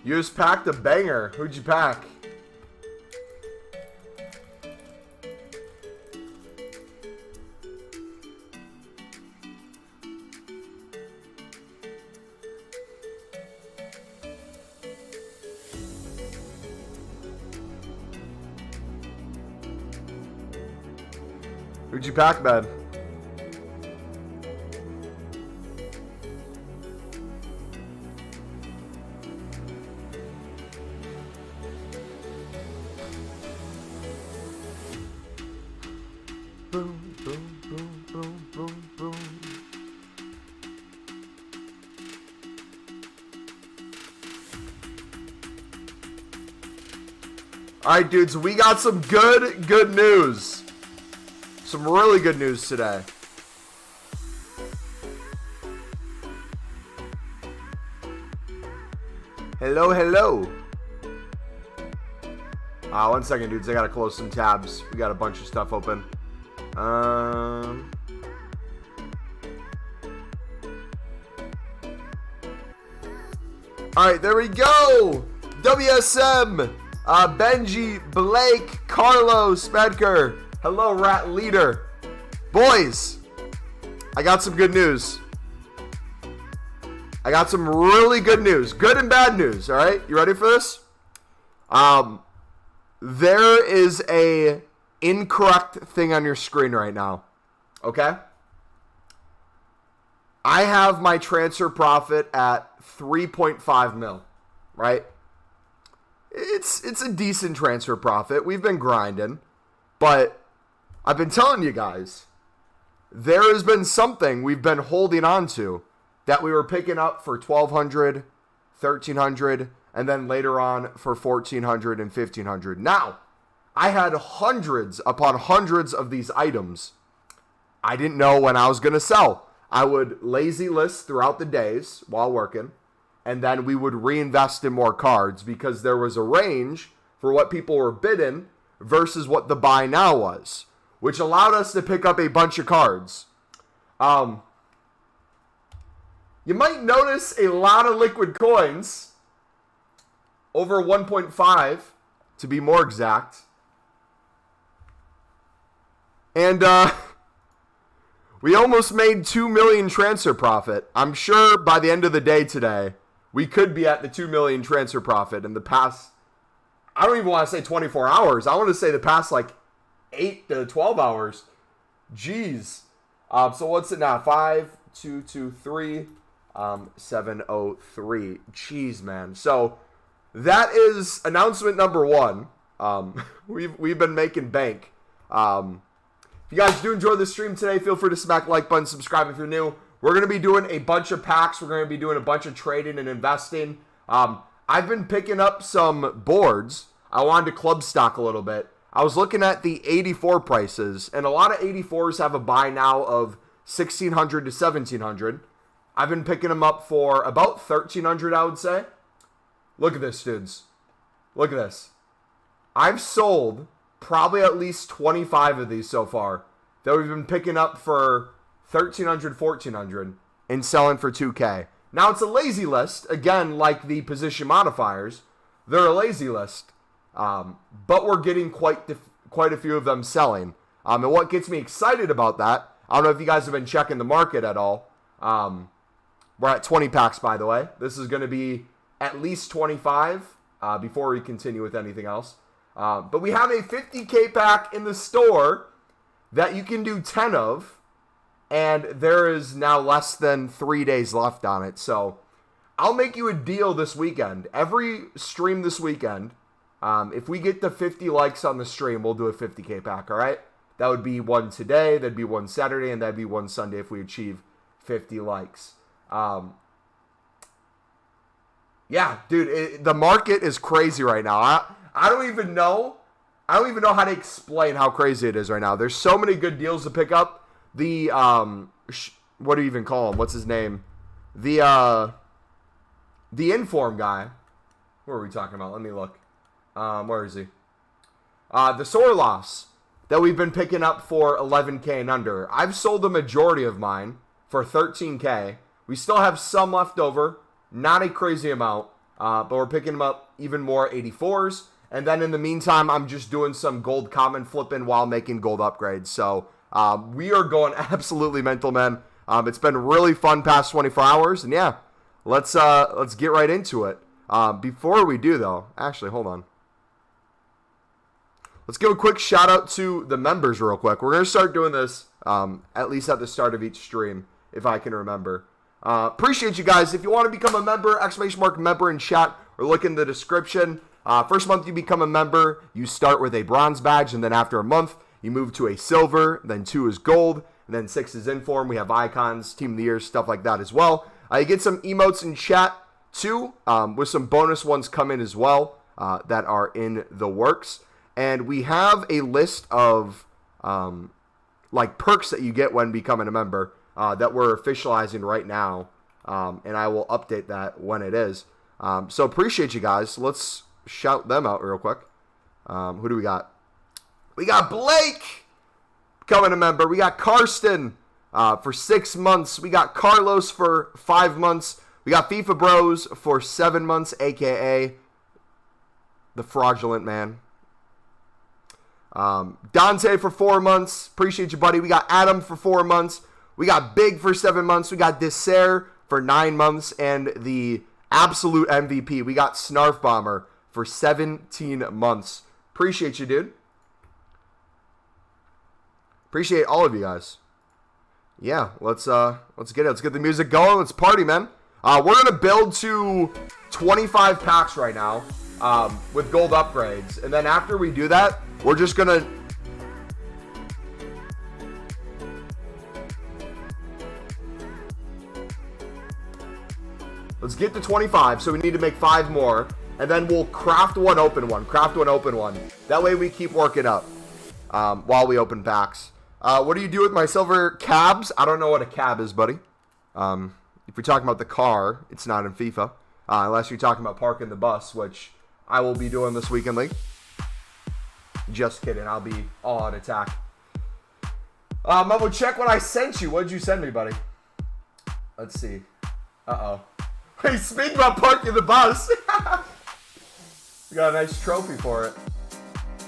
You just packed a banger. Who'd you pack? Who'd you pack, man? Boom, boom, boom, boom, boom, boom. All right, dudes, we got some good news. Some really good news today. Hello, hello. 1 second, dudes. I gotta close some tabs. We got a bunch of stuff open. All right, there we go. WSM, Benji, Blake, Carlos, Medker. Hello, Rat Leader. Boys, I got some good news. I got some really good news. Good and bad news, all right? You ready for this? There is a incorrect thing on your screen right now, okay? I have my transfer profit at 3.5 mil, right? It's a decent transfer profit. We've been grinding, but I've been telling you guys, there has been something we've been holding on to that we were picking up for 1,200, 1,300, and then later on for 1,400 and 1,500. Now, I had hundreds upon hundreds of these items. I didn't know when I was going to sell. I would lazy list throughout the days while working, and then we would reinvest in more cards because there was a range for what people were bidding versus what the buy now was, which allowed us to pick up a bunch of cards. You might notice a lot of liquid coins, over 1.5 to be more exact. And we almost made 2 million transfer profit. I'm sure by the end of the day today, we could be at the 2 million transfer profit in the past, I don't even want to say 24 hours. I want to say the past like 8 to 12 hours. Jeez. So what's it now? 5223 703. Jeez, man. So that is announcement number 1. We've been making bank. If you guys do enjoy the stream today, feel free to smack the like button, subscribe if you're new. We're going to be doing a bunch of packs. We're going to be doing a bunch of trading and investing. I've been picking up some boards. I wanted to club stock a little bit. I was looking at the 84 prices, and a lot of 84s have a buy now of 1,600 to 1,700. I've been picking them up for about 1,300, I would say. Look at this, dudes. Look at this. I've sold probably at least 25 of these so far that we've been picking up for 1,300, 1,400 and selling for 2K. Now, it's a lazy list. Again, like the position modifiers, they're a lazy list. But we're getting quite a few of them selling. And what gets me excited about that, I don't know if you guys have been checking the market at all. We're at 20 packs, by the way. This is going to be at least 25 before we continue with anything else. But we have a 50K pack in the store that you can do 10 of. And there is now less than 3 days left on it. So I'll make you a deal this weekend. Every stream this weekend, if we get to 50 likes on the stream, we'll do a 50K pack, all right? That would be one today, that'd be one Saturday, and that'd be one Sunday if we achieve 50 likes. Yeah, dude, the market is crazy right now. I don't even know how to explain how crazy it is right now. There's so many good deals to pick up. The, what do you even call him? What's his name? The Inform guy. What are we talking about? Let me look. Where is he? The Sorlos that we've been picking up for 11K and under. I've sold the majority of mine for 13K. We still have some left over. Not a crazy amount. but we're picking up even more 84s. And then in the meantime, I'm just doing some gold common flipping while making gold upgrades. So we are going absolutely mental, man. It's been really fun past 24 hours. And yeah, let's get right into it. Before we do, though, actually, hold on. Let's give a quick shout out to the members real quick. We're going to start doing this at least at the start of each stream, if I can remember. Appreciate you guys. If you want to become a member, !member in chat, or look in the description. First month you become a member, you start with a bronze badge, and then after a month, you move to a silver, then 2 is gold, and then 6 is inform. We have icons, team of the year, stuff like that as well. You get some emotes in chat too, with some bonus ones coming as well that are in the works. And we have a list of like perks that you get when becoming a member that we're officializing right now, and I will update that when it is. So appreciate you guys. Let's shout them out real quick. Who do we got? We got Blake becoming a member. We got Karsten for 6 months. We got Carlos for 5 months. We got FIFA Bros for 7 months, aka the fraudulent man. Dante for 4 months. Appreciate you, buddy. We got Adam for 4 months. We got Big for 7 months. We got Dessert for 9 months. And the absolute MVP, we got Snarf Bomber for 17 months. Appreciate you, dude. Appreciate all of you guys. Yeah, let's get it. Let's get the music going. Let's party, man. We're gonna build to 25 packs right now with gold upgrades, and then after we do that, we're just gonna let's get to 25. So we need to make 5 more, and then we'll craft one, open one. Craft one, open one. That way we keep working up while we open packs. What do you do with my silver cabs? I don't know what a cab is, buddy. If you're talking about the car, it's not in FIFA. Unless you're talking about parking the bus, which I will be doing this weekend league. Just kidding. I'll be all out attack. Mumbo, check what I sent you. What did you send me, buddy? Let's see. Uh-oh. Hey, speaking about parking the bus. We got a nice trophy for it.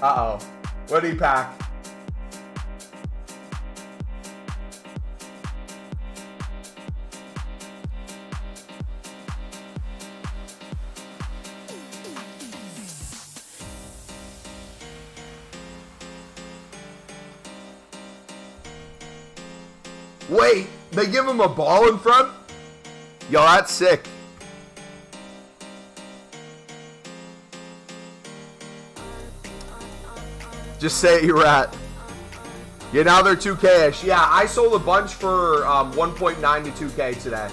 Uh-oh. What did he pack? Wait, they give him a ball in front? Yo, that's sick. Just say it, you rat. Yeah, now they're 2K-ish. Yeah, I sold a bunch for 1.9 to 2K today.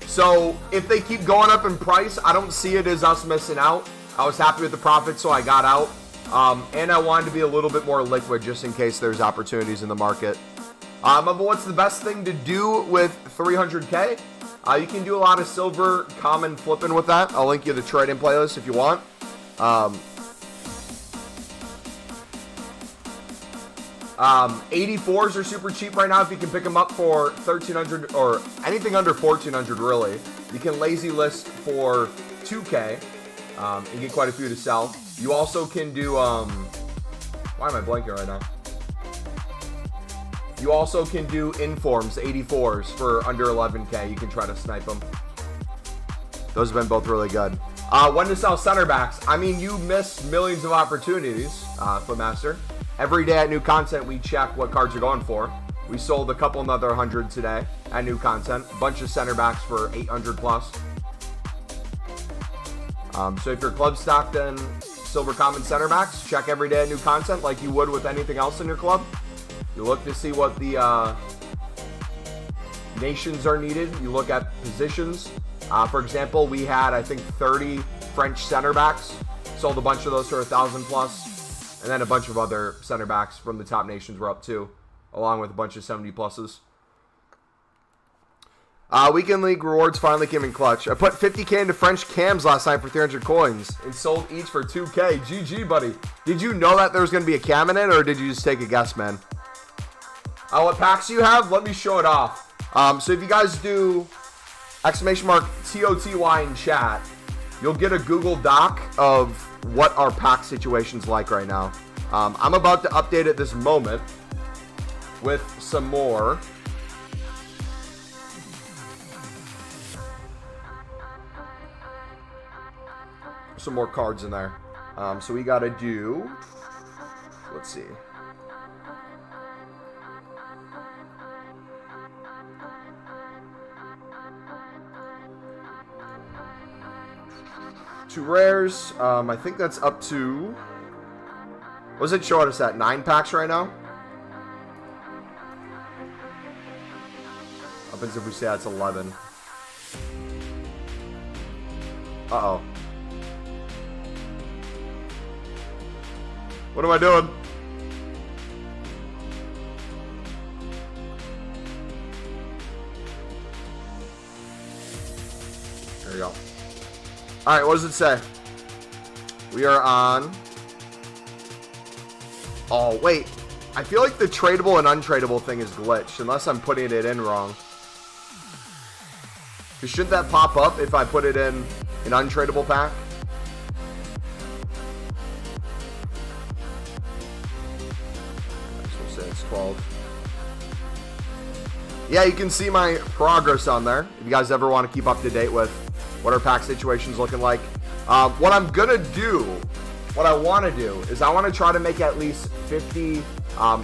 So, if they keep going up in price, I don't see it as us missing out. I was happy with the profit, so I got out. And I wanted to be a little bit more liquid just in case there's opportunities in the market. But what's the best thing to do with 300K? You can do a lot of silver common flipping with that. I'll link you the trade-in playlist if you want. 84s are super cheap right now if you can pick them up for 1,300 or anything under 1,400 really. You can lazy list for 2K and get quite a few to sell. You also can do, why am I blanking right now? You also can do informs, 84s for under 11K. You can try to snipe them. Those have been both really good. When to sell center backs? I mean, you miss millions of opportunities, Footmaster. Every day at new content, we check what cards are going for. We sold a couple another 100 today at new content. A bunch of center backs for 800 plus. So if you're club stocked in silver common center backs, check every day at new content like you would with anything else in your club. You look to see what the nations are needed. You look at positions. For example, we had, I think, 30 French center backs. Sold a bunch of those for 1,000 plus. And then a bunch of other center backs from the top nations were up too, along with a bunch of 70 pluses. Weekend League rewards finally came in clutch. I put 50K into French cams last night for 300 coins and sold each for 2K. GG, buddy. Did you know that there was going to be a cam in it, or did you just take a guess, man? What packs do you have? Let me show it off. So if you guys do exclamation mark TOTY in chat, you'll get a Google Doc of what our pack situation's like right now. I'm about to update at this moment with some more. Some more cards in there. So we got to do, let's see. Two rares. I think that's up to, what does it show us at? 9 packs right now? Up as if we say that's 11. Uh-oh. What am I doing? There we go. Alright, what does it say? We are on... Oh, wait. I feel like the tradable and untradeable thing is glitched, unless I'm putting it in wrong. Shouldn't that pop up if I put it in an untradeable pack? So say it's 12. Yeah, you can see my progress on there. If you guys ever want to keep up to date with what our pack situation's looking like. What I'm gonna do, what I want to do, is I want to try to make at least 50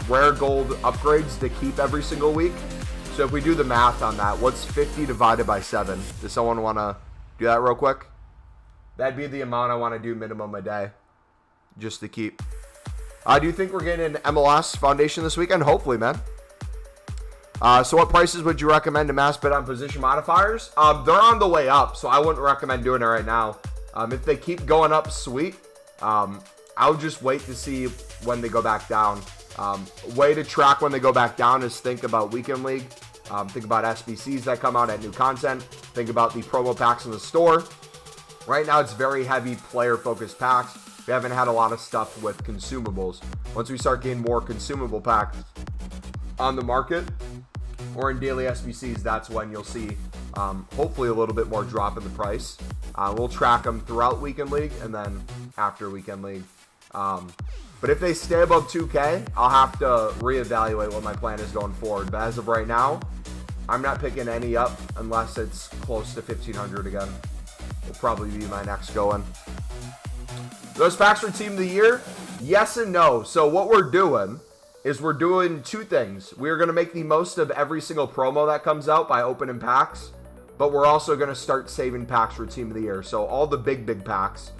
rare gold upgrades to keep every single week. So if we do the math on that, what's 50 divided by 7? Does someone want to do that real quick? That'd be the amount I want to do minimum a day, just to keep. Do you think we're getting an MLS Foundation this weekend? Hopefully, man. So what prices would you recommend to mass bid on position modifiers? They're on the way up, so I wouldn't recommend doing it right now. If they keep going up, sweet. I'll just wait to see when they go back down. Way to track when they go back down is think about Weekend League. Think about SBCs that come out at new content. Think about the promo packs in the store. Right now, it's very heavy player-focused packs. We haven't had a lot of stuff with consumables. Once we start getting more consumable packs on the market or in daily SBCs, that's when you'll see hopefully a little bit more drop in the price. We'll track them throughout Weekend League and then after Weekend League. But if they stay above 2K, I'll have to reevaluate what my plan is going forward. But as of right now, I'm not picking any up unless it's close to 1,500 again. Will probably be my next go-in. Those packs for Team of the Year? Yes and no. So what we're doing is we're doing two things. We're going to make the most of every single promo that comes out by opening packs. But we're also going to start saving packs for Team of the Year. So all the big packs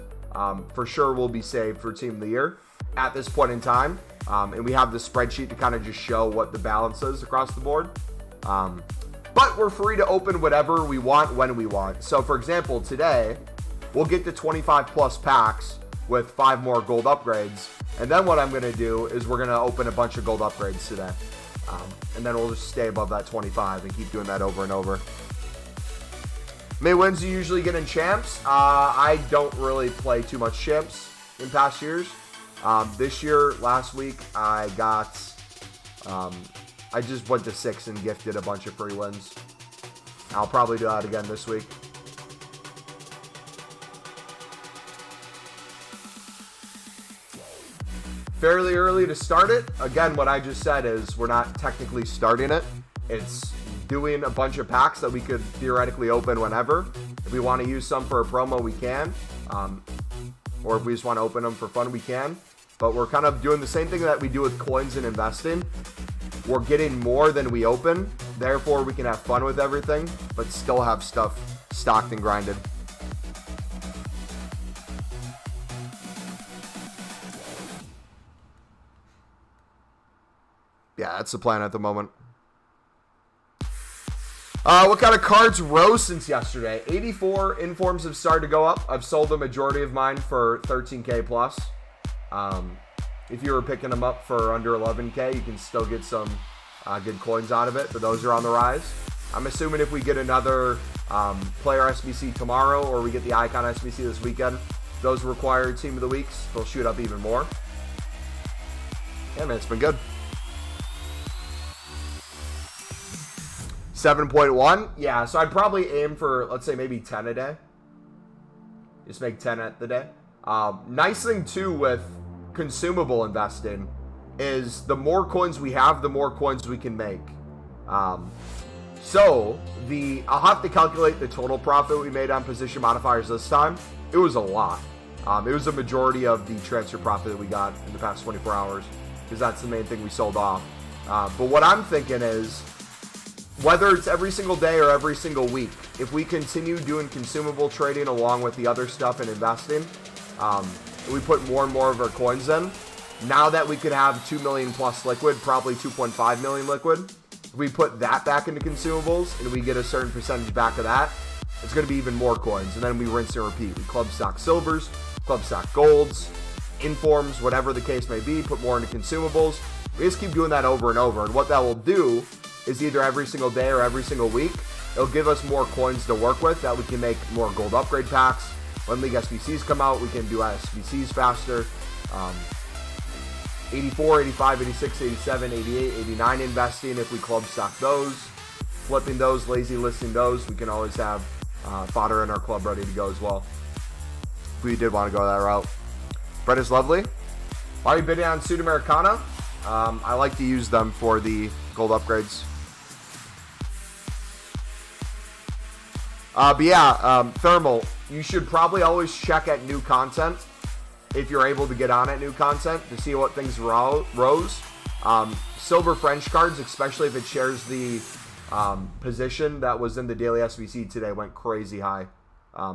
for sure will be saved for Team of the Year at this point in time. And we have the spreadsheet to kind of just show what the balance is across the board. But we're free to open whatever we want when we want. So for example, today we'll get to 25 plus packs with 5 more gold upgrades. And then what I'm going to do is we're going to open a bunch of gold upgrades today. And then we'll just stay above that 25 and keep doing that over and over. How many wins do you usually get in champs? I don't really play too much champs in past years. This year, last week, I got, I just went to 6 and gifted a bunch of free wins. I'll probably do that again this week. Fairly early to start it. Again, what I just said is we're not technically starting it. It's doing a bunch of packs that we could theoretically open whenever. If we want to use some for a promo, we can. Or if we just want to open them for fun, we can. But we're kind of doing the same thing that we do with coins and investing. We're getting more than we open. Therefore, we can have fun with everything, but still have stuff stocked and grinded. Yeah, that's the plan at the moment. What kind of cards rose since yesterday? 84 informs have started to go up. I've sold the majority of mine for 13K plus. If you were picking them up for under 11K, you can still get some good coins out of it, but those are on the rise. I'm assuming if we get another player SBC tomorrow or we get the Icon SBC this weekend, those required Team of the Weeks, they'll shoot up even more. Yeah, man, it's been good. 7.1? Yeah, so I'd probably aim for, let's say, maybe 10 a day. Just make 10 at the day. Nice thing, too, with consumable investing is the more coins we have, the more coins we can make. So, I'll have to calculate the total profit we made on position modifiers this time. It was a lot. It was a majority of the transfer profit that we got in the past 24 hours, because that's the main thing we sold off. But what I'm thinking is, whether it's every single day or every single week, if we continue doing consumable trading along with the other stuff and investing, we put more and more of our coins in. Now that we could have 2 million plus liquid, probably 2.5 million liquid, if we put that back into consumables and we get a certain percentage back of that, it's going to be even more coins. And then we rinse and repeat. We club stock silvers, club stock golds, informs, whatever the case may be, put more into consumables. We just keep doing that over and over. And what that will do is either every single day or every single week, it'll give us more coins to work with that we can make more gold upgrade packs. When League SBCs come out, we can do SBCs faster. 84, 85, 86, 87, 88, 89 investing if we club stock those. Flipping those, lazy listing those, we can always have fodder in our club ready to go as well. If we did want to go that route. Bread is lovely. Why are you bidding on Sudamericana? I like to use them for the gold upgrades. But yeah, Thermal, you should probably always check at new content if you're able to get on at new content to see what things rose. Silver French cards, especially if it shares the position that was in the daily SBC today, went crazy high.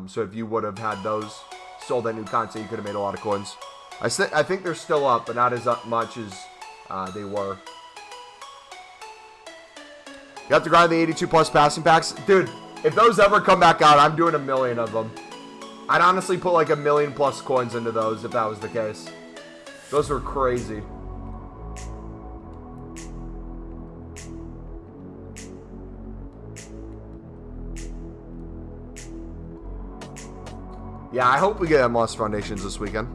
So if you would have had those sold at new content, you could have made a lot of coins. I think they're still up, but not as much as they were. You have to grind the 82 plus passing packs. Dude, if those ever come back out, I'm doing 1 million of them. I'd honestly put like 1 million plus coins into those if that was the case. Those were crazy. Yeah, I hope we get MLS Foundations this weekend.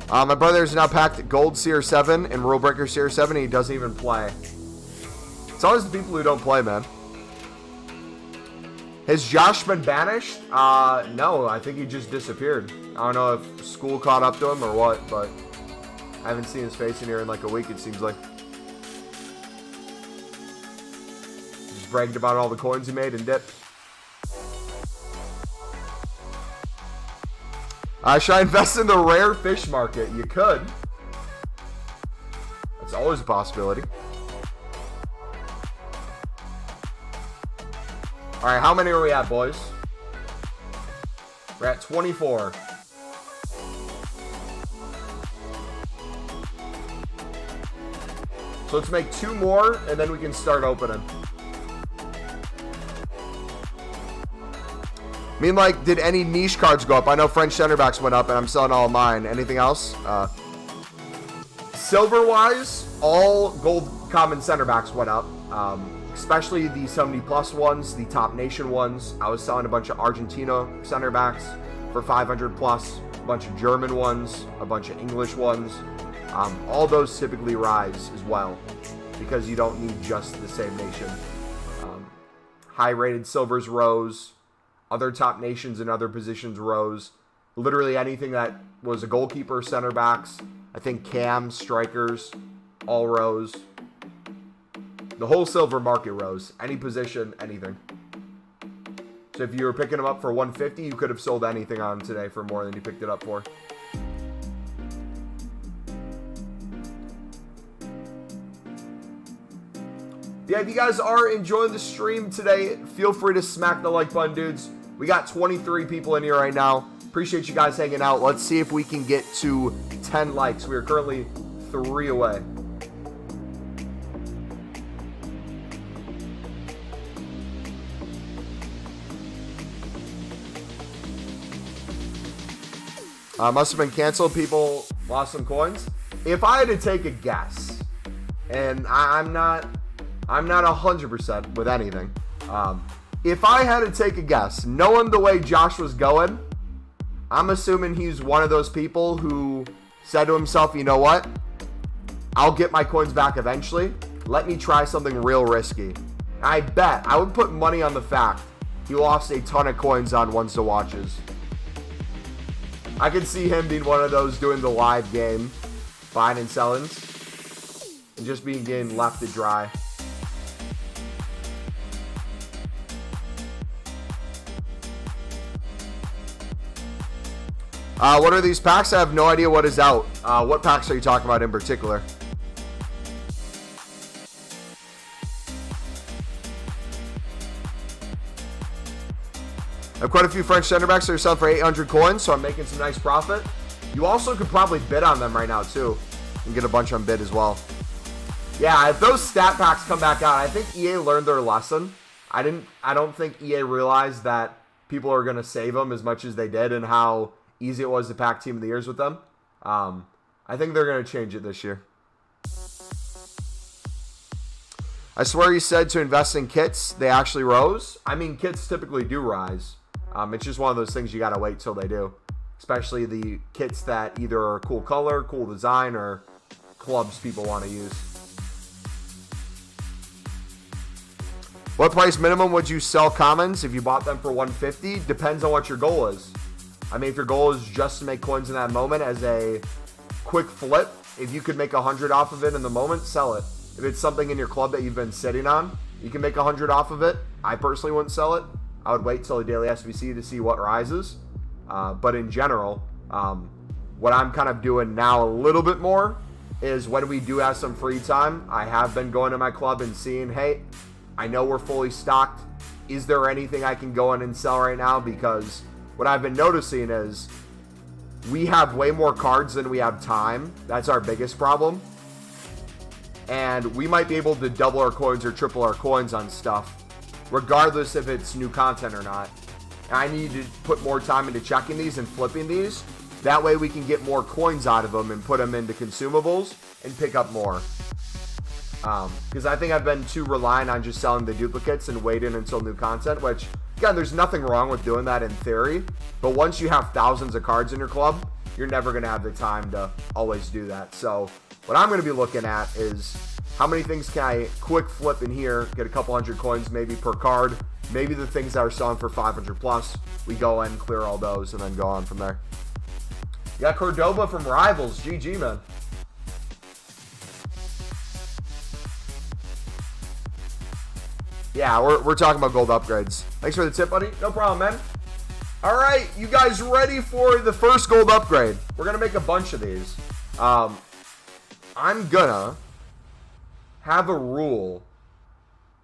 My brother is now packed Gold CR7 and Rulebreakers CR7, and he doesn't even play. It's always the people who don't play, man. Has Josh been banished? No, I think he just disappeared. I don't know if school caught up to him or what, but I haven't seen his face in here in like a week, it seems like. Just bragged about all the coins he made and dipped. Should I invest in the rare fish market? You could. That's always a possibility. All right, how many are we at, boys? We're at 24. So let's make 2 more, and then we can start opening. I mean, like, did any niche cards go up? I know French center backs went up, and I'm selling all of mine. Anything else? Silver-wise, all gold common center backs went up. Especially the 70 plus ones, the top nation ones. I was selling a bunch of Argentina center backs for 500 plus, a bunch of German ones, a bunch of English ones. All those typically rise as well because you don't need just the same nation. High rated silvers rose, other top nations and other positions rose. Literally anything that was a goalkeeper, center backs, I think cams, strikers, all rose. The whole silver market rose. Any position, anything. So if you were picking them up for 150, you could have sold anything on them today for more than you picked it up for. Yeah, if you guys are enjoying the stream today, feel free to smack the like button, dudes. We got 23 people in here right now. Appreciate you guys hanging out. Let's see if we can get to 10 likes. We are currently 3 away. Must have been canceled. People lost some coins. If I had to take a guess, and I'm not 100% with anything. If I had to take a guess, knowing the way Josh was going, I'm assuming he's one of those people who said to himself, you know what? I'll get my coins back eventually. Let me try something real risky. I bet, I would put money on the fact he lost a ton of coins on ones to watches. I could see him being one of those doing the live game, buying and selling, and just being getting left to dry. What are these packs? I have no idea what is out. What packs are you talking about in particular? I have quite a few French center backs that are selling for 800 coins, so I'm making some nice profit. You also could probably bid on them right now, too, and get a bunch on bid as well. Yeah, if those stat packs come back out, I think EA learned their lesson. I don't think EA realized that people are going to save them as much as they did and how easy it was to pack Team of the Years with them. I think they're going to change it this year. I swear you said to invest in kits, they actually rose. I mean, kits typically do rise. It's just one of those things you got to wait till they do. Especially the kits that either are cool color, cool design, or clubs people want to use. What price minimum would you sell commons if you bought them for 150? Depends on what your goal is. I mean, if your goal is just to make coins in that moment as a quick flip, if you could make 100 off of it in the moment, sell it. If it's something in your club that you've been sitting on, you can make 100 off of it. I personally wouldn't sell it. I would wait till the daily SBC to see what rises. But in general, what I'm kind of doing now a little bit more is when we do have some free time, I have been going to my club and seeing, hey, I know we're fully stocked. Is there anything I can go in and sell right now? Because what I've been noticing is we have way more cards than we have time. That's our biggest problem. And we might be able to double our coins or triple our coins on stuff, regardless if it's new content or not. And I need to put more time into checking these and flipping these. That way we can get more coins out of them and put them into consumables and pick up more. Because I think I've been too reliant on just selling the duplicates and waiting until new content, which, again, there's nothing wrong with doing that in theory. But once you have thousands of cards in your club, you're never going to have the time to always do that. So what I'm going to be looking at is how many things can I quick flip in here, get a couple hundred coins maybe per card. Maybe the things that are selling for 500 plus, we go and clear all those and then go on from there. You got Cordoba from Rivals. GG, man. Yeah, we're talking about gold upgrades. Thanks for the tip, buddy. No problem, man. All right, you guys ready for the first gold upgrade? We're going to make a bunch of these. I'm going to have a rule.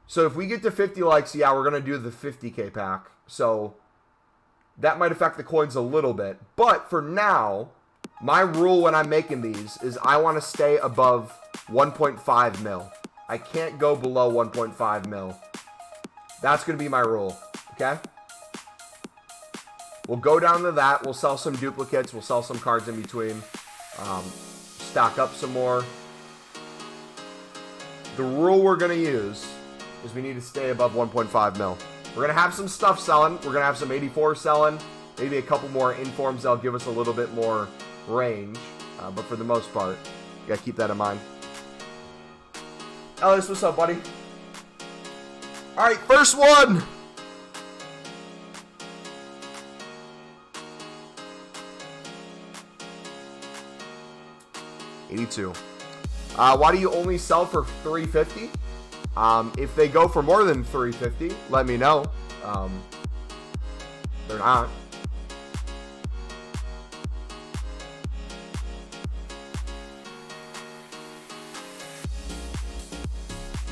So if we get to 50 likes, yeah, we're going to do the 50K pack. So that might affect the coins a little bit. But for now, my rule when I'm making these is I want to stay above 1.5 mil. I can't go below 1.5 mil. That's going to be my rule, okay? We'll go down to that. We'll sell some duplicates. We'll sell some cards in between. Stock up some more. The rule we're going to use is we need to stay above 1.5 mil. We're going to have some stuff selling. We're going to have some 84 selling. Maybe a couple more informs that'll give us a little bit more range. But for the most part, you got to keep that in mind. Ellis, what's up, buddy? All right, first one. $82. Why do you only sell for $350? If they go for more than $350, let me know. They're not.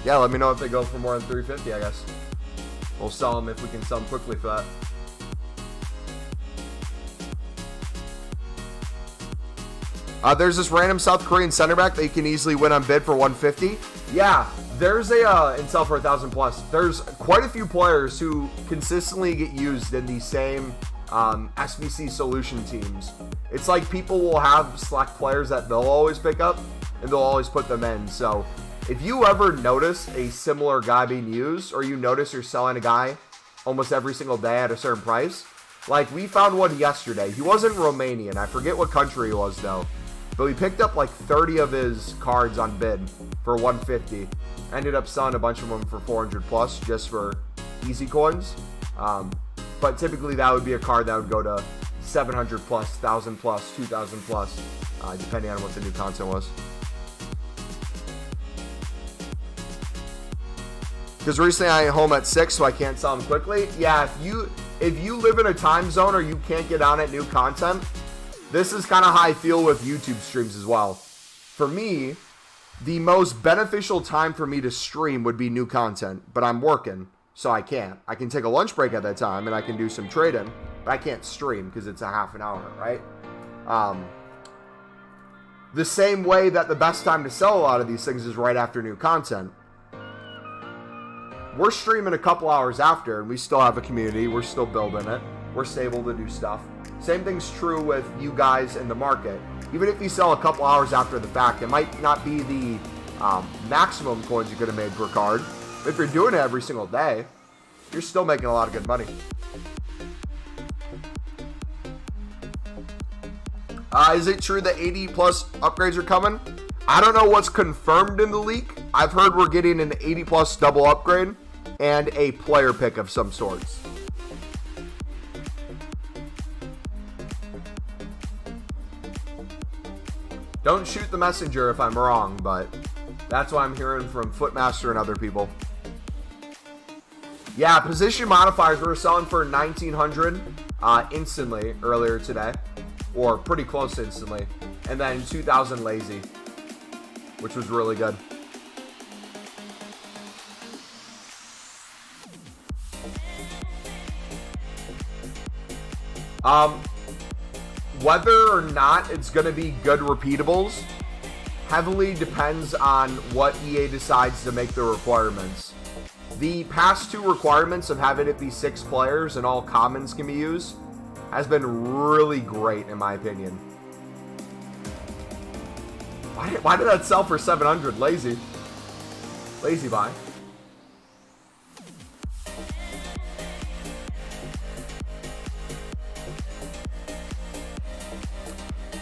Yeah, let me know if they go for more than $350, I guess. We'll sell them if we can sell them quickly for that. There's this random South Korean center back that you can easily win on bid for 150. Yeah, there's a in sell for 1,000 plus. There's quite a few players who consistently get used in the same SBC solution teams. It's like people will have select players that they'll always pick up and they'll always put them in. So if you ever notice a similar guy being used, or you notice you're selling a guy almost every single day at a certain price, like we found one yesterday. He wasn't Romanian. I forget what country he was though. But we picked up like 30 of his cards on bid for 150. Ended up selling a bunch of them for 400 plus just for easy coins. But typically that would be a card that would go to 700 plus, 1,000 plus, 2,000 plus, depending on what the new content was. Because recently I am home at 6, so I can't sell them quickly. Yeah, if you live in a time zone or you can't get on at new content, this is kind of how I feel with YouTube streams as well. For me, the most beneficial time for me to stream would be new content, but I'm working, so I can't. I can take a lunch break at that time, and I can do some trading, but I can't stream because it's a half an hour, right? The same way that the best time to sell a lot of these things is right after new content. We're streaming a couple hours after, and we still have a community. We're still building it. We're stable to do stuff. Same thing's true with you guys in the market. Even if you sell a couple hours after the fact, it might not be the maximum coins you could have made per card. But if you're doing it every single day, you're still making a lot of good money. Is it true that 80 plus upgrades are coming? I don't know what's confirmed in the leak. I've heard we're getting an 80 plus double upgrade and a player pick of some sorts. Don't shoot the messenger if I'm wrong, but that's what I'm hearing from Footmaster and other people. Yeah, position modifiers we were selling for 1,900 instantly earlier today, or pretty close to instantly, and then 2,000 lazy, which was really good. Whether or not it's going to be good repeatables heavily depends on what EA decides to make the requirements. The past two requirements of having it be 6 players and all commons can be used has been really great in my opinion. Why did that sell for 700? Lazy buy.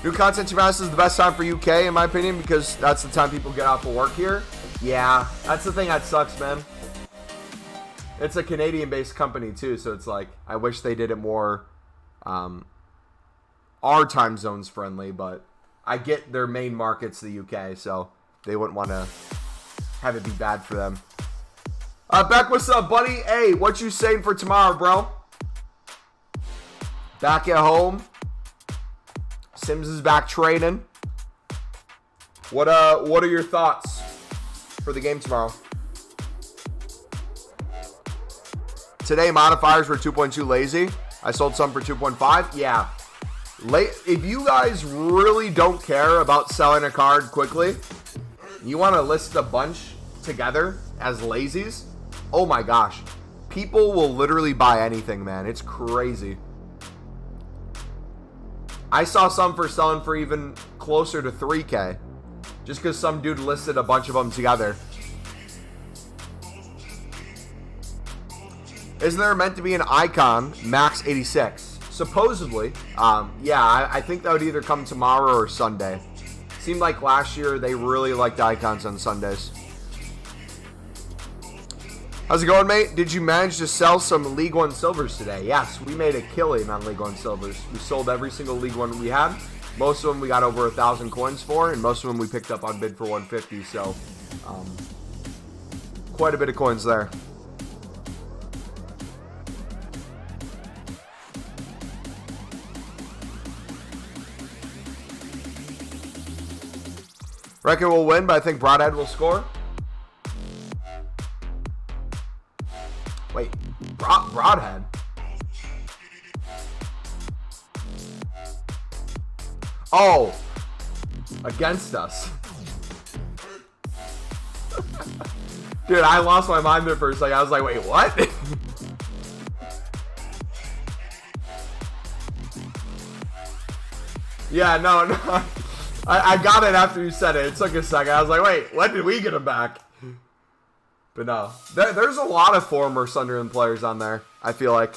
New content to is the best time for UK in my opinion because that's the time people get off of work here. Yeah, that's the thing that sucks, man. It's a Canadian-based company too, so it's like I wish they did it more our time zones friendly, but I get their main market's the UK, so they wouldn't want to have it be bad for them. Beck, what's up, buddy? Hey, what you saying for tomorrow, bro? Back at home. Sims is back training. What are your thoughts for the game tomorrow? Today modifiers were 2.2 lazy. I sold some for 2.5. Yeah. If you guys really don't care about selling a card quickly, you want to list a bunch together as lazies, oh my gosh. People will literally buy anything, man. It's crazy. I saw some for selling for even closer to 3K. Just because some dude listed a bunch of them together. Isn't there meant to be an icon, max 86? Supposedly. Yeah, I think that would either come tomorrow or Sunday. Seemed like last year they really liked icons on Sundays. How's it going, mate? Did you manage to sell some League One Silvers today? Yes, we made a killing on League One Silvers. We sold every single League One we had. Most of them we got over 1,000 coins for, and most of them we picked up on bid for 150. So, quite a bit of coins there. Reckon we'll win, but I think Broadhead will score. Wait, Broadhead? Oh, against us. Dude, I lost my mind there for a second. I was like, wait, what? Yeah, no. I got it after you said it. It took a second. I was like, wait, when did we get him back? But no. There's a lot of former Sunderland players on there, I feel like.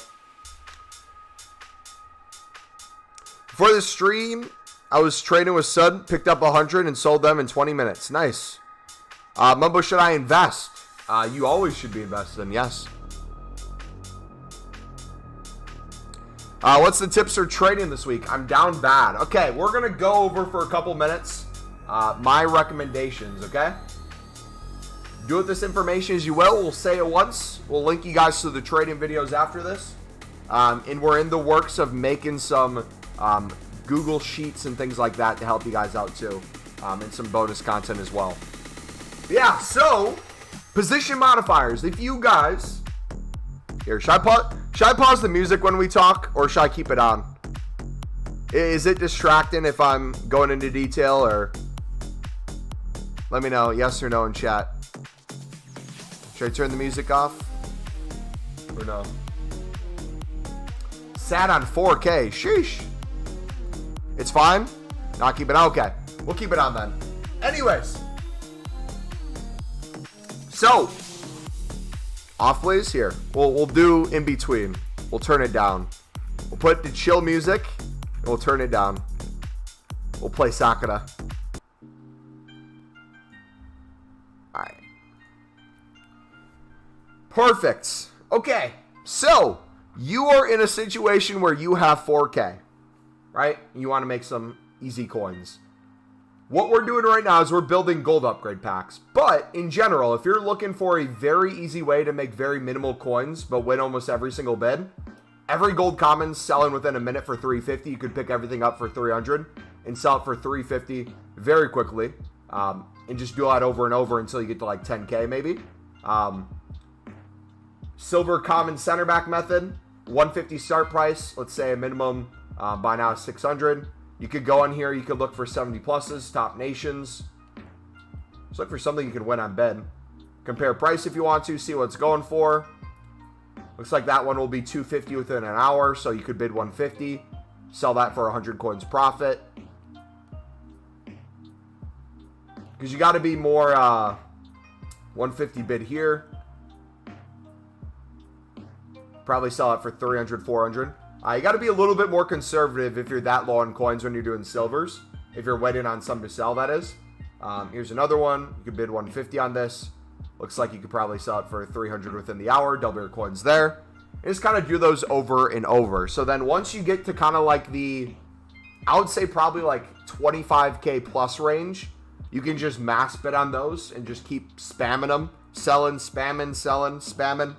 For the stream, I was trading with Sud, picked up 100 and sold them in 20 minutes. Nice. Mumbo, should I invest? You always should be invested in, yes. What's the tips for trading this week? I'm down bad. Okay, we're going to go over for a couple minutes my recommendations, okay? Do with this information as you will. We'll say it once. We'll link you guys to the trading videos after this. And we're in the works of making some Google Sheets and things like that to help you guys out too. And some bonus content as well. Yeah, so position modifiers. If you guys... Here, should I pause the music when we talk, or should I keep it on? Is it distracting if I'm going into detail, or... Let me know, yes or no in chat. Should I turn the music off? Or no? Sat on 4K. Sheesh. It's fine? Not keep it on? Okay. We'll keep it on then. Anyways. So. Off plays here. We'll do in between. We'll turn it down. We'll put the chill music. And we'll turn it down. We'll play Sakura. Alright. Perfect. Okay. So. You are in a situation where you have 4K, right? You want to make some easy coins. What we're doing right now is we're building gold upgrade packs. But in general, if you're looking for a very easy way to make very minimal coins, but win almost every single bid, every gold common's selling within a minute for 350. You could pick everything up for 300 and sell it for 350 very quickly. And just do that over and over until you get to like 10K maybe. Silver common center back method. 150 start price, let's say a minimum by now 600. You could go on here, you could look for 70 pluses, top nations. Just look for something you can win on bid. Compare price if you want to, see what it's going for. Looks like that one will be 250 within an hour, so you could bid 150. Sell that for 100 coins profit. Because you got to be more 150 bid here. Probably sell it for 300, 400. You got to be a little bit more conservative if you're that low on coins when you're doing silvers. If you're waiting on some to sell, that is. Here's another one. You could bid 150 on this. Looks like you could probably sell it for 300 within the hour. Double your coins there. And just kind of do those over and over. So then once you get to kind of like the, I would say probably like 25K plus range, you can just mass bid on those and just keep spamming them. Selling, spamming, selling, spamming.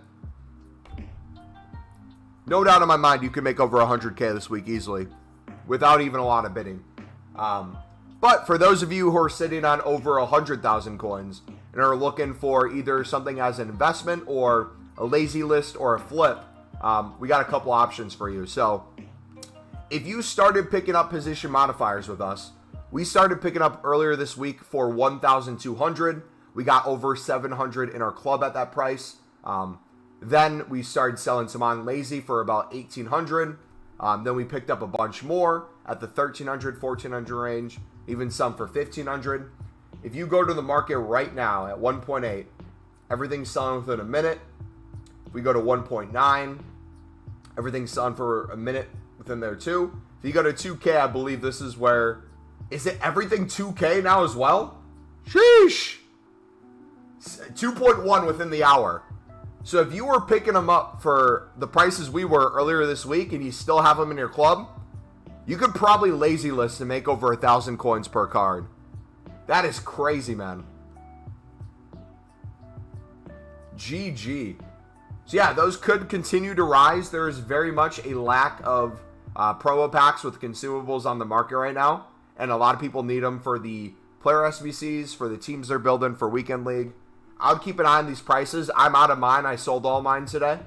No doubt in my mind, you can make over 100K this week easily without even a lot of bidding. But for those of you who are sitting on over 100,000 coins and are looking for either something as an investment or a lazy list or a flip, we got a couple options for you. So if you started picking up position modifiers with us, we started picking up earlier this week for 1,200. We got over 700 in our club at that price. Then we started selling some on lazy for about 1,800. Then we picked up a bunch more at the 1,300, 1,400 range, even some for 1,500. If you go to the market right now at 1.8, everything's selling within a minute. If we go to 1.9, everything's selling for a minute within there too. If you go to 2K, I believe this is where, is it everything 2K now as well? Sheesh! 2.1 within the hour. So if you were picking them up for the prices we were earlier this week and you still have them in your club, you could probably lazy list and make over 1,000 coins per card. That is crazy, man. GG. So yeah, those could continue to rise. There is very much a lack of promo packs with consumables on the market right now. And a lot of people need them for the player SBCs, for the teams they're building for Weekend League. I would keep an eye on these prices. I'm out of mine. I sold all mine today.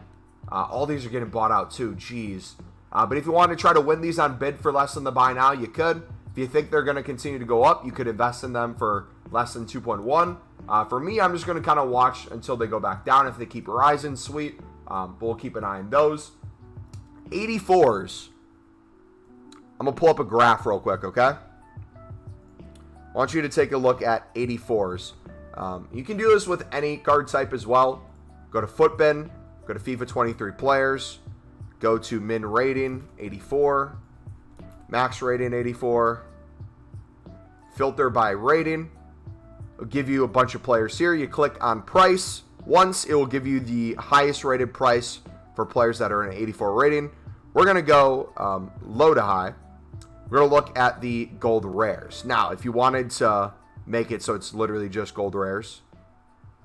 All these are getting bought out too. Jeez. But if you want to try to win these on bid for less than the buy now, you could. If you think they're going to continue to go up, you could invest in them for less than 2.1. For me, I'm just going to kind of watch until they go back down. If they keep rising, sweet. But we'll keep an eye on those. 84s. I'm going to pull up a graph real quick, okay? I want you to take a look at 84s. You can do this with any card type as well. Go to Footbin, go to FIFA 23 players, go to min rating 84, max rating 84, filter by rating. It'll give you a bunch of players here. You click on price. Once, it will give you the highest rated price for players that are in an 84 rating. We're going to go low to high. We're going to look at the gold rares. Now, if you wanted to make it so it's literally just gold rares,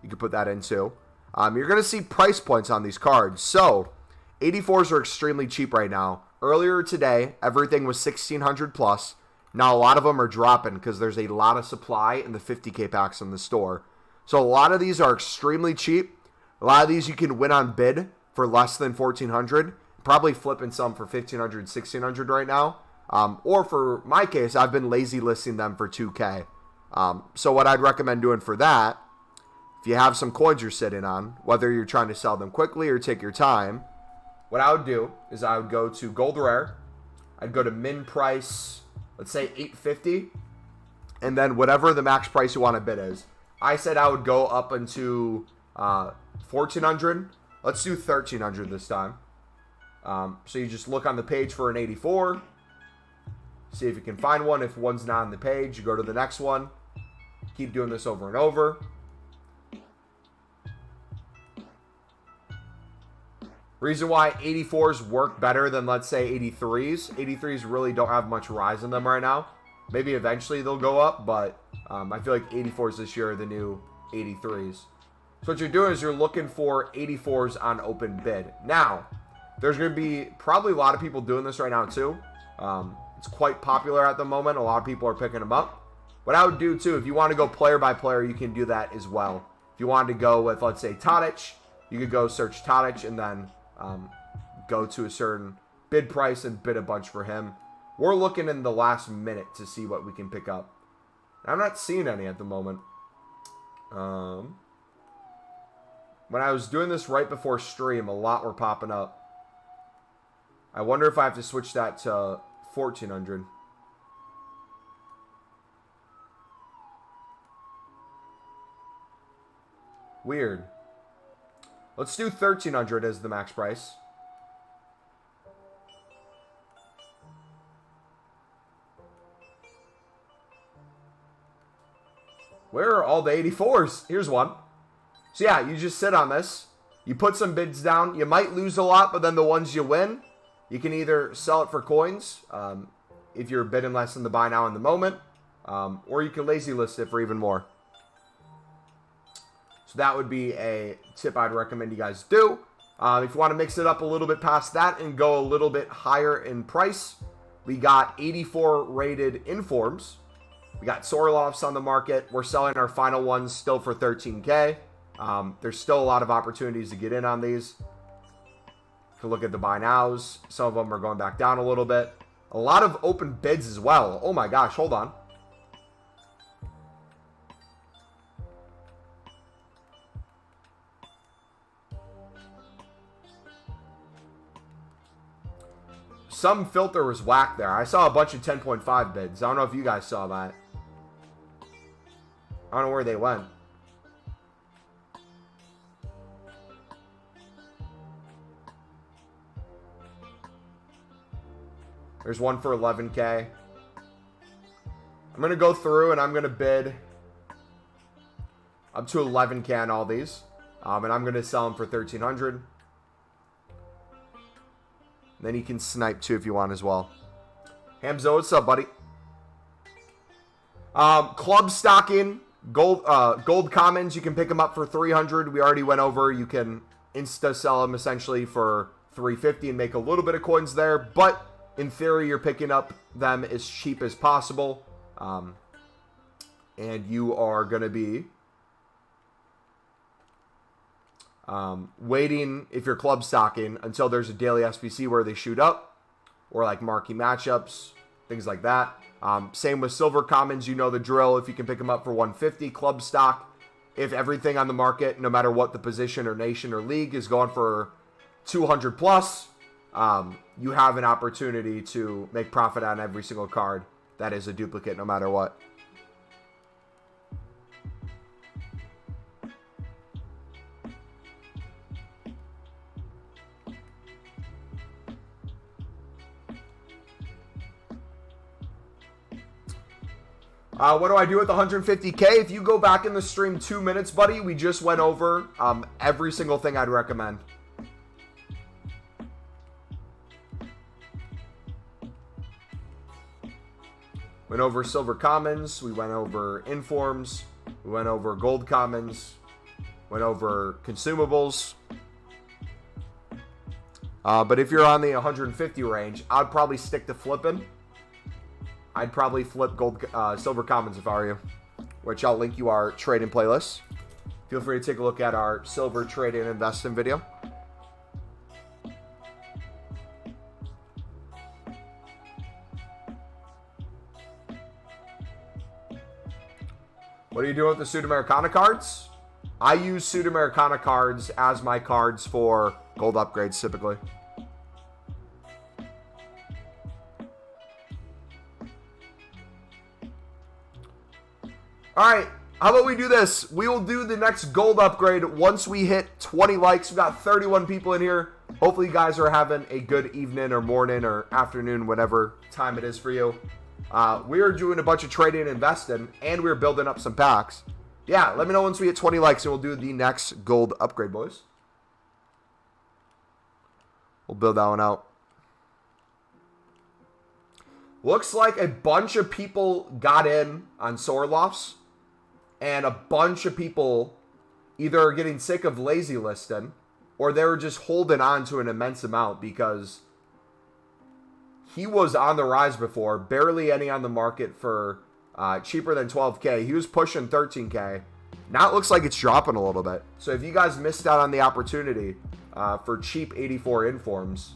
you can put that in too. You're going to see price points on these cards. So, 84s are extremely cheap right now. Earlier today, everything was 1,600 plus. Now, a lot of them are dropping because there's a lot of supply in the 50K packs in the store. So, a lot of these are extremely cheap. A lot of these you can win on bid for less than 1,400. Probably flipping some for 1,500, 1,600 right now. Or for my case, I've been lazy listing them for 2K. So, what I'd recommend doing for that, if you have some coins you're sitting on, whether you're trying to sell them quickly or take your time, what I would do is I would go to gold rare. I'd go to min price, let's say 850, and then whatever the max price you want to bid is. I said I would go up into 1,400. Let's do 1,300 this time. So you just look on the page for an 84. See if you can find one. If one's not on the page, you go to the next one. Keep doing this over and over. Reason why 84s work better than, let's say, 83s. 83s really don't have much rise in them right now. Maybe eventually they'll go up, but I feel like 84s this year are the new 83s. So what you're doing is you're looking for 84s on open bid. Now, there's going to be probably a lot of people doing this right now too. It's quite popular at the moment. A lot of people are picking them up. What I would do too, if you want to go player by player, you can do that as well. If you wanted to go with, let's say, Tadic, you could go search Tadic and then go to a certain bid price and bid a bunch for him. We're looking in the last minute to see what we can pick up. I'm not seeing any at the moment. When I was doing this right before stream, a lot were popping up. I wonder if I have to switch that to 1,400. Weird. Let's do 1,300 as the max price. Where are all the 84s? Here's one. So yeah, you just sit on this. You put some bids down. You might lose a lot, but then the ones you win, you can either sell it for coins if you're bidding less than the buy now in the moment, or you can lazy list it for even more. So that would be a tip I'd recommend you guys do. If you want to mix it up a little bit past that and go a little bit higher in price, we got 84 rated informs. We got Sorlovs on the market. We're selling our final ones still for 13K. There's still a lot of opportunities to get in on these. You can look at the buy nows. Some of them are going back down a little bit. A lot of open bids as well. Oh my gosh, hold on. Some filter was whack there. I saw a bunch of 10.5 bids. I don't know if you guys saw that. I don't know where they went. There's one for 11K. I'm going to go through and I'm going to bid up to 11K on all these. And I'm going to sell them for 1,300. Then you can snipe too if you want as well. Hamzo, what's up, buddy? Club stocking, gold commons. You can pick them up for 300. We already went over. You can insta sell them essentially for 350 and make a little bit of coins there. But in theory, you're picking up them as cheap as possible. And you are going to be waiting, if you're club stocking, until there's a daily SBC where they shoot up, or like marquee matchups, things like that. Same with silver commons, you know the drill. If you can pick them up for 150, club stock. If everything on the market, no matter what the position or nation or league, is going for 200 plus, you have an opportunity to make profit on every single card that is a duplicate, no matter what. What do I do with 150K? If you go back in the stream 2 minutes, buddy, we just went over every single thing I'd recommend. Went over silver commons. We went over informs. We went over gold commons. Went over consumables. But if you're on the 150 range, I'd probably stick to flipping. I'd probably flip gold, silver commons if I were you, which I'll link you our trading playlist. Feel free to take a look at our silver trading and investing video. What are you doing with the Sudamericana cards? I use Sudamericana cards as my cards for gold upgrades typically. Alright, how about we do this? We will do the next gold upgrade once we hit 20 likes. We've got 31 people in here. Hopefully you guys are having a good evening or morning or afternoon, whatever time it is for you. We're doing a bunch of trading and investing, and we're building up some packs. Yeah, let me know once we hit 20 likes, and we'll do the next gold upgrade, boys. We'll build that one out. Looks like a bunch of people got in on sword lofts. And a bunch of people either are getting sick of lazy listing or they were just holding on to an immense amount because he was on the rise before. Barely any on the market for cheaper than 12K. He was pushing 13K. Now it looks like it's dropping a little bit. So if you guys missed out on the opportunity for cheap 84 informs,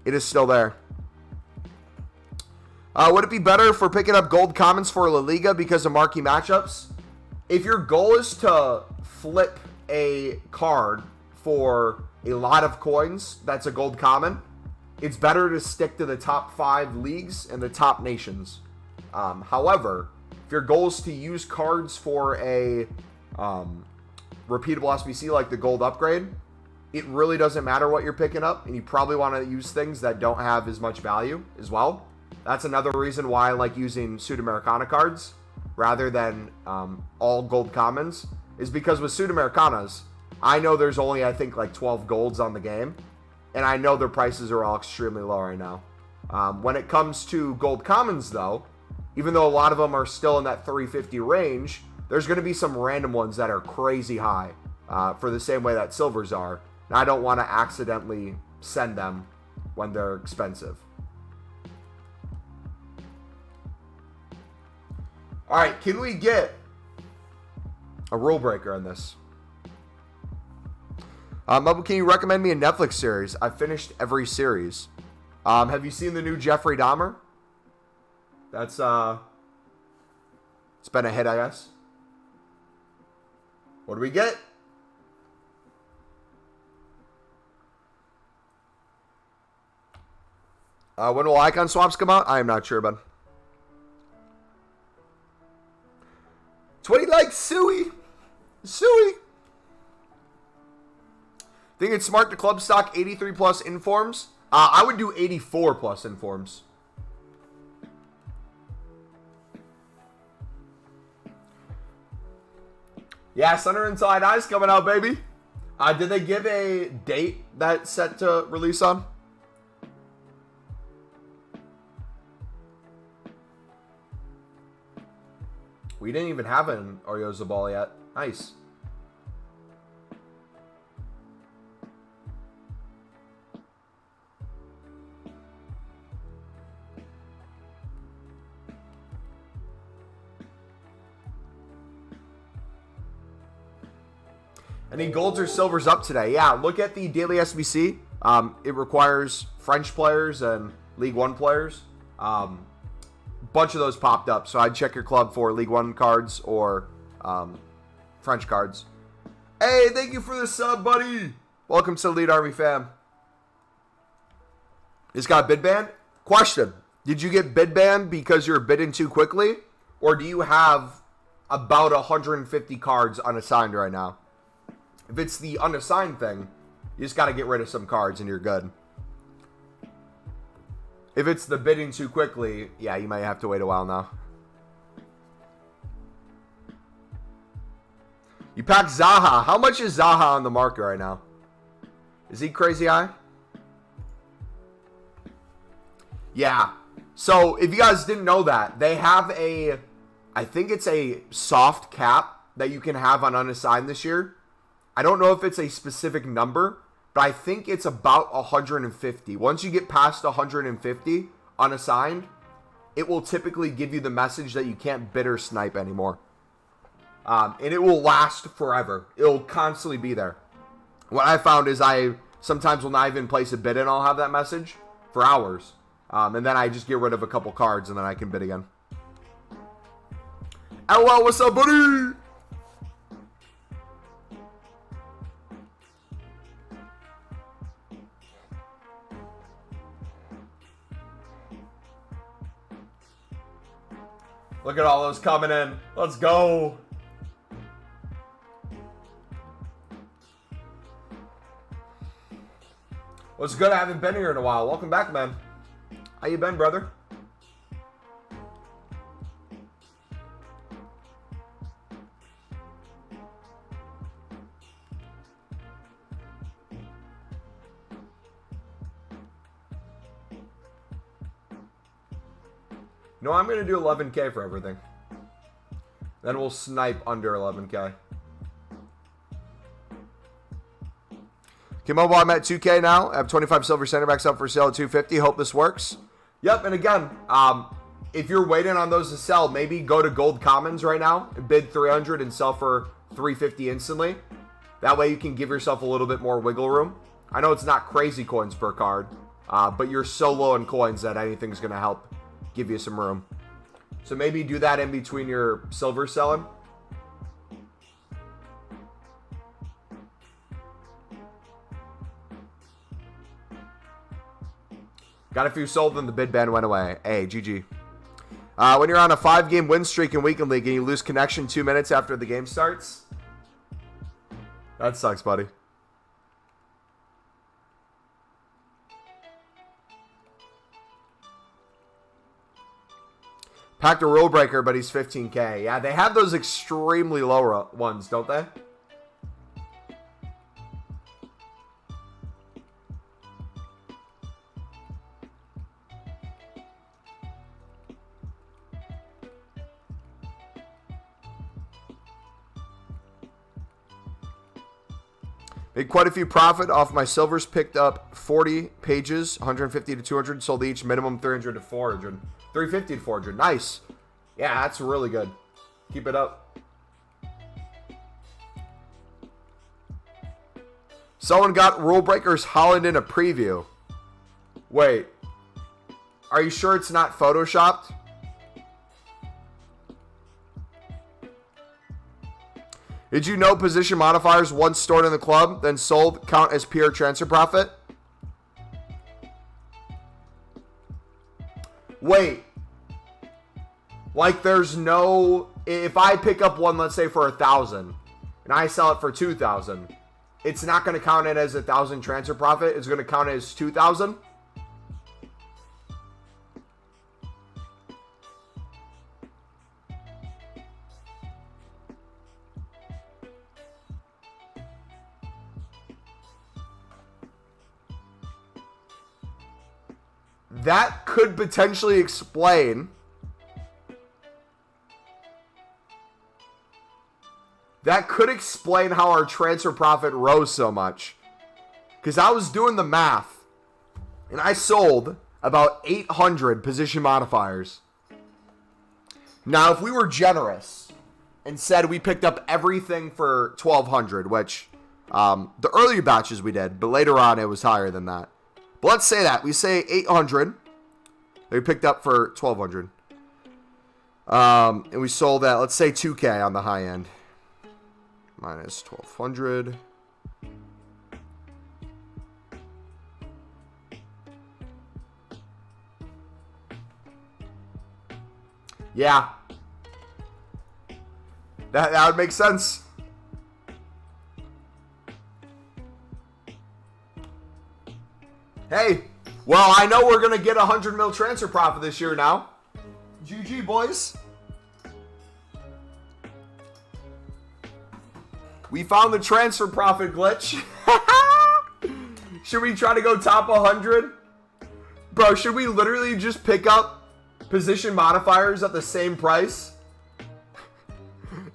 it is still there. Would it be better for picking up gold commons for La Liga because of marquee matchups? If your goal is to flip a card for a lot of coins, that's a gold common, it's better to stick to the top 5 leagues and the top nations. However, if your goal is to use cards for a repeatable SBC like the gold upgrade, it really doesn't matter what you're picking up, and you probably want to use things that don't have as much value as well. That's another reason why I like using Sudamericana cards rather than all gold commons, is because with Sudamericanas, I know there's only, I think, like 12 golds on the game, and I know their prices are all extremely low right now. When it comes to gold commons, though, even though a lot of them are still in that 350 range, there's going to be some random ones that are crazy high for the same way that silvers are, and I don't want to accidentally send them when they're expensive. All right, can we get a rule breaker on this? Can you recommend me a Netflix series? I've finished every series. Have you seen the new Jeffrey Dahmer? That's it's been a hit, I guess. What do we get? When will icon swaps come out? I am not sure, bud. 20 likes, Suey. Suey. Think it's smart to club stock 83 plus informs? I would do 84 plus informs. Yeah, Thunder Inside Eyes coming out, baby. Did they give a date that's set to release on? We didn't even have an Oreo Zabal yet. Nice. Any golds or silvers up today? Yeah, look at the daily SBC. It requires French players and League One players. Bunch of those popped up, so I'd check your club for League One cards or French cards. Hey, thank you for the sub, buddy. Welcome to Elite Army fam. Just got bid banned? Question: did you get bid banned because you're bidding too quickly, or do you have about 150 cards unassigned right now? If it's the unassigned thing, you just got to get rid of some cards and you're good. If it's the bidding too quickly, yeah, you might have to wait a while now. You pack Zaha. How much is Zaha on the market right now? Is he crazy high? Yeah. So, if you guys didn't know that, they have a, I think it's a soft cap that you can have on unassigned this year. I don't know if it's a specific number, but I think it's about 150. Once you get past 150 unassigned, it will typically give you the message that you can't bid or snipe anymore. And it will last forever. It will constantly be there. What I found is I sometimes will not even place a bid and I'll have that message for hours. And then I just get rid of a couple cards and then I can bid again. LOL, what's up, buddy? Look at all those coming in. Let's go. What's good? I haven't been here in a while. Welcome back, man. How you been, brother? No, I'm going to do 11K for everything. Then we'll snipe under 11K. Consumable, I'm at 2K now. I have 25 silver center backs up for sale at 250. Hope this works. Yep, and again, if you're waiting on those to sell, maybe go to gold commons right now and bid 300 and sell for 350 instantly. That way you can give yourself a little bit more wiggle room. I know it's not crazy coins per card, but you're so low in coins that anything's going to help give you some room. So maybe do that in between your silver selling. Got a few sold and the bid ban went away. Hey, GG. When you're on a 5-game win streak in Weekend League and you lose connection 2 minutes after the game starts. That sucks, buddy. Packed a Rulebreaker, but he's 15K. Yeah, they have those extremely low ones, don't they? Made quite a few profit off my silvers. Picked up 40 pages, 150 to 200. Sold each, minimum 300 to 400. 350 to 400. Nice. Yeah, that's really good. Keep it up. Someone got Rulebreakers Holland in a preview. Wait. Are you sure it's not photoshopped? Did you know position modifiers once stored in the club, then sold, count as pure transfer profit? Wait. Like there's no... If I pick up one, let's say for 1,000, and I sell it for 2,000, it's not going to count it as 1,000 transfer profit. It's going to count it as 2,000. That could potentially explain... That could explain how our transfer profit rose so much. Because I was doing the math. And I sold about 800 position modifiers. Now, if we were generous and said we picked up everything for 1,200, which the earlier batches we did, but later on it was higher than that. But let's say that. We say 800. We picked up for 1,200. And we sold that, let's say 2K on the high end. Minus 1,200. Yeah. That would make sense. Hey, well, I know we're going to get 100 mil transfer profit this year now. GG, boys. We found the transfer profit glitch. Should we try to go top 100? Bro, should we literally just pick up position modifiers at the same price?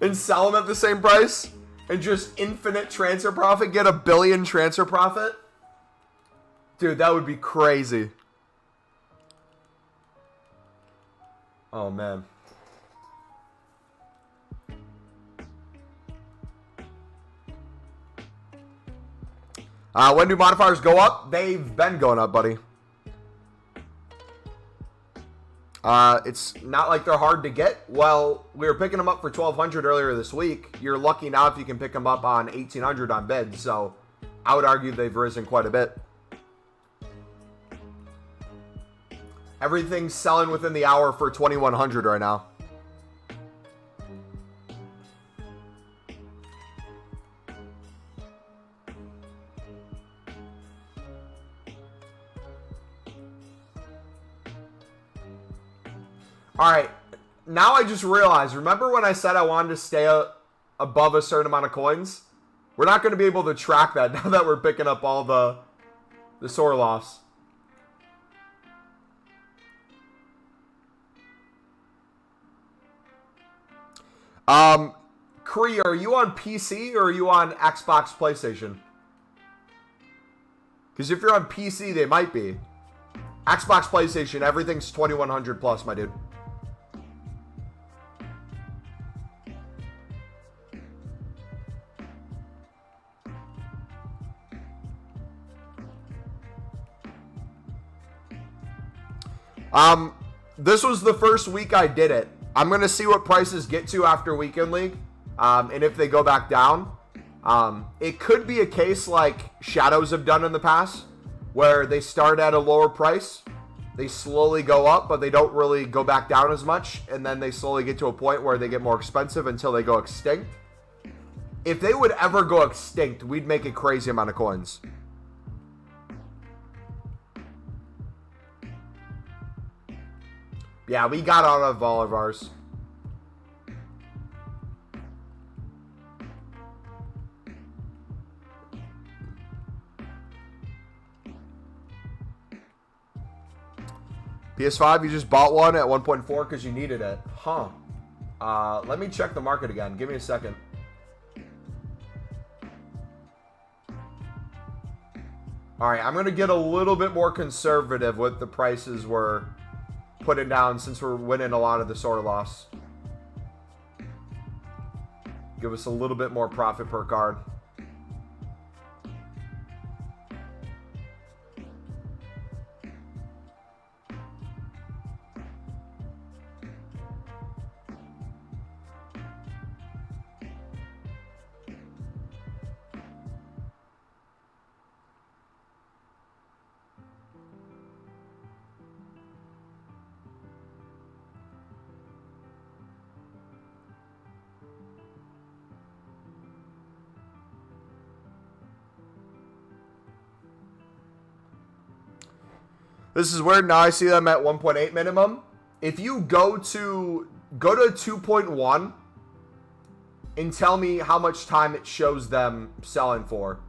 And sell them at the same price? And just infinite transfer profit? Get 1 billion transfer profit? Dude, that would be crazy. Oh, man. When do modifiers go up? They've been going up, buddy. It's not like they're hard to get. Well, we were picking them up for 1,200 earlier this week. You're lucky now if you can pick them up on 1,800 on bids. So I would argue they've risen quite a bit. Everything's selling within the hour for 2,100 right now. Alright, now I just realized, remember when I said I wanted to stay above a certain amount of coins? We're not going to be able to track that now that we're picking up all the sore loss. Kree, are you on PC or are you on Xbox, PlayStation? Because if you're on PC, they might be. Xbox, PlayStation, everything's 2,100 plus, my dude. This was the first week I did it. I'm going to see what prices get to after Weekend League, and if they go back down. It could be a case like Shadows have done in the past, where they start at a lower price, they slowly go up, but they don't really go back down as much, and then they slowly get to a point where they get more expensive until they go extinct. If they would ever go extinct, we'd make a crazy amount of coins. Yeah, we got out of all of ours. PS5, you just bought one at 1.4 because you needed it. Huh. Let me check the market again. Give me a second. Alright, I'm going to get a little bit more conservative with the prices we're putting down since we're winning a lot of the sore loss. Give us a little bit more profit per card. This is weird. Now I see them at 1.8 minimum. If you go to 2.1 and tell me how much time it shows them selling for.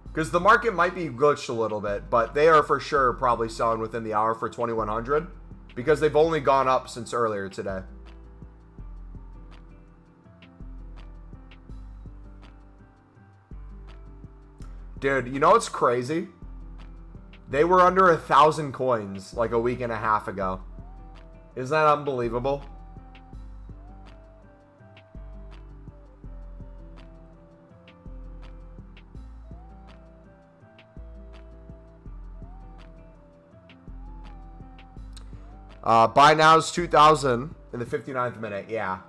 Because the market might be glitched a little bit, but they are for sure probably selling within the hour for 2,100 because they've only gone up since earlier today. Dude, you know what's crazy? They were under 1,000 coins like a week and a half ago. Isn't that unbelievable? Buy now's 2,000 in the 59th minute. Yeah.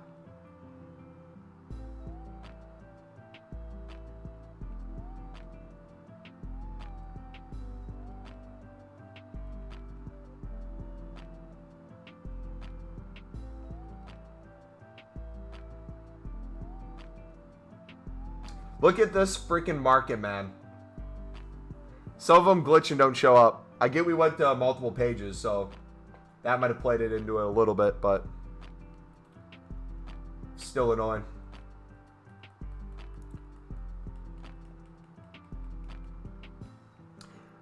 Look at this freaking market, man. Some of them glitch and don't show up. I get we went to multiple pages, so that might have played it into it a little bit, but still annoying.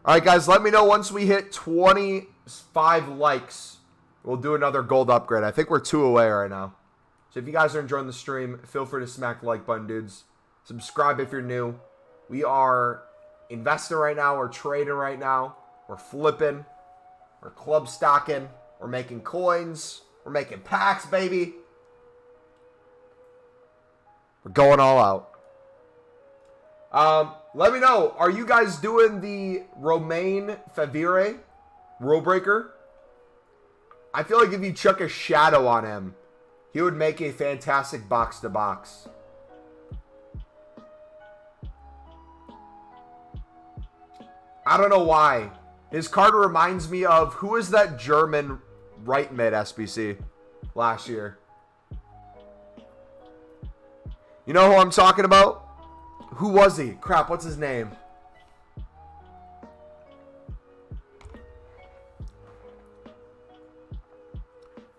All right, guys, let me know once we hit 25 likes. We'll do another gold upgrade. I think we're 2 away right now. So if you guys are enjoying the stream, feel free to smack the like button, dudes. Subscribe if you're new. We are investing right now. We're trading right now. We're flipping. We're club stocking. We're making coins. We're making packs, baby. We're going all out. Let me know. Are you guys doing the Romain Favire Rulebreaker? I feel like if you chuck a shadow on him, he would make a fantastic box-to-box. I don't know why. His card reminds me of, who is that German right mid SBC last year? You know who I'm talking about? Who was he? Crap, what's his name?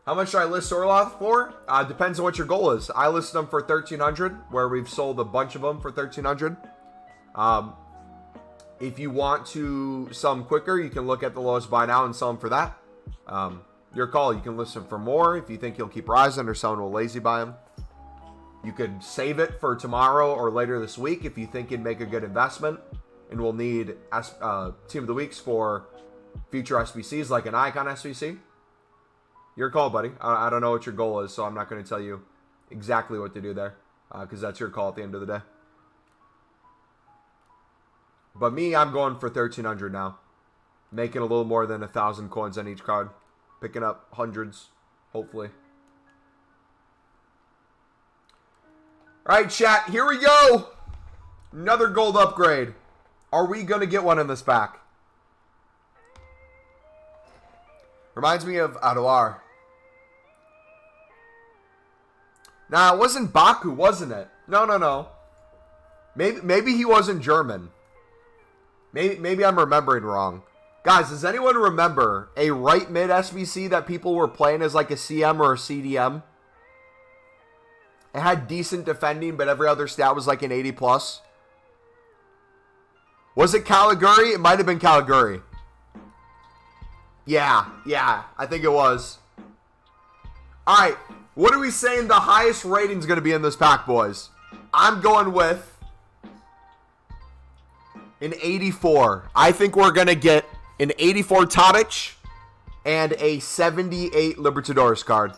How much should I list Orloth for? Depends on what your goal is. I listed them for 1,300, where we've sold a bunch of them for 1,300. If you want to sell them quicker, you can look at the lowest buy now and sell them for that. Your call. You can list them for more if you think you'll keep rising, or someone will lazy buy them. You could save it for tomorrow or later this week if you think you'd make a good investment, and we'll need Team of the Weeks for future SBCs, like an Icon SBC. Your call, buddy. I don't know what your goal is, so I'm not going to tell you exactly what to do there, because that's your call at the end of the day. But me, I'm going for 1,300 now. Making a little more than 1,000 coins on each card. Picking up hundreds, hopefully. All right, chat, here we go. Another gold upgrade. Are we going to get one in this pack? Reminds me of Adoar. Nah, it wasn't Baku, wasn't it? No. Maybe he wasn't German. Maybe I'm remembering wrong. Guys, does anyone remember a right mid SBC that people were playing as like a CM or a CDM? It had decent defending, but every other stat was like an 80 plus. Was it Caligari? It might have been Caligari. Yeah, I think it was. All right, what are we saying the highest rating is going to be in this pack, boys? I'm going with an 84. I think we're going to get an 84 Tadic and a 78 Libertadores card.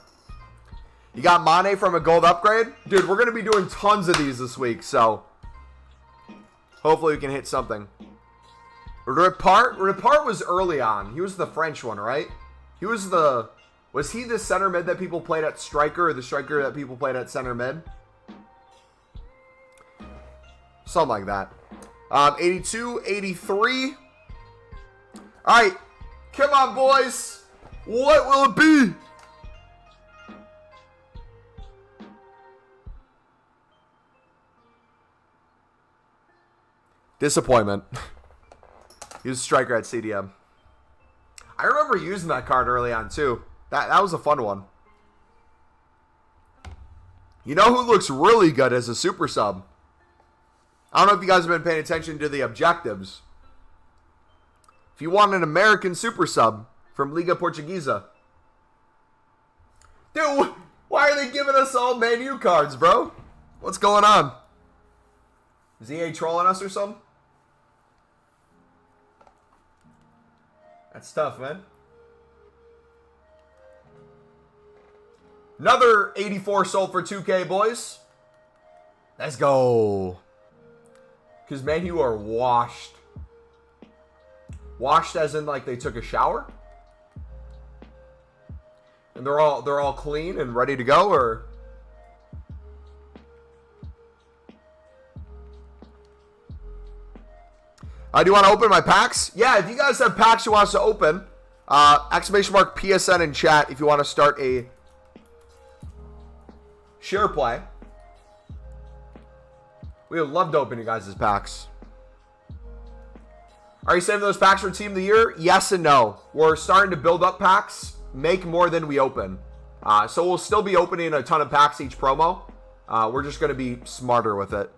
You got Mane from a gold upgrade? Dude, we're going to be doing tons of these this week, so hopefully we can hit something. Ripart was early on. He was the French one, right? Was he the center mid that people played at striker, or the striker that people played at center mid? Something like that. 82, 83. All right. Come on, boys. What will it be? Disappointment. He was a striker at CDM. I remember using that card early on, too. That was a fun one. You know who looks really good as a super sub? I don't know if you guys have been paying attention to the objectives. If you want an American super sub from Liga Portuguesa. Dude, why are they giving us all Man U cards, bro? What's going on? Is EA trolling us or something? That's tough, man. Another 84 sold for 2K, boys. Let's go. Because, man, you are washed. Washed as in, like, they took a shower? And they're all clean and ready to go, or... Do you want to open my packs? Yeah, if you guys have packs you want us to open, exclamation mark PSN in chat if you want to start a share play. We would love to open you guys' packs. Are you saving those packs for Team of the Year? Yes and no. We're starting to build up packs, make more than we open. So we'll still be opening a ton of packs each promo. We're just going to be smarter with it.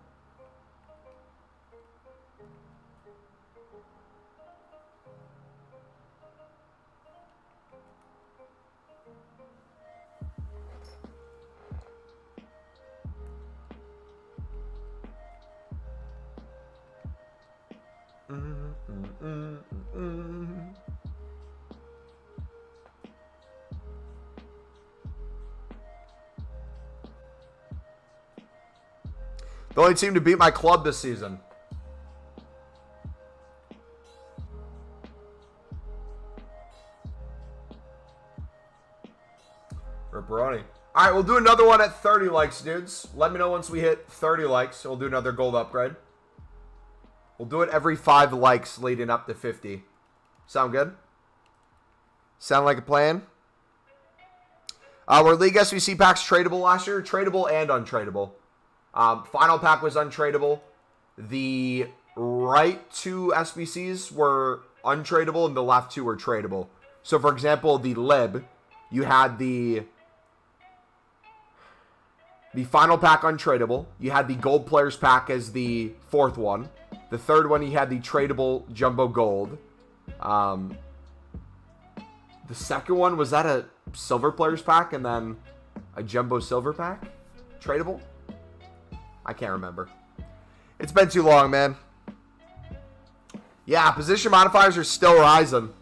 The only team to beat my club this season. Ripperoni. All right, we'll do another one at 30 likes, dudes. Let me know once we hit 30 likes. We'll do another gold upgrade. We'll do it every 5 likes leading up to 50. Sound good? Sound like a plan? Were League SBC packs tradable last year? Tradable and untradeable. Final pack was untradeable. The right 2 SBCs were untradeable and the left 2 were tradable. So, for example, the Lib, you had the final pack untradeable. You had the gold players pack as the 4th one. The 3rd one, you had the tradable jumbo gold. The 2nd one, was that a silver players pack and then a jumbo silver pack? Tradable? I can't remember. It's been too long, man. Yeah, position modifiers are still rising.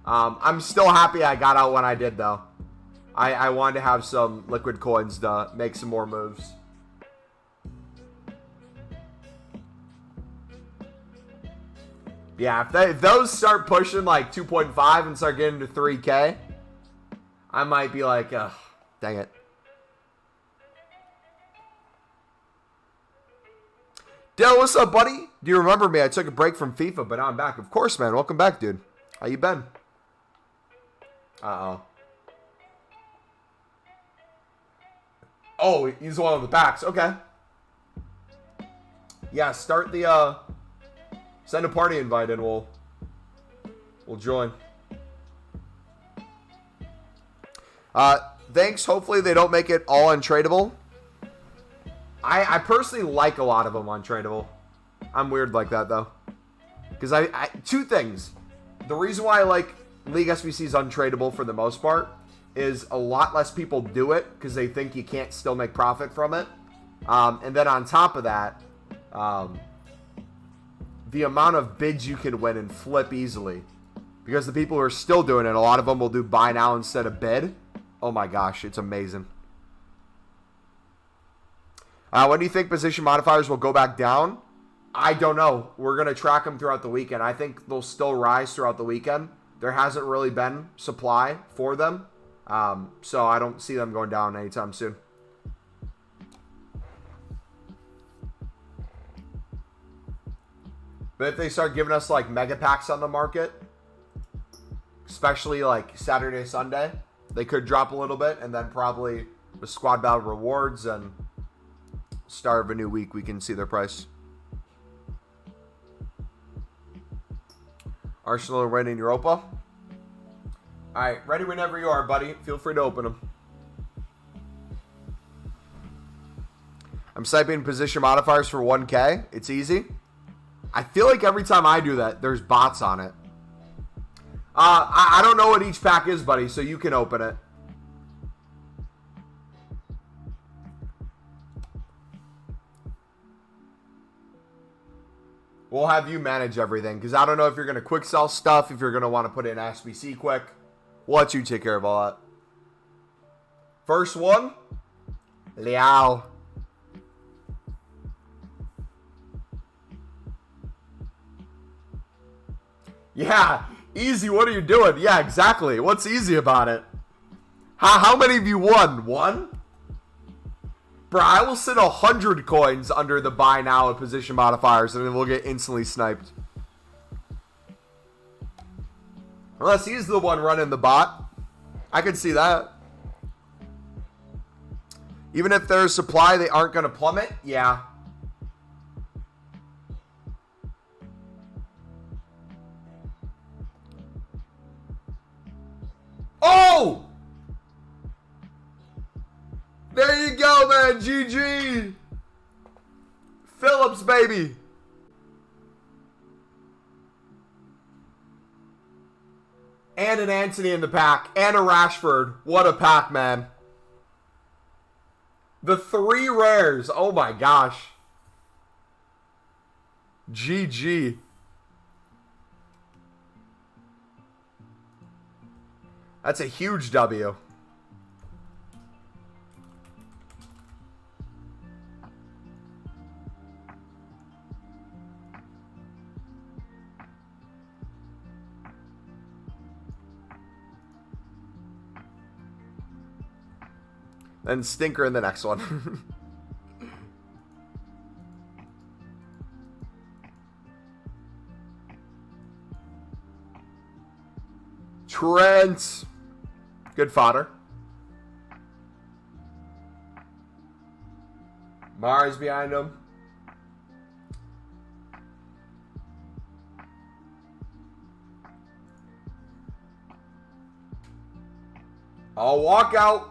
I'm still happy I got out when I did, though. I wanted to have some liquid coins to make some more moves. Yeah, if those start pushing like 2.5 and start getting to 3K, I might be like, ugh, dang it. Dale, what's up, buddy? Do you remember me? I took a break from FIFA, but now I'm back. Of course, man. Welcome back, dude. How you been? Uh-oh. Oh, he's one of the packs. Okay. Yeah, start the, send a party invite and we'll join. Thanks. Hopefully they don't make it all untradeable. I personally like a lot of them untradeable. I'm weird like that, though. Because I 2 things. The reason why I like League SBCs untradeable for the most part is a lot less people do it because they think you can't still make profit from it. And then on top of that, the amount of bids you can win and flip easily. Because the people who are still doing it, a lot of them will do buy now instead of bid. Oh my gosh, it's amazing. When do you think position modifiers will go back down? I don't know. We're going to track them throughout the weekend. I think they'll still rise throughout the weekend. There hasn't really been supply for them. So I don't see them going down anytime soon. But if they start giving us like mega packs on the market, especially like Saturday, Sunday, they could drop a little bit. And then probably with squad battle rewards and start of a new week, we can see their price. Arsenal winning Europa. All right, ready whenever you are, buddy. Feel free to open them. I'm typing position modifiers for 1K. It's easy. I feel like every time I do that, there's bots on it. I don't know what each pack is, buddy, so you can open it. We'll have you manage everything, because I don't know if you're going to quick sell stuff, if you're going to want to put in SBC quick. We'll let you take care of all that. First one, Liao. Yeah, easy, what are you doing? Yeah, exactly. What's easy about it? How many of you won? 1? Bro, I will sit 100 coins under the buy now at position modifiers, and then we'll get instantly sniped. Unless he's the one running the bot. I can see that. Even if there's supply, they aren't going to plummet? Yeah. Oh! There you go, man. GG. Phillips, baby. And an Anthony in the pack. And a Rashford. What a pack, man. The 3 rares. Oh my gosh. GG. That's a huge W. Then stinker in the next one. Trent. Good fodder. Mars behind him. I'll walk out.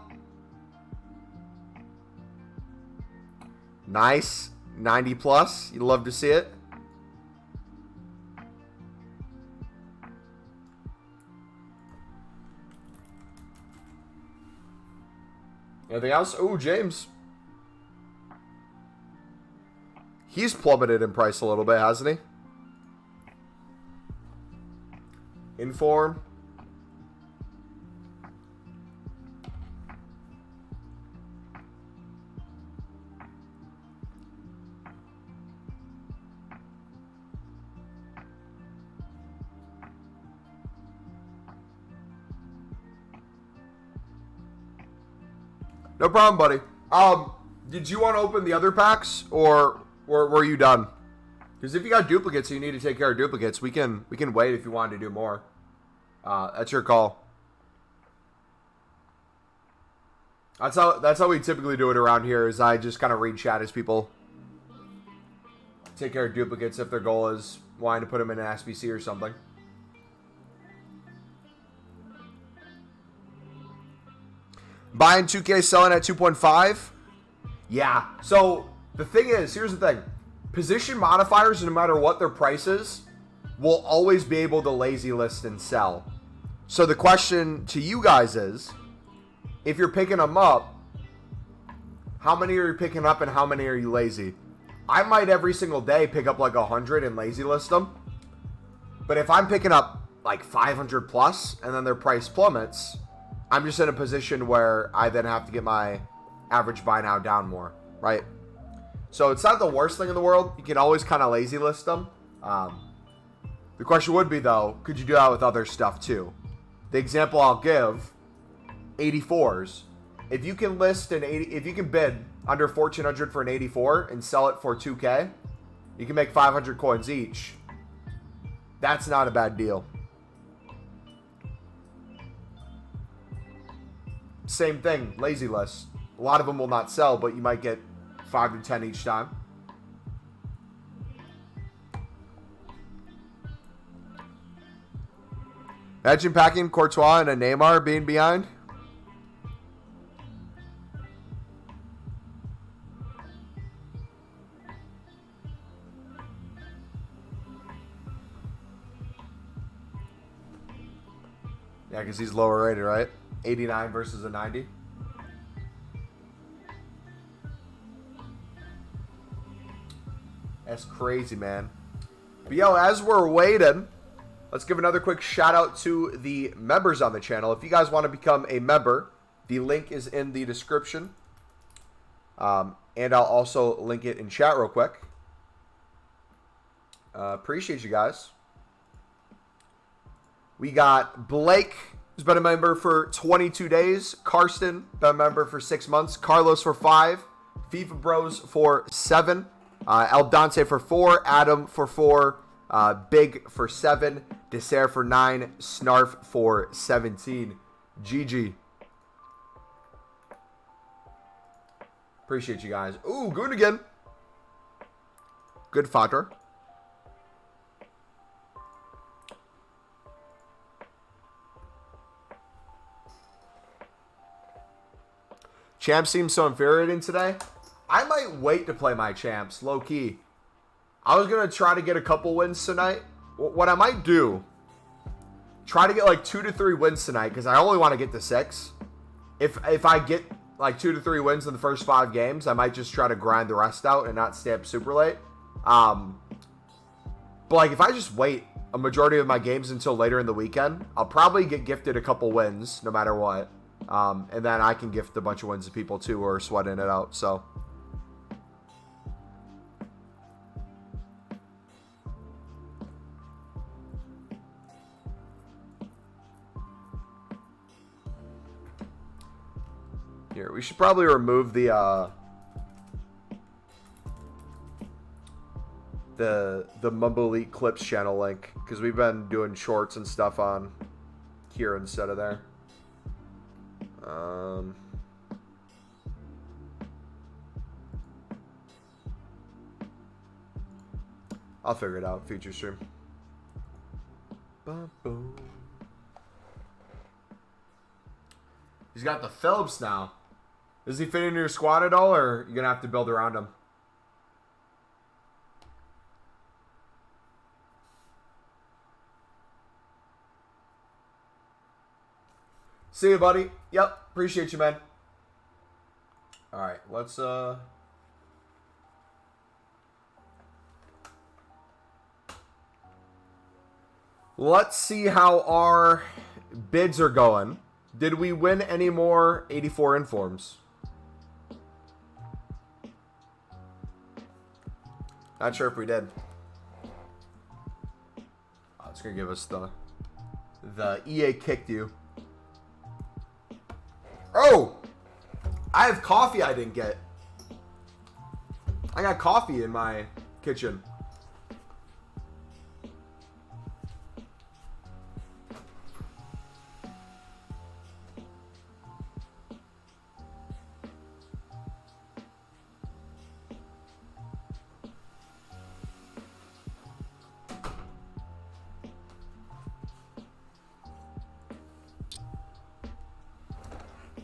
Nice. 90 plus. You'd love to see it. Anything else? Ooh, James. He's plummeted in price a little bit, hasn't he? In form. No problem, buddy. Did you want to open the other packs, or were you done? Because if you got duplicates and you need to take care of duplicates, we can wait if you wanted to do more. That's your call. That's how we typically do it around here. Is I just kind of read chat as people take care of duplicates if their goal is wanting to put them in an SBC or something. Buying 2K, selling at 2.5? Yeah. So, the thing is, here's the thing. Position modifiers, no matter what their price is, will always be able to lazy list and sell. So, the question to you guys is, if you're picking them up, how many are you picking up and how many are you lazy? I might every single day pick up like 100 and lazy list them. But if I'm picking up like 500 plus and then their price plummets, I'm just in a position where I then have to get my average buy now down more, right? So it's not the worst thing in the world. You can always kind of lazy list them. The question would be, though, could you do that with other stuff too? The example I'll give, 84s. If you can list if you can bid under 1,400 for an 84 and sell it for 2K, you can make 500 coins each. That's not a bad deal. Same thing, lazy list. A lot of them will not sell, but you might get 5 to 10 each time. Imagine packing Courtois and a Neymar being behind. Yeah, because he's lower rated, right? 89 versus a 90. That's crazy, man. But yo, as we're waiting, let's give another quick shout out to the members on the channel. If you guys want to become a member, the link is in the description. And I'll also link it in chat real quick. Appreciate you guys. We got Blake, who's been a member for 22 days. Karsten, been a member for 6 months. Carlos for 5. FIFA Bros for 7. El Dante for 4. Adam for 4. Big for 7. Dessert for 9. Snarf for 17. GG. Appreciate you guys. Ooh, good again. Good fodder. Champ seems so infuriating today. I might wait to play my champs, low key. I was going to try to get a couple wins tonight. What I might do try to get like 2 to 3 wins tonight because I only want to get to 6. If I get like 2 to 3 wins in the first 5 games, I might just try to grind the rest out and not stay up super late. But like if I just wait a majority of my games until later in the weekend, I'll probably get gifted a couple wins no matter what. And then I can gift a bunch of wins to people too who are sweating it out. So. Here, we should probably remove the Mumbo Elite Clips channel link because we've been doing shorts and stuff on here instead of there. I'll figure it out. Future stream. He's got the Phillips now. Does he fit into your squad at all, or are you going to have to build around him? See you, buddy. Yep. Appreciate you, man. All right. Let's see how our bids are going. Did we win any more 84 informs? Not sure if we did. Oh, it's going to give us the EA kicked you. Oh! I have coffee I didn't get. I got coffee in my kitchen.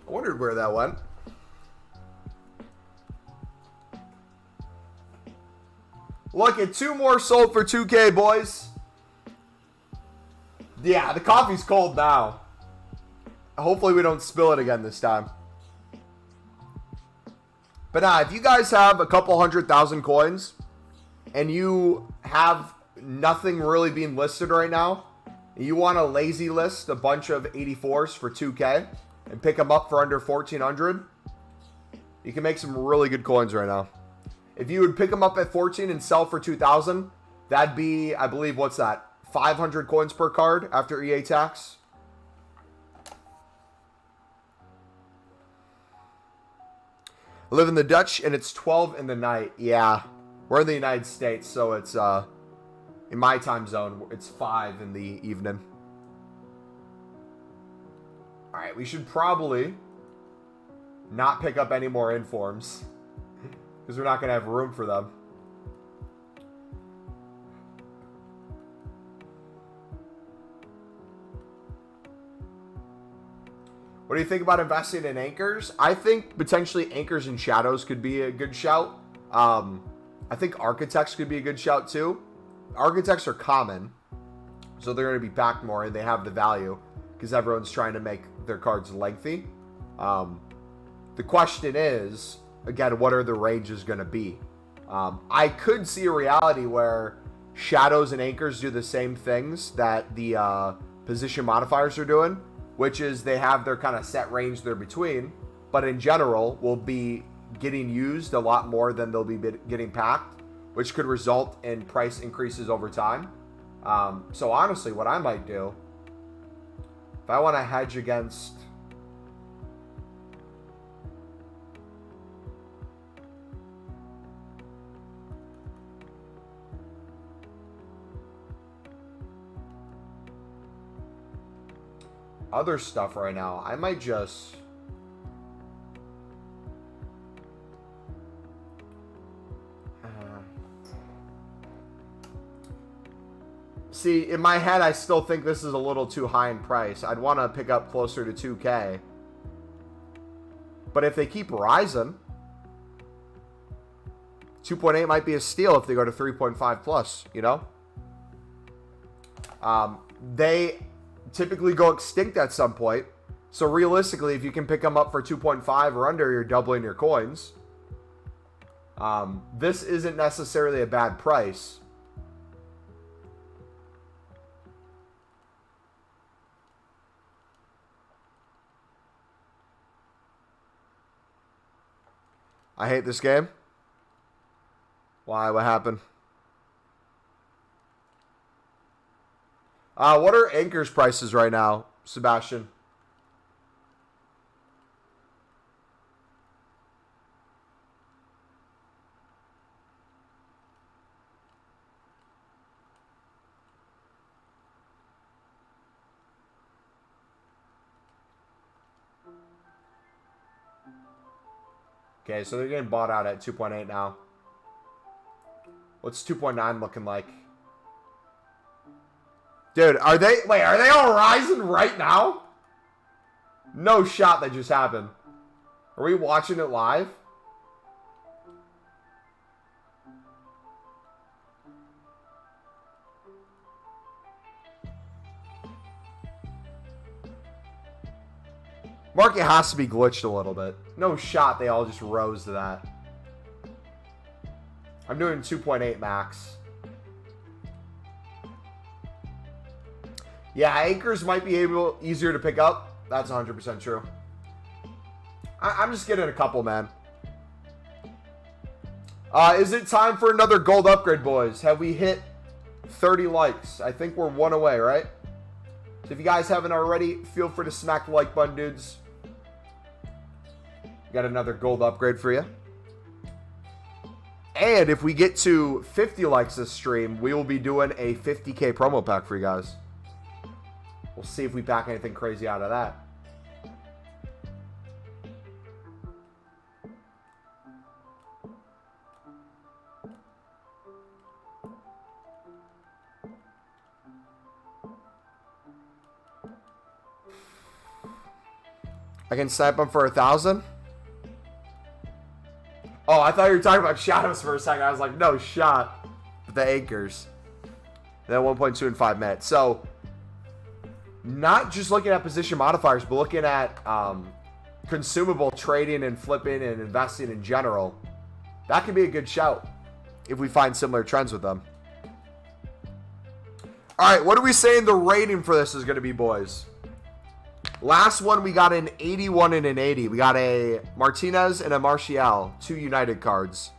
I wondered where that went. Look at 2 more sold for 2K, boys. Yeah, the coffee's cold now. Hopefully we don't spill it again this time. But if you guys have a couple 100,000 coins and you have nothing really being listed right now, and you want to lazy list a bunch of 84s for 2K and pick them up for under 1,400, you can make some really good coins right now. If you would pick them up at 14 and sell for 2,000, that'd be, I believe, what's that? 500 coins per card after EA tax. I live in the Dutch and it's 12 in the night. Yeah, we're in the United States, so it's in my time zone, it's 5 in the evening. All right, we should probably not pick up any more informs because we're not going to have room for them. What do you think about investing in anchors? I think potentially anchors and shadows could be a good shout. I think architects could be a good shout too. Architects are common, so they're going to be packed more and they have the value because everyone's trying to make their cards lengthy. The question is, again, what are the ranges going to be? I could see a reality where shadows and anchors do the same things that the position modifiers are doing, which is they have their kind of set range they're between, but in general will be getting used a lot more than they'll be getting packed, which could result in price increases over time. So honestly, what I might do, if I want to hedge against other stuff right now, I might just see, in my head, I still think this is a little too high in price. I'd want to pick up closer to 2K. But if they keep rising, 2.8 might be a steal if they go to 3.5 plus, you know? typically go extinct at some point. So realistically, if you can pick them up for 2.5 or under, you're doubling your coins. This isn't necessarily a bad price. I hate this game. Why? What happened? What are Anchor's prices right now, Sebastian? Okay, so they're getting bought out at 2.8 now. What's 2.9 looking like? Dude, are they all rising right now? No shot that just happened. Are we watching it live? Market has to be glitched a little bit. No shot they all just rose to that. I'm doing 2.8 max. Yeah, Anchors might be easier to pick up. That's 100% true. I'm just getting a couple, man. Is it time for another gold upgrade, boys? Have we hit 30 likes? I think we're one away, right? So if you guys haven't already, feel free to smack the like button, dudes. Got another gold upgrade for you. And if we get to 50 likes this stream, we will be doing a 50K promo pack for you guys. We'll see if we pack anything crazy out of that. I can snipe them for 1,000. Oh, I thought you were talking about shadows for a second. I was like, no shot. But the Anchors. Then 1.2 and 5 met. So, not just looking at position modifiers, but looking at consumable trading and flipping and investing in general. That could be a good shout if we find similar trends with them. All right, what are we saying the rating for this is going to be, boys? Last one, we got an 81 and an 80. We got a Martinez and a Martial, 2 United cards.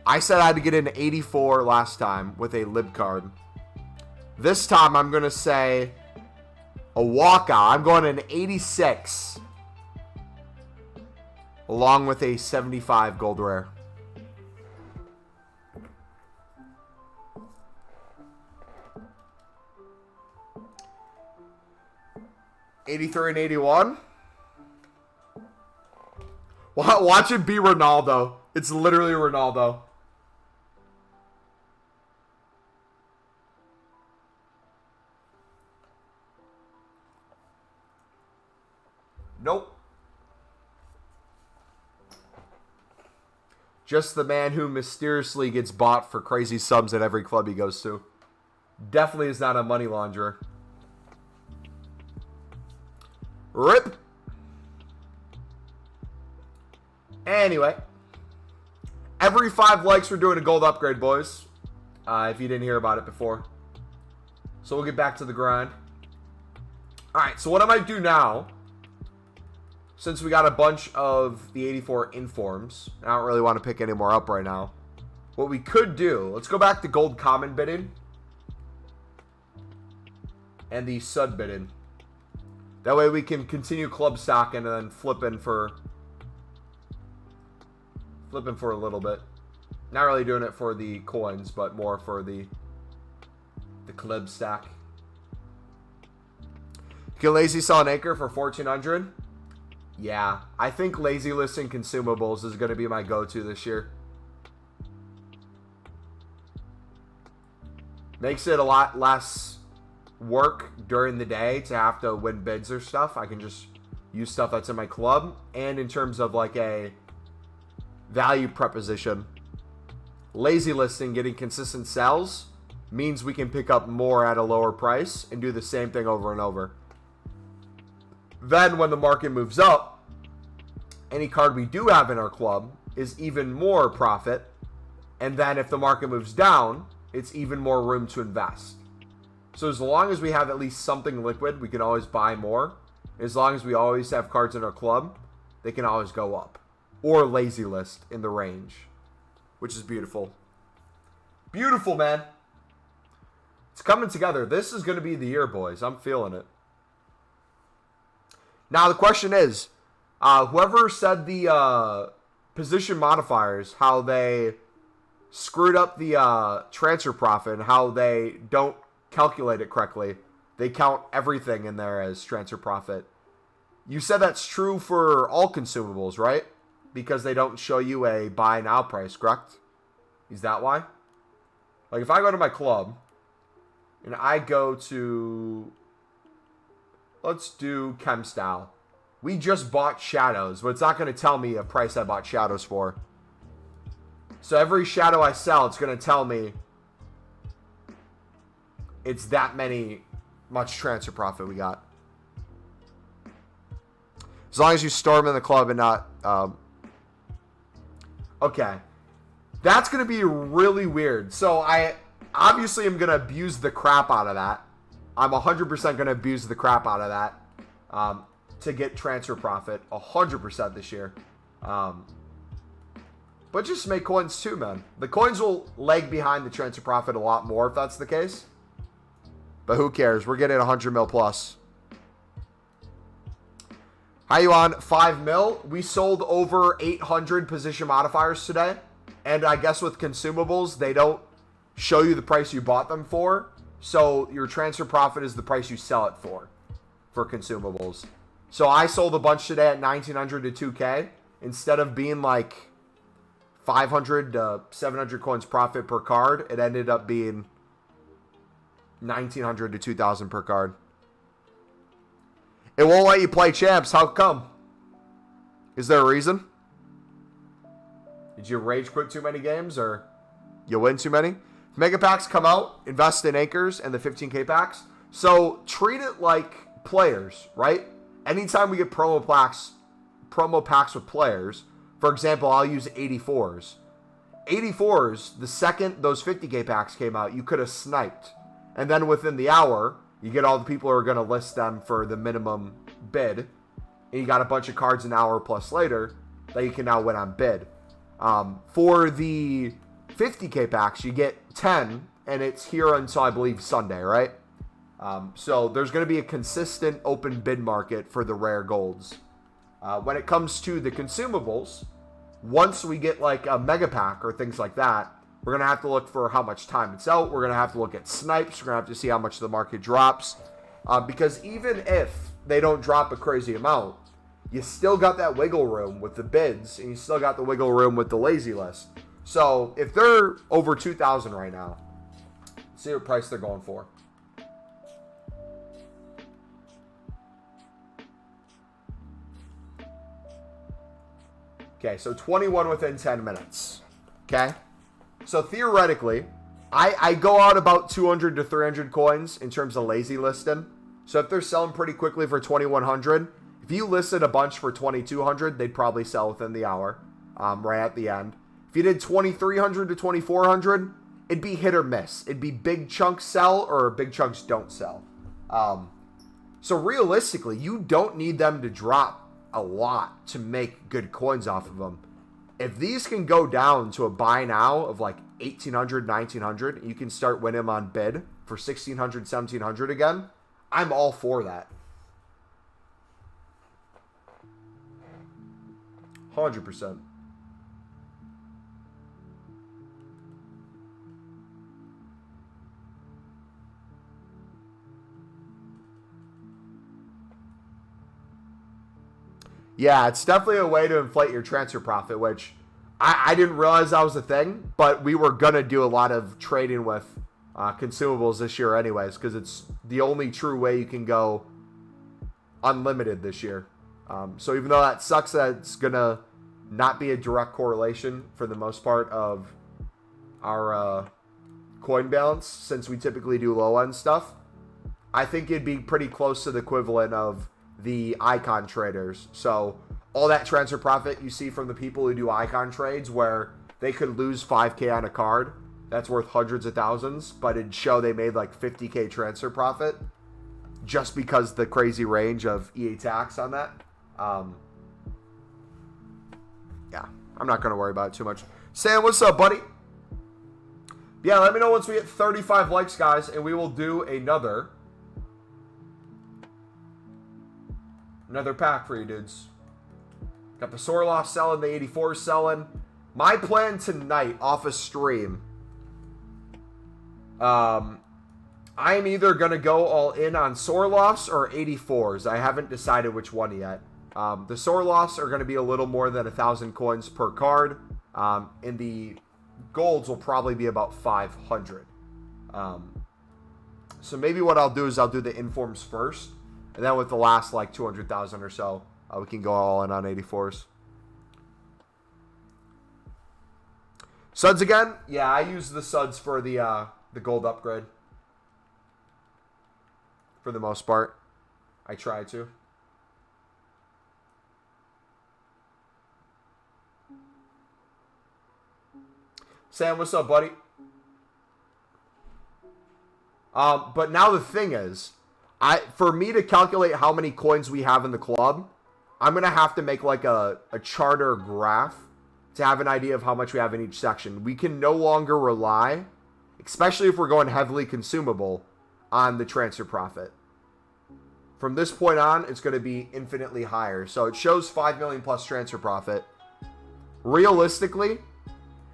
I said I had to get an 84 last time with a lib card. This time, I'm going to say a walkout. I'm going an 86. Along with a 75 gold rare. '83 and 81. Watch it be Ronaldo. It's literally Ronaldo. Nope. Just the man who mysteriously gets bought for crazy subs at every club he goes to. Definitely is not a money launderer. RIP. Anyway. Every 5 likes, we're doing a gold upgrade, boys. If you didn't hear about it before. So we'll get back to the grind. Alright, so what I might do now, since we got a bunch of the 84 informs, I don't really want to pick any more up right now. What we could do, let's go back to gold common bidding. And the sud bidding. That way we can continue club stocking and then flipping for a little bit. Not really doing it for the coins, but more for the club stack. Can Lazy sell an Anchor for 1,400? Yeah, I think Lazy listing consumables is going to be my go-to this year. Makes it a lot less work during the day to have to win bids or stuff. I can just use stuff that's in my club. And in terms of like a value proposition, Lazy listing, getting consistent sells means we can pick up more at a lower price and do the same thing over and over. Then when the market moves up, any card we do have in our club is even more profit. And then if the market moves down, it's even more room to invest. So as long as we have at least something liquid, we can always buy more. As long as we always have cards in our club, they can always go up. Or lazy list in the range, which is beautiful. Beautiful, man. It's coming together. This is going to be the year, boys. I'm feeling it. Now, the question is, whoever said the position modifiers, how they screwed up the transfer profit and how they don't calculate it correctly. They count everything in there as transfer profit. You said that's true for all consumables, right? Because they don't show you a buy now price, correct? Is that why? Like if I go to my club and I go to, let's do Chem Style. We just bought Shadows, but it's not going to tell me a price I bought Shadows for. So every Shadow I sell, it's going to tell me it's that much transfer profit we got. As long as you store them in the club and not... okay. That's going to be really weird. So I obviously am going to abuse the crap out of that. I'm 100% going to abuse the crap out of that to get transfer profit 100% this year. But just make coins too, man. The coins will lag behind the transfer profit a lot more if that's the case. But who cares? We're getting 100 mil plus. How you on? 5 mil. We sold over 800 position modifiers today. And I guess with consumables, they don't show you the price you bought them for. So your transfer profit is the price you sell it for consumables. So I sold a bunch today at 1900 to 2K. Instead of being like 500 to 700 coins profit per card, it ended up being 1900 to 2000 per card. It won't let you play champs. How come? Is there a reason? Did you rage quit too many games or you win too many? Mega packs come out, invest in anchors and the 15k packs. So treat it like players, right? Anytime we get promo packs with players, for example, I'll use 84s. 84s, the second those 50k packs came out, you could have sniped. And then within the hour, you get all the people who are going to list them for the minimum bid. And you got a bunch of cards an hour plus later that you can now win on bid. For the 50k packs, you get 10, and it's here until, I believe, Sunday, right? So there's going to be a consistent open bid market for the rare golds. When it comes to the consumables, once we get like a mega pack or things like that, we're going to have to look for how much time it's out. We're going to have to look at snipes. We're going to have to see how much the market drops. Because even if they don't drop a crazy amount, you still got that wiggle room with the bids, and you still got the wiggle room with the lazy list. So if they're over 2,000 right now, see what price they're going for. Okay, so 21 within 10 minutes. Okay? So theoretically, I go out about 200 to 300 coins in terms of lazy listing. So if they're selling pretty quickly for 2,100, if you listed a bunch for 2,200, they'd probably sell within the hour, right at the end. If you did 2,300 to 2,400, it'd be hit or miss. It'd be big chunks sell or big chunks don't sell. So realistically, you don't need them to drop a lot to make good coins off of them. If these can go down to a buy now of like 1,800, 1,900, you can start winning them on bid for 1,600, 1,700 again, I'm all for that. 100%. Yeah, it's definitely a way to inflate your transfer profit, which I didn't realize that was a thing, but we were going to do a lot of trading with consumables this year anyways, because it's the only true way you can go unlimited this year. So even though that sucks that it's going to not be a direct correlation for the most part of our coin balance, since we typically do low-end stuff, I think it'd be pretty close to the equivalent of the icon traders. So all that transfer profit you see from the people who do icon trades where they could lose 5K on a card that's worth hundreds of thousands, but it'd show they made like 50K transfer profit just because the crazy range of EA tax on that. Yeah, I'm not going to worry about it too much. Sam, what's up, buddy? Yeah, let me know once we hit 35 likes, guys, and we will do another pack for you dudes. Got the Sorloff selling, the 84 selling. My plan tonight off a stream, I am either going to go all in on Sorloffs or 84s. I haven't decided which one yet. The Sorloffs are going to be a little more than 1,000 coins per card. And the golds will probably be about 500. So maybe what I'll do is I'll do the informs first. And then with the last like 200,000 or so, we can go all in on 84s. Suds again? Yeah, I use the Suds for the gold upgrade. For the most part. I try to. Sam, what's up, buddy? But now the thing is, for me to calculate how many coins we have in the club, I'm going to have to make like a charter graph to have an idea of how much we have in each section. We can no longer rely, especially if we're going heavily consumable, on the transfer profit. From this point on, it's going to be infinitely higher. So it shows 5 million plus transfer profit. Realistically,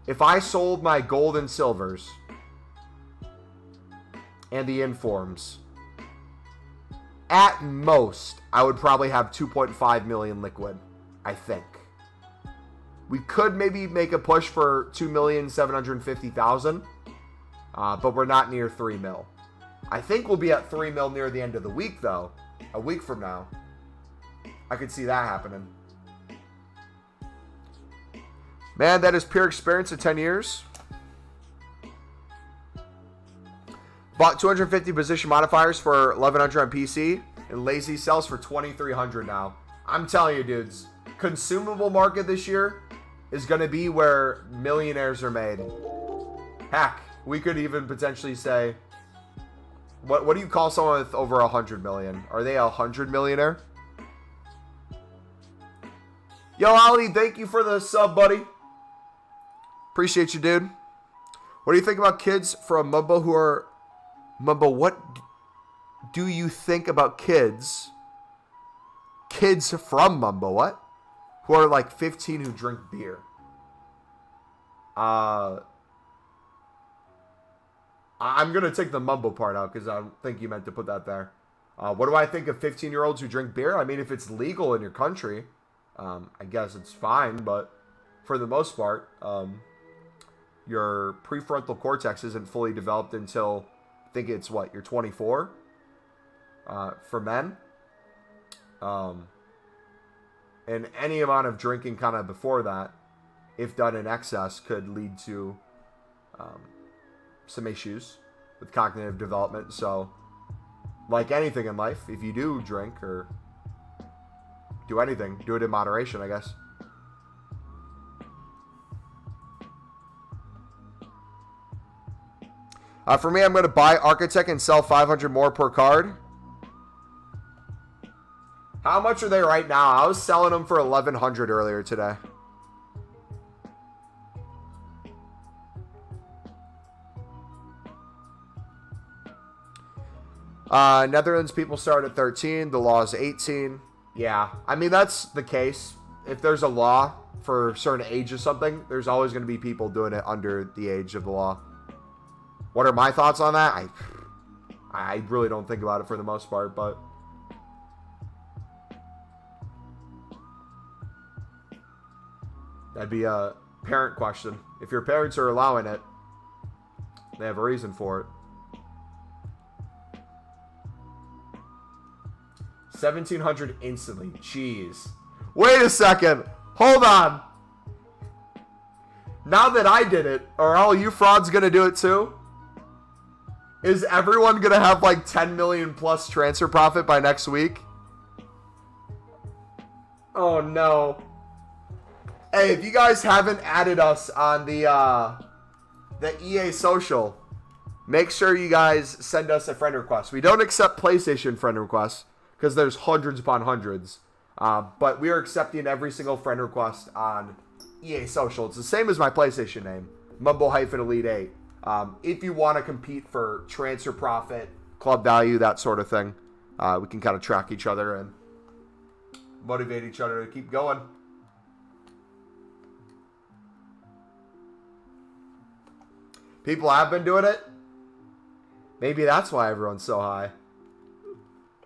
if I sold my gold and silvers and the informs, at most, I would probably have 2.5 million liquid, I think. We could maybe make a push for 2,750,000, but we're not near 3 mil. I think we'll be at 3 mil near the end of the week, though. A week from now. I could see that happening. Man, that is pure experience of 10 years. Bought 250 position modifiers for 1,100 on PC. And lazy sells for 2,300 now. I'm telling you, dudes. Consumable market this year is going to be where millionaires are made. Heck, we could even potentially say... What do you call someone with over 100 million? Are they a 100 millionaire? Yo, Ali, thank you for the sub, buddy. Appreciate you, dude. What do you think about kids from Mumbo who are... Mumbo, what do you think about kids? Kids from Mumbo, what? Who are like 15 who drink beer. I'm going to take the Mumbo part out because I don't think you meant to put that there. What do I think of 15-year-olds who drink beer? I mean, if it's legal in your country, I guess it's fine. But for the most part, your prefrontal cortex isn't fully developed until, I think it's what, you're 24 for men. And any amount of drinking kind of before that, if done in excess, could lead to... some issues with cognitive development. So, like anything in life, if you do drink or do anything, do it in moderation, I guess. For me, I'm going to buy Architect and sell 500 more per card. How much are they right now? I was selling them for 1,100 earlier today. Netherlands people start at 13. The law is 18. Yeah, I mean, that's the case. If there's a law for a certain age or something, there's always going to be people doing it under the age of the law. What are my thoughts on that? I really don't think about it for the most part, but... that'd be a parent question. If your parents are allowing it, they have a reason for it. 1,700 instantly. Jeez. Wait a second. Hold on. Now that I did it, are all you frauds going to do it too? Is everyone going to have like 10 million plus transfer profit by next week? Oh, no. Hey, if you guys haven't added us on the EA social, make sure you guys send us a friend request. We don't accept PlayStation friend requests because there's hundreds upon hundreds. But we are accepting every single friend request on EA social. It's the same as my PlayStation name, mumbo-elite 8. If you want to compete for transfer profit, club value, that sort of thing, we can kind of track each other and motivate each other to keep going. People have been doing it. Maybe that's why everyone's so high.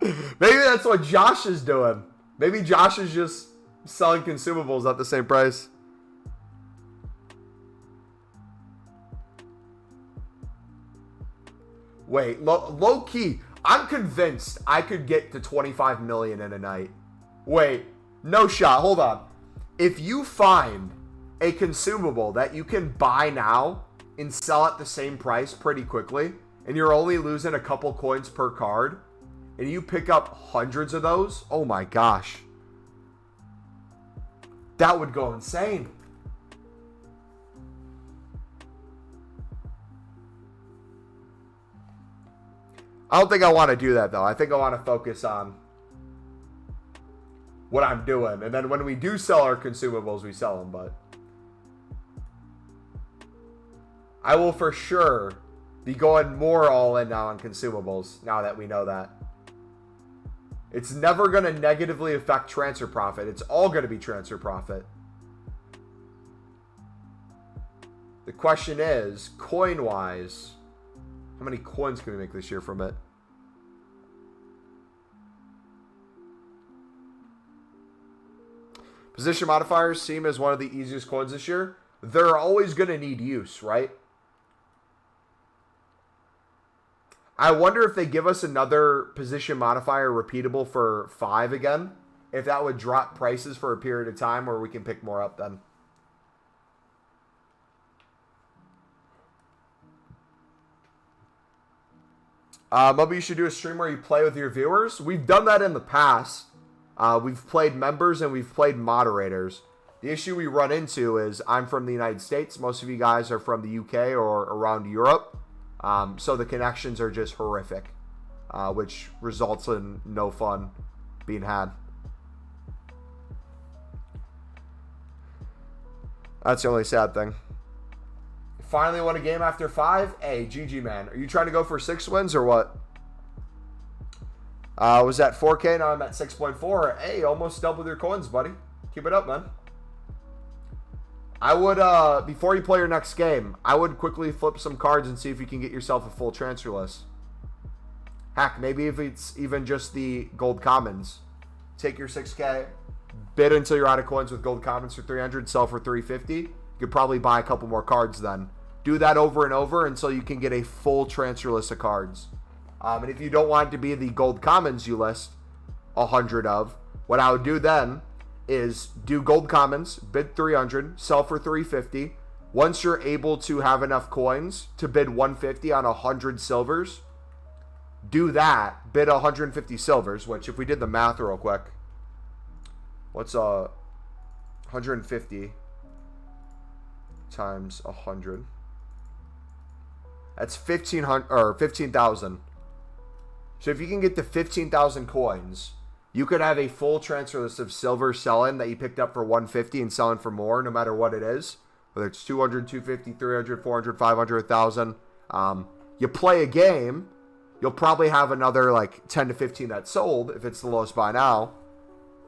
Maybe that's what Josh is doing. Maybe Josh is just selling consumables at the same price. Wait, low key, I'm convinced I could get to 25 million in a night. Wait, no shot. Hold on. If you find a consumable that you can buy now and sell at the same price pretty quickly, and you're only losing a couple coins per card, and you pick up hundreds of those, oh my gosh. That would go insane. I don't think I want to do that, though. I think I want to focus on what I'm doing. And then when we do sell our consumables, we sell them. But I will for sure be going more all in now on consumables, now that we know that. It's never going to negatively affect transfer profit. It's all going to be transfer profit. The question is, coin-wise, how many coins can we make this year from it? Position modifiers seem as one of the easiest coins this year. They're always going to need use, right? I wonder if they give us another position modifier repeatable for 5 again. If that would drop prices for a period of time where we can pick more up then. Maybe you should do a stream where you play with your viewers. We've done that in the past. We've played members and we've played moderators. The issue we run into is I'm from the United States. Most of you guys are from the UK or around Europe. So the connections are just horrific, which results in no fun being had. That's the only sad thing. Finally won a game after 5. Hey, GG, man. Are you trying to go for 6 wins or what? Was at 4K, now I'm at 6.4. Hey, almost doubled your coins, buddy. Keep it up, man. I would, before you play your next game, I would quickly flip some cards and see if you can get yourself a full transfer list. Heck, maybe if it's even just the gold commons. Take your 6K, bid until you're out of coins with gold commons for 300, sell for 350. You could probably buy a couple more cards then. Do that over and over until you can get a full transfer list of cards. And if you don't want it to be the gold commons you list 100 of, what I would do then is do gold commons, bid 300, sell for 350. Once you're able to have enough coins to bid 150 on 100 silvers, do that, bid 150 silvers, which if we did the math real quick, what's 150 times 100? That's 1,500 or 15,000. So if you can get to 15,000 coins, you could have a full transfer list of silver selling that you picked up for 150 and selling for more, no matter what it is. Whether it's 200, 250, 300, 400, 500, 1,000. You play a game, you'll probably have another like 10 to 15 that's sold if it's the lowest buy now.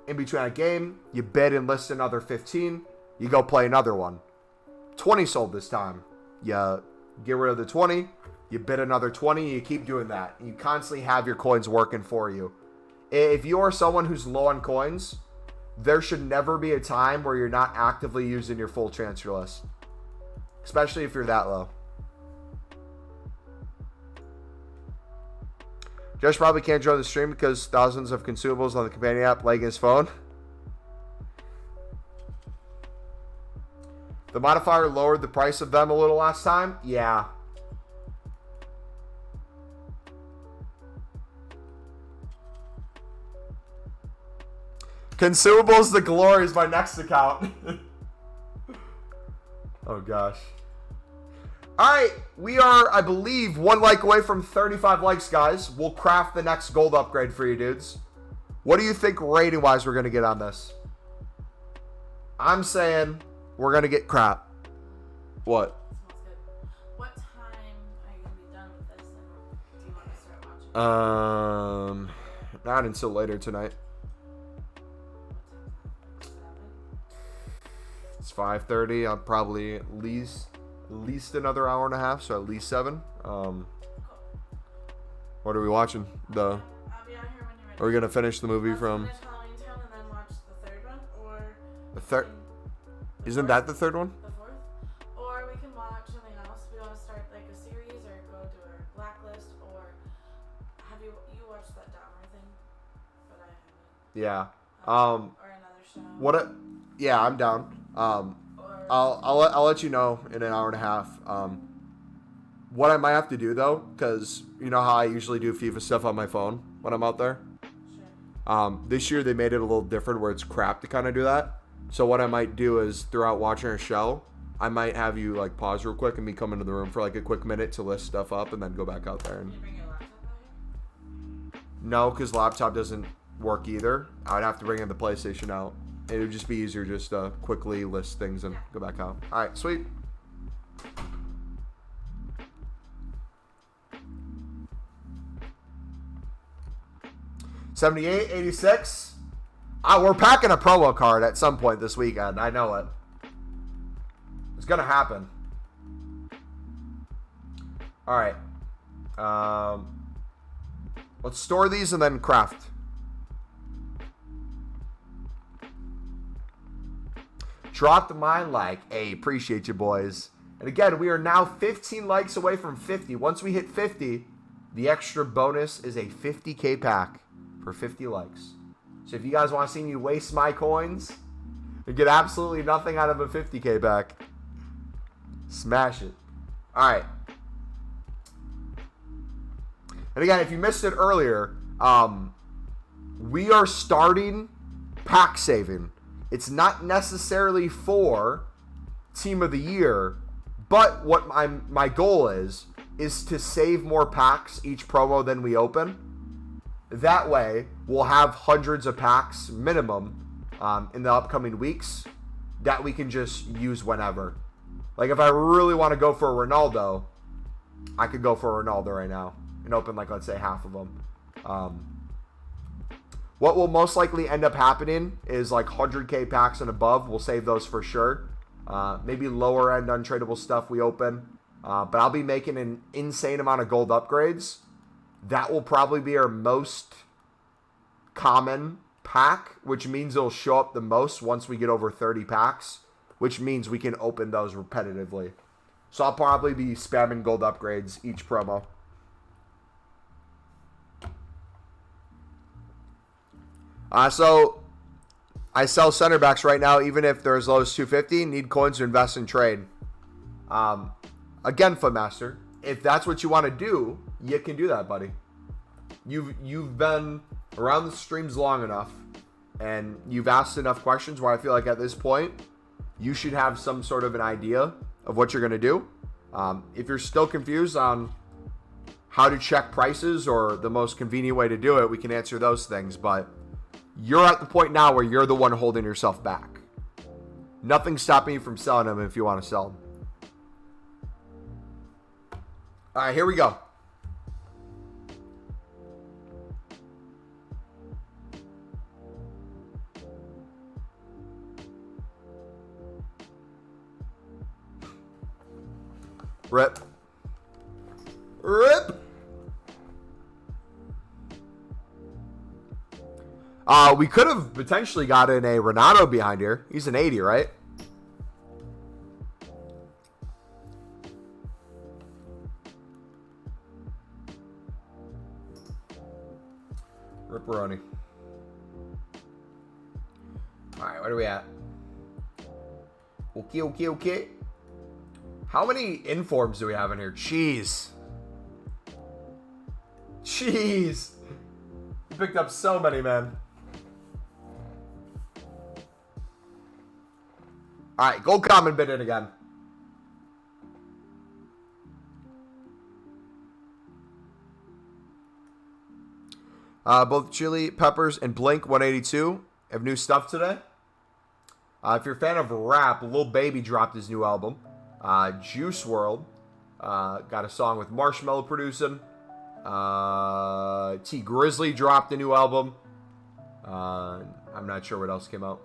In between a game, you bid and list another 15. You go play another one. 20 sold this time. You get rid of the 20. You bid another 20. You keep doing that. You constantly have your coins working for you. If you are someone who's low on coins, there should never be a time where you're not actively using your full transfer list. Especially if you're that low. Josh probably can't join the stream because thousands of consumables on the companion app lagging his phone. The modifier lowered the price of them a little last time. Yeah. Consumables the Glory is my next account. Oh, gosh. All right. We are, I believe, 1 like away from 35 likes, guys. We'll craft the next gold upgrade for you dudes. What do you think rating-wise we're going to get on this? I'm saying we're going to get crap. What? Smells good. What time are you going to be done with this? And do you want to start watching? Not until later tonight. It's 5:30. I'm probably at least another hour and a half, so at least 7. What are we watching? I'll be out here when you're ready. Are we gonna finish the movie from Finish Halloween Town and then watch the third one, or the third? Isn't that the third one? the fourth? Or we can watch something else. We want to start like a series, or go to our blacklist, or have you watched that Dahmer thing? But I haven't. Yeah. Or another show. Yeah, I'm down. I'll let you know in an hour and a half. What I might have to do though, because you know how I usually do FIFA stuff on my phone when I'm out there. Sure. This year they made it a little different where it's crap to kind of do that. So what I might do is throughout watching our show, I might have you like pause real quick and me come into the room for like a quick minute to list stuff up and then go back out there. Can you bring your laptop out here? No, because laptop doesn't work either. I'd have to bring in the PlayStation out. It would just be easier just to quickly list things and go back out. All right, sweet. $78, $86. We're packing a promo card at some point this weekend. I know it. It's gonna happen. All right. Let's store these and then craft. Dropped my like. Hey, appreciate you, boys. And again, we are now 15 likes away from 50. Once we hit 50, the extra bonus is a 50K pack for 50 likes. So if you guys want to see me waste my coins and get absolutely nothing out of a 50K pack, smash it. All right. And again, if you missed it earlier, we are starting pack saving. It's not necessarily for Team of the Year, but what my goal is to save more packs each promo than we open. That way, we'll have hundreds of packs minimum in the upcoming weeks that we can just use whenever. Like if I really want to go for a Ronaldo, I could go for a Ronaldo right now and open like, let's say, half of them. What will most likely end up happening is like 100K packs and above. We'll save those for sure. Maybe lower end untradeable stuff we open. But I'll be making an insane amount of gold upgrades. That will probably be our most common pack, which means it'll show up the most once we get over 30 packs, which means we can open those repetitively. So I'll probably be spamming gold upgrades each promo. So I sell center backs right now, even if they're as low as 250. Need coins to invest in trade. Again, Footmaster, if that's what you want to do, you can do that, buddy. You've been around the streams long enough, and you've asked enough questions where I feel like at this point, you should have some sort of an idea of what you're going to do. If you're still confused on how to check prices or the most convenient way to do it, we can answer those things, but you're at the point now where you're the one holding yourself back. Nothing's stopping you from selling them if you want to sell them. All right, here we go. Rip. Rip. We could have potentially gotten a Renato behind here. He's an 80, right? Ripperoni. All right, what are we at? Okay. How many informs do we have in here? Jeez. You picked up so many, man. All right, gold common bid in again. Both Chili Peppers and Blink 182 have new stuff today. If you're a fan of rap, Lil Baby dropped his new album. Juice WRLD got a song with Marshmello producing. T Grizzly dropped a new album. I'm not sure what else came out.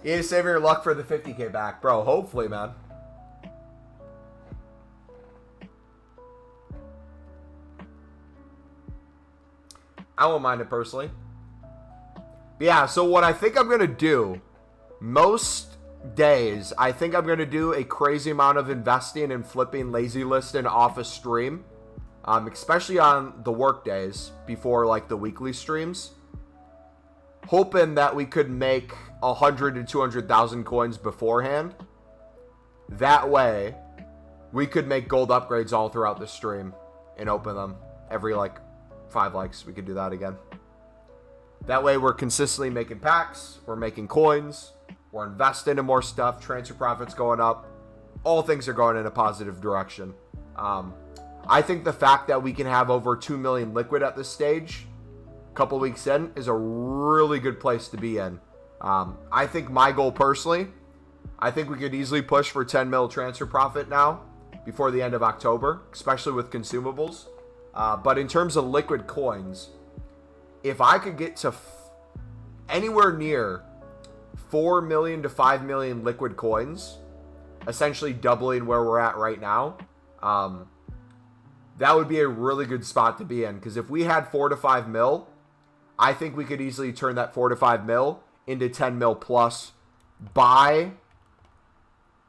You need to save your luck for the 50K back, bro. Hopefully, man. I won't mind it personally. But yeah, so what I think I'm going to do, most days, I think I'm going to do a crazy amount of investing and flipping lazy listing off a stream. Especially on the work days before like the weekly streams. Hoping that we could make 100 to 200,000 coins beforehand. That way, we could make gold upgrades all throughout the stream and open them every like 5 likes. We could do that again. That way, we're consistently making packs, we're making coins, we're investing in more stuff, transfer profits going up. All things are going in a positive direction. I think the fact that we can have over 2 million liquid at this stage, a couple weeks in, is a really good place to be in. I think my goal personally, I think we could easily push for 10 mil transfer profit now before the end of October, especially with consumables. But in terms of liquid coins, if I could get to anywhere near 4 million to 5 million liquid coins, essentially doubling where we're at right now, that would be a really good spot to be in. Because if we had 4 to 5 mil, I think we could easily turn that 4 to 5 mil into 10 mil plus by,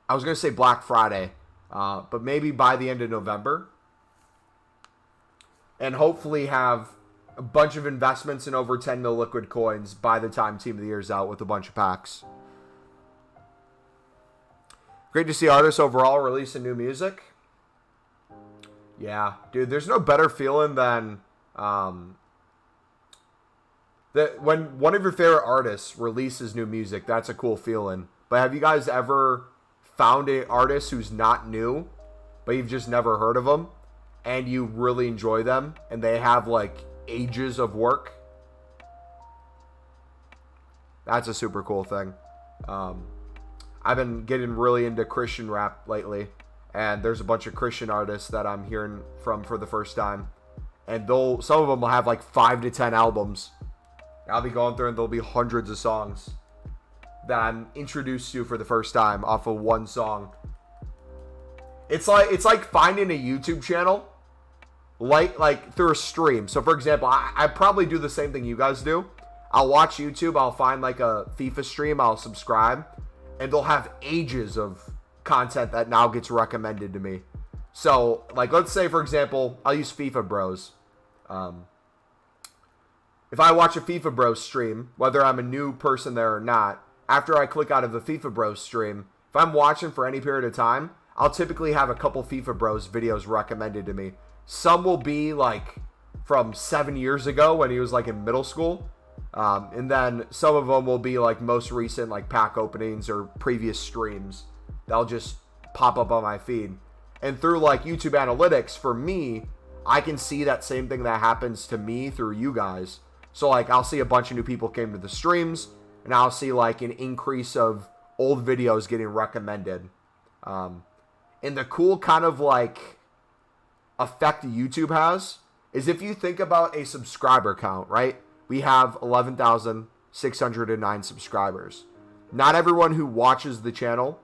I was going to say Black Friday, but maybe by the end of November. And hopefully have a bunch of investments in over 10 mil liquid coins by the time Team of the Year is out with a bunch of packs. Great to see artists overall releasing new music. Yeah, dude, there's no better feeling than that when one of your favorite artists releases new music. That's a cool feeling. But have you guys ever found an artist who's not new, but you've just never heard of them, and you really enjoy them, and they have like ages of work? That's a super cool thing. I've been getting really into Christian rap lately, and there's a bunch of Christian artists that I'm hearing from for the first time, and some of them will have like 5 to 10 albums. I'll be going through and there'll be hundreds of songs that I'm introduced to for the first time off of one song. It's like finding a YouTube channel like through a stream. So for example, I probably do the same thing you guys do. I'll watch YouTube, I'll find like a FIFA stream, I'll subscribe, and they'll have ages of content that now gets recommended to me. So like, let's say for example, I'll use FIFA Bros. If I watch a FIFA Bros stream, whether I'm a new person there or not, after I click out of the FIFA Bros stream, if I'm watching for any period of time, I'll typically have a couple FIFA Bros videos recommended to me. Some will be like from 7 years ago when he was like in middle school. And then some of them will be like most recent like pack openings or previous streams. That'll just pop up on my feed. And through like YouTube analytics, for me, I can see that same thing that happens to me through you guys. So like I'll see a bunch of new people came to the streams, and I'll see like an increase of old videos getting recommended. And the cool kind of like effect YouTube has is if you think about a subscriber count, right? We have 11,609 subscribers. Not everyone who watches the channel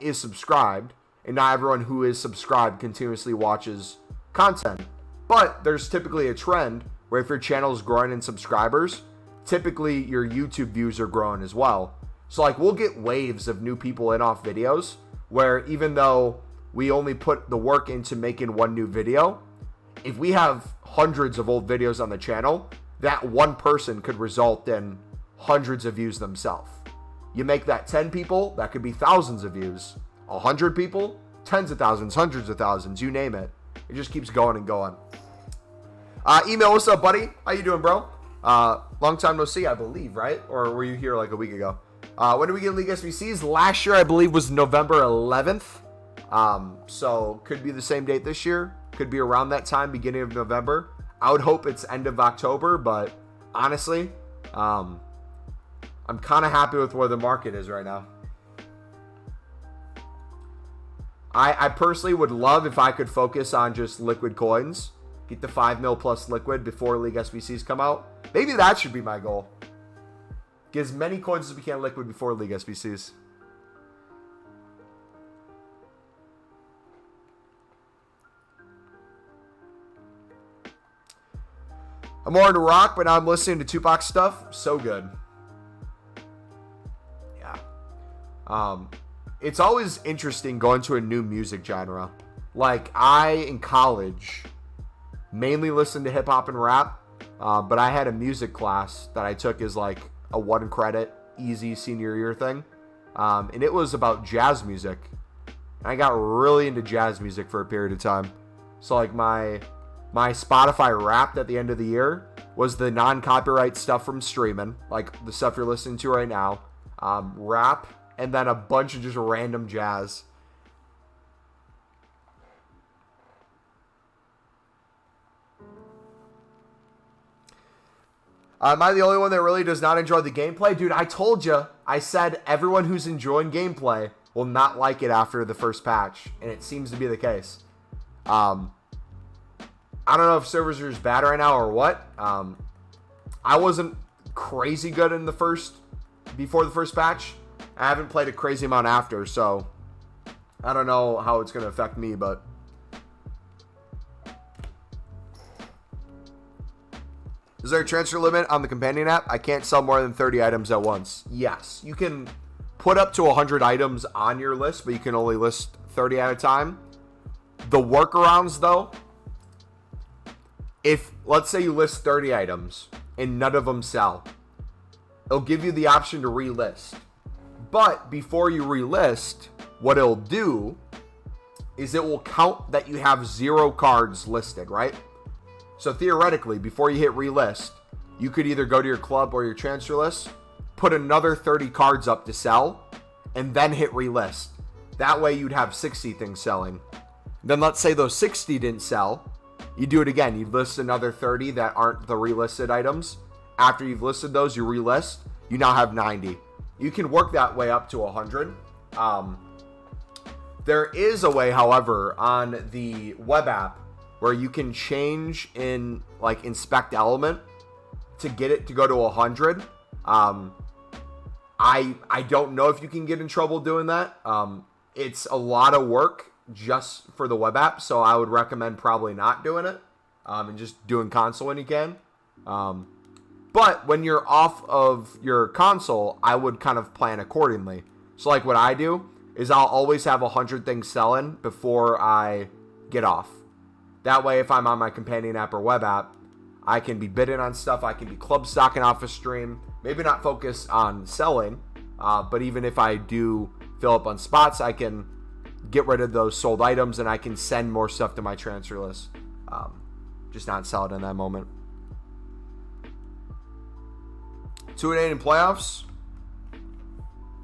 is subscribed, and not everyone who is subscribed continuously watches content. But there's typically a trend where if your channel is growing in subscribers, typically your YouTube views are growing as well. So like we'll get waves of new people in off videos where even though we only put the work into making one new video, if we have hundreds of old videos on the channel, that one person could result in hundreds of views themselves. You make that 10 people, that could be thousands of views. 100 people, tens of thousands, hundreds of thousands, you name it. It just keeps going and going. Email, what's up, buddy? How you doing, bro? Long time no see, I believe, right? Or were you here like a week ago? When did we get League SBCs? Last year, I believe, was November 11th. So could be the same date this year. Could be around that time, beginning of November. I would hope it's end of October, but honestly, I'm kind of happy with where the market is right now. I personally would love if I could focus on just liquid coins. Get the 5 mil plus liquid before League SBCs come out. Maybe that should be my goal. Get as many coins as we can liquid before League SBCs. I'm more into rock, but now I'm listening to Tupac stuff. So good. Yeah. It's always interesting going to a new music genre. Like, in college, mainly listened to hip-hop and rap, but I had a music class that I took as, like, a 1-credit, easy senior year thing, and it was about jazz music. And I got really into jazz music for a period of time. So, like, my Spotify Wrapped at the end of the year was the non-copyright stuff from streaming, like the stuff you're listening to right now, rap, and then a bunch of just random jazz. Am I the only one that really does not enjoy the gameplay? Dude, I told you. I said everyone who's enjoying gameplay will not like it after the first patch, and it seems to be the case. I don't know if servers are just bad right now or what. I wasn't crazy good in before the first patch. I haven't played a crazy amount after, so I don't know how it's going to affect me, but is there a transfer limit on the companion app? I can't sell more than 30 items at once. Yes, you can put up to 100 items on your list, but you can only list 30 at a time. The workarounds, though, if, let's say you list 30 items and none of them sell, it'll give you the option to relist. But before you relist, what it'll do is it will count that you have 0 cards listed, right? So theoretically, before you hit relist, you could either go to your club or your transfer list, put another 30 cards up to sell, and then hit relist. That way you'd have 60 things selling. Then let's say those 60 didn't sell. You do it again. You list another 30 that aren't the relisted items. After you've listed those, you relist. You now have 90. You can work that way up to 100. There is a way, however, on the web app where you can change in like inspect element to get it to go to 100. I don't know if you can get in trouble doing that. It's a lot of work just for the web app, so I would recommend probably not doing it and just doing console when you can. But when you're off of your console, I would kind of plan accordingly. So like what I do is I'll always have 100 things selling before I get off. That way, if I'm on my companion app or web app, I can be bidding on stuff. I can be club stocking off a stream. Maybe not focus on selling, but even if I do fill up on spots, I can get rid of those sold items and I can send more stuff to my transfer list. Just not sell it in that moment. 2-8 in playoffs.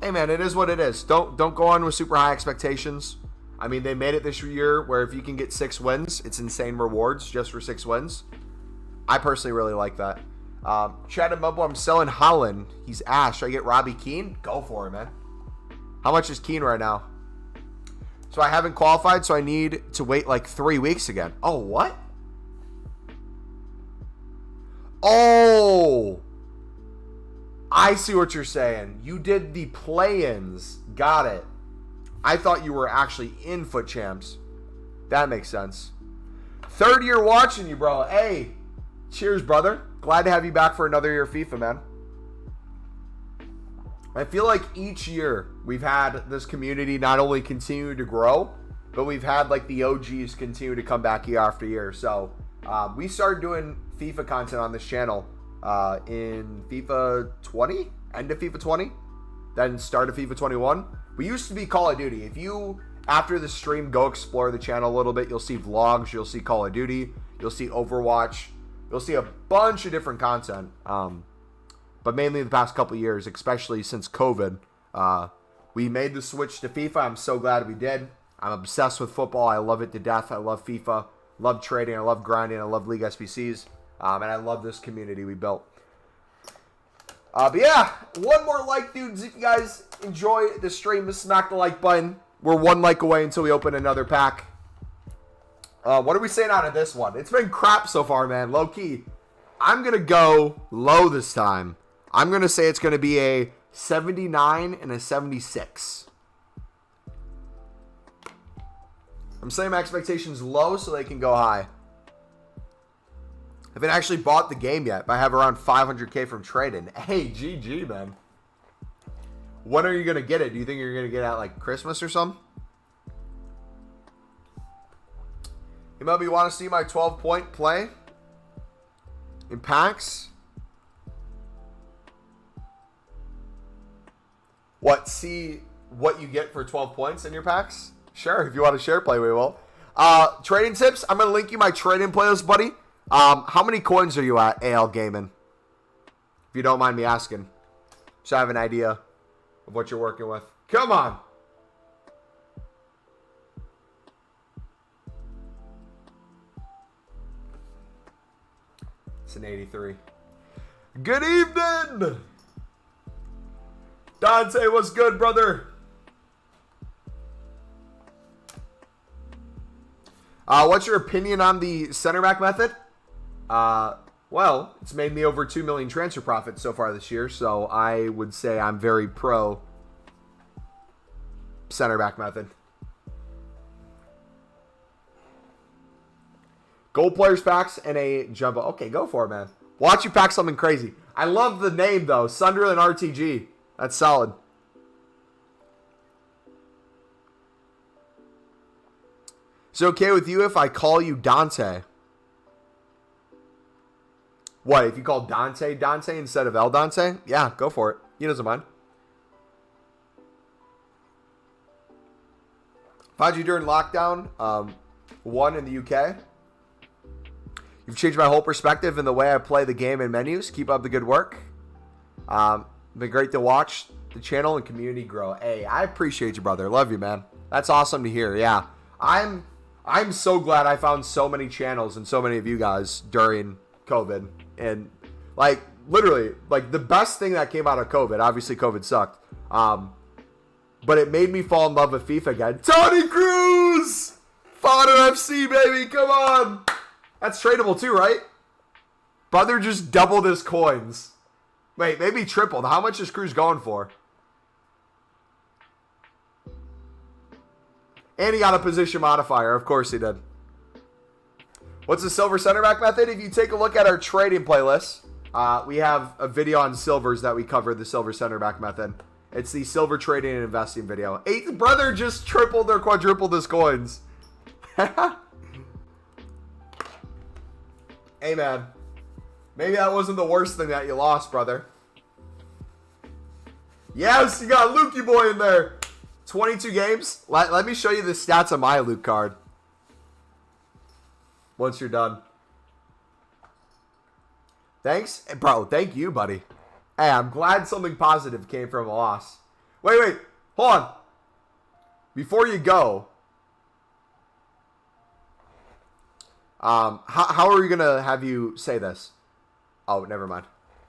Hey man, it is what it is. Don't go on with super high expectations. I mean, they made it this year where if you can get 6 wins, it's insane rewards just for 6 wins. I personally really like that. Chad and Mumbo, I'm selling Holland. He's ass. Should I get Robbie Keane? Go for it, man. How much is Keane right now? So I haven't qualified, so I need to wait like 3 weeks again. Oh, what? Oh, I see what you're saying. You did the play-ins. Got it. I thought you were actually in Foot Champs. That makes sense. 3rd year watching you, bro. Hey, cheers, brother. Glad to have you back for another year of FIFA, man. I feel like each year we've had this community not only continue to grow, but we've had like the OGs continue to come back year after year. So we started doing FIFA content on this channel in FIFA 20, end of FIFA 20, then start of FIFA 21. We used to be Call of Duty. If you after the stream, go explore the channel a little bit. You'll see vlogs. You'll see Call of Duty. You'll see Overwatch. You'll see a bunch of different content. But mainly the past couple years, especially since COVID, we made the switch to FIFA. I'm so glad we did. I'm obsessed with football. I love it to death. I love FIFA. Love trading. I love grinding. I love League SBCs. And I love this community we built. But yeah, one more like, dudes. If you guys enjoy the stream, smack the like button. We're one like away until we open another pack. What are we saying out of this one? It's been crap so far, man. Low key. I'm going to go low this time. I'm going to say it's going to be a 79 and a 76. I'm saying my expectations low so they can go high. I haven't actually bought the game yet, but I have around 500K from trading. Hey, GG, man. When are you going to get it? Do you think you're going to get it at like Christmas or something? MLB, want to see my 12-point play in packs? What? See what you get for 12 points in your packs? Sure, if you want to share play, we will. Trading tips. I'm going to link you my trading playlist, buddy. How many coins are you at, AL Gaming? If you don't mind me asking. So I have an idea of what you're working with. Come on. It's an 83. Good evening. Dante, what's good, brother? What's your opinion on the center back method? Well, it's made me over 2 million transfer profits so far this year, so I would say I'm very pro center back method. Gold players packs and a jumbo. Okay, go for it, man. Watch you pack something crazy. I love the name, though. Sunderland RTG. That's solid. Is it okay with you if I call you Dante? What, if you call Dante Dante instead of El Dante? Yeah, go for it. He doesn't mind. Found you during lockdown 1 in the UK. You've changed my whole perspective in the way I play the game and menus. Keep up the good work. Been great to watch the channel and community grow. Hey, I appreciate you, brother. Love you, man. That's awesome to hear. Yeah, I'm so glad I found so many channels and so many of you guys during COVID. And like literally, like the best thing that came out of COVID. Obviously, COVID sucked. But it made me fall in love with FIFA again. Tony Cruz, Fodder FC, baby. Come on. That's tradable too, right? Brother just doubled his coins. Wait, maybe tripled. How much is Cruz going for? And he got a position modifier. Of course he did. What's the silver center back method? If you take a look at our trading playlist, we have a video on silvers that we covered the silver center back method. It's the silver trading and investing video. Eighth brother just tripled or quadrupled his coins. Hey, man. Maybe that wasn't the worst thing that you lost, brother. Yes, you got Lukey boy in there. 22 games. Let me show you the stats on my Luke card. Once you're done. Thanks. Bro, thank you, buddy. Hey, I'm glad something positive came from a loss. Wait. Hold on. Before you go. How are we going to have you say this? Oh, never mind.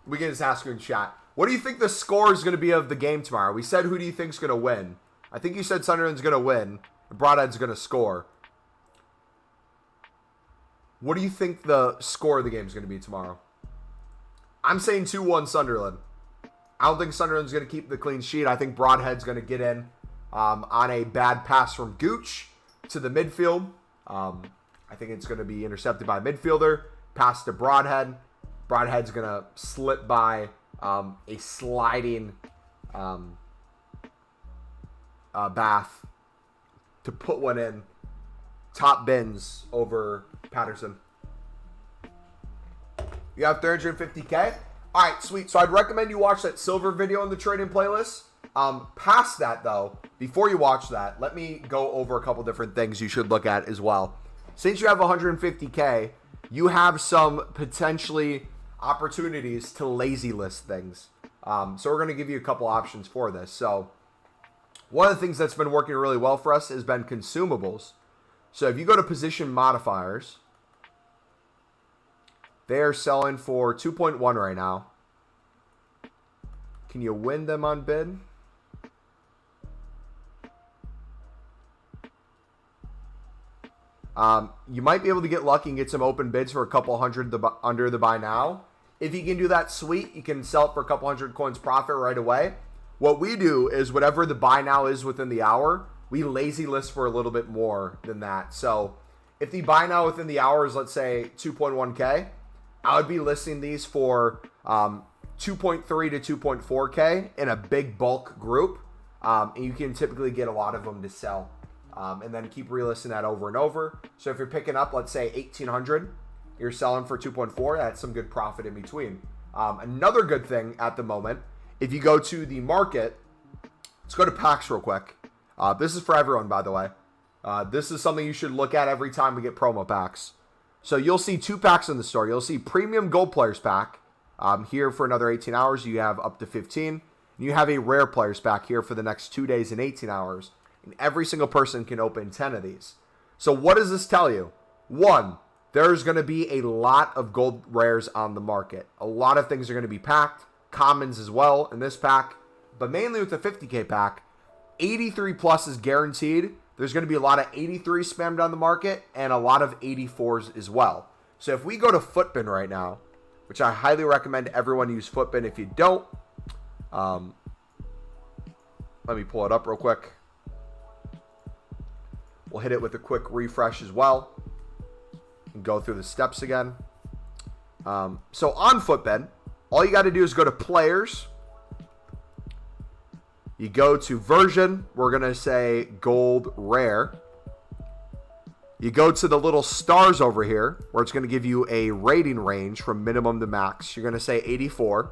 We can just ask you in chat. What do you think the score is going to be of the game tomorrow? We said who do you think is going to win? I think you said Sunderland's going to win. Broadhead's going to score. What do you think the score of the game is going to be tomorrow? I'm saying 2-1 Sunderland. I don't think Sunderland's going to keep the clean sheet. I think Broadhead's going to get in on a bad pass from Gooch to the midfield. I think it's going to be intercepted by a midfielder. Pass to Broadhead. Broadhead's going to slip by a sliding Bath to put one in. Top bins over Patterson. You have 350K? All right, sweet. So I'd recommend you watch that silver video in the trading playlist. Past that, though, before you watch that, let me go over a couple different things you should look at as well. Since you have 150K, you have some potentially opportunities to lazy list things. So we're going to give you a couple options for this. So one of the things that's been working really well for us has been consumables. So if you go to position modifiers, they are selling for 2.1 right now. Can you win them on bid? You might be able to get lucky and get some open bids for a couple hundred under the buy now. If you can do that, sweet. You can sell it for a couple hundred coins profit right away. What we do is whatever the buy now is within the hour, we lazy list for a little bit more than that. So if the buy now within the hour is, let's say, 2.1K, I would be listing these for 2.3 to 2.4K in a big bulk group. And you can typically get a lot of them to sell. And then keep relisting that over and over. So if you're picking up, let's say, 1,800, you're selling for 2.4, that's some good profit in between. Another good thing at the moment, if you go to the market, let's go to packs real quick. This is for everyone, by the way. This is something you should look at every time we get promo packs. So you'll see 2 packs in the store. You'll see Premium Gold Players Pack. Here for another 18 hours, you have up to 15. And you have a Rare Players Pack here for the next 2 days and 18 hours. And every single person can open 10 of these. So what does this tell you? 1, there's going to be a lot of gold rares on the market. A lot of things are going to be packed. Commons as well in this pack. But mainly with the 50K pack, 83 plus is guaranteed. There's going to be a lot of 83 spammed on the market and a lot of 84s as well. So if we go to Footbin right now, which I highly recommend everyone use Footbin. If you don't, let me pull it up real quick. We'll hit it with a quick refresh as well and go through the steps again. So on Footbin, all you got to do is go to Players. You go to Version. We're going to say Gold Rare. You go to the little stars over here where it's going to give you a rating range from minimum to max. You're going to say 84.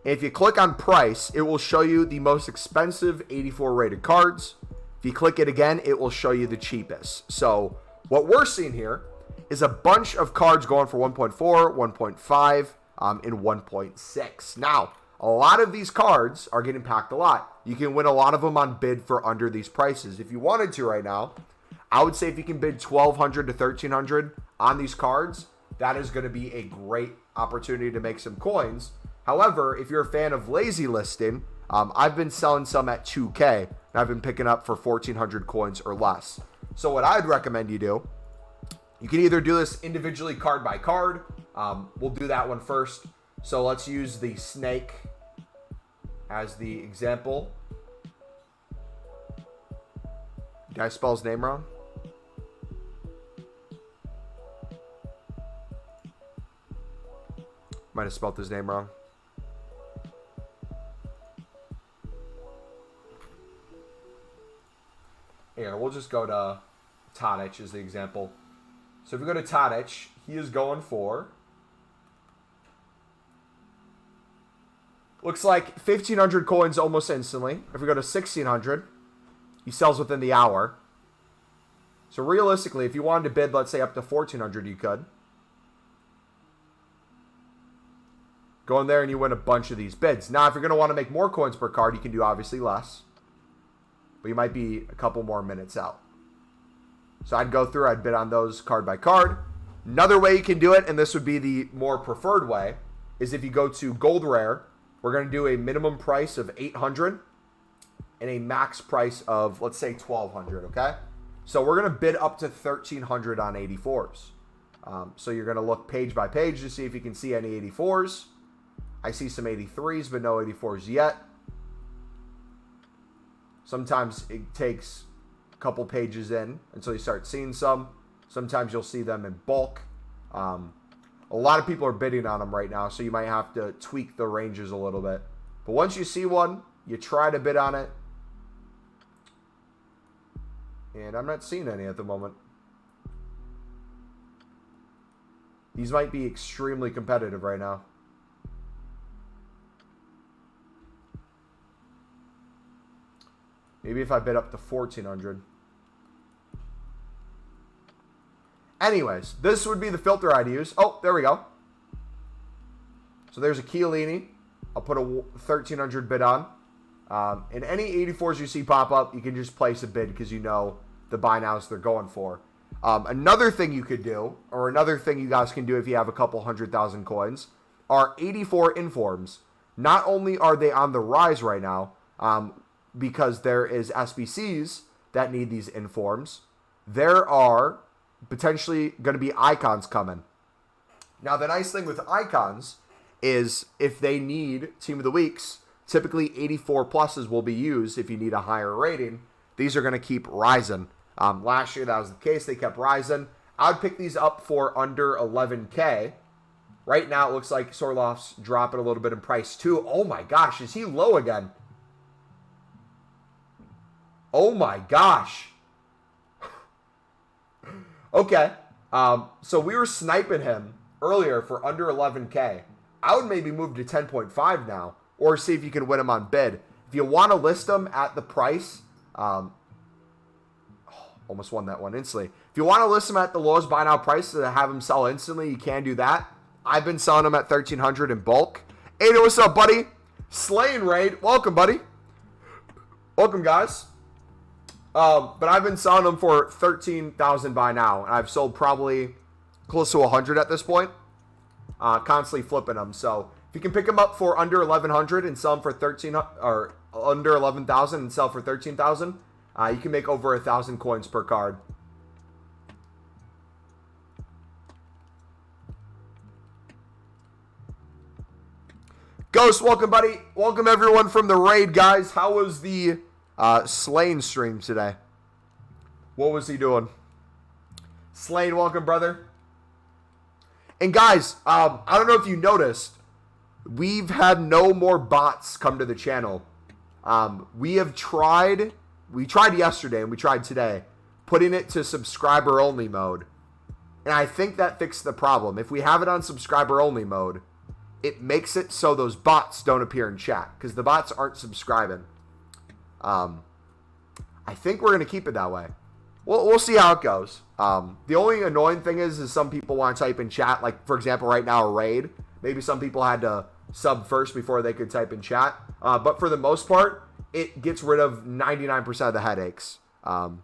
And if you click on price, it will show you the most expensive 84 rated cards. If you click it again, it will show you the cheapest. So what we're seeing here is a bunch of cards going for 1.4, 1.5, and 1.6. Now, a lot of these cards are getting packed a lot. You can win a lot of them on bid for under these prices. If you wanted to right now, I would say if you can bid 1,200 to 1,300 on these cards, that is going to be a great opportunity to make some coins. However, if you're a fan of lazy listing, I've been selling some at 2K, and I've been picking up for 1,400 coins or less. So what I'd recommend you do, you can either do this individually card by card. We'll do that one first. So let's use the snake as the example. Did I spell his name wrong? Might have spelled his name wrong. Here, we'll just go to Tadic as the example. So if we go to Tadic, he is going for... looks like 1,500 coins almost instantly. If we go to 1,600, he sells within the hour. So realistically, if you wanted to bid, let's say up to 1,400, you could. Go in there and you win a bunch of these bids. Now, if you're going to want to make more coins per card, you can do obviously less. But you might be a couple more minutes out. So I'd go through, I'd bid on those card by card. Another way you can do it, and this would be the more preferred way, is if you go to Gold Rare, we're going to do a minimum price of 800 and a max price of, let's say, 1,200, okay? So we're going to bid up to 1,300 on 84s. So you're going to look page by page to see if you can see any 84s. I see some 83s, but no 84s yet. Sometimes it takes a couple pages in until you start seeing some. Sometimes you'll see them in bulk. A lot of people are bidding on them right now, so you might have to tweak the ranges a little bit. But once you see one, you try to bid on it. And I'm not seeing any at the moment. These might be extremely competitive right now. Maybe if I bid up to 1,400. Anyways, this would be the filter I'd use. Oh, there we go. So there's a Chiellini. I'll put a 1,300 bid on. And any 84s you see pop up, you can just place a bid because you know the buy nows they're going for. Another thing you could do, or another thing you guys can do if you have a couple 100,000 coins, are 84 informs. Not only are they on the rise right now, because there is SBCs that need these informs, there are potentially going to be icons coming. Now, the nice thing with icons is if they need Team of the Weeks, typically 84 pluses will be used if you need a higher rating. These are going to keep rising. Last year, that was the case. They kept rising. I would pick these up for under 11K. Right now, it looks like Sorloth's dropping a little bit in price, too. Oh, my gosh. Is he low again? Oh, my gosh. Okay. So we were sniping him earlier for under 11K. I would maybe move to 10.5 now, or see if you can win him on bid. If you want to list him at the price, almost won that one instantly. If you want to list him at the lowest buy now price to have him sell instantly, you can do that. I've been selling him at 1,300 in bulk. Ada, what's up, buddy? Slaying Raid, welcome, buddy. Welcome, guys. But I've been selling them for 13,000 by now, and I've sold probably close to 100 at this point. Constantly flipping them. So if you can pick them up for under 1,100 and sell them for 13, or under 11,000 and sell for 13,000, you can make over 1,000 coins per card. Ghost, welcome, buddy. Welcome, everyone, from the raid, guys. How was the Slain stream today? What was he doing? Slain, welcome, brother. And, guys, I don't know if you noticed, we've had no more bots come to the channel. We tried yesterday and we tried today, putting it to subscriber-only mode. And I think that fixed the problem. If we have it on subscriber-only mode, it makes it so those bots don't appear in chat because the bots aren't subscribing. I think we're going to keep it that way. We'll see how it goes. The only annoying thing is some people want to type in chat. Like, for example, right now, a raid. Maybe some people had to sub first before they could type in chat. But for the most part, it gets rid of 99% of the headaches. So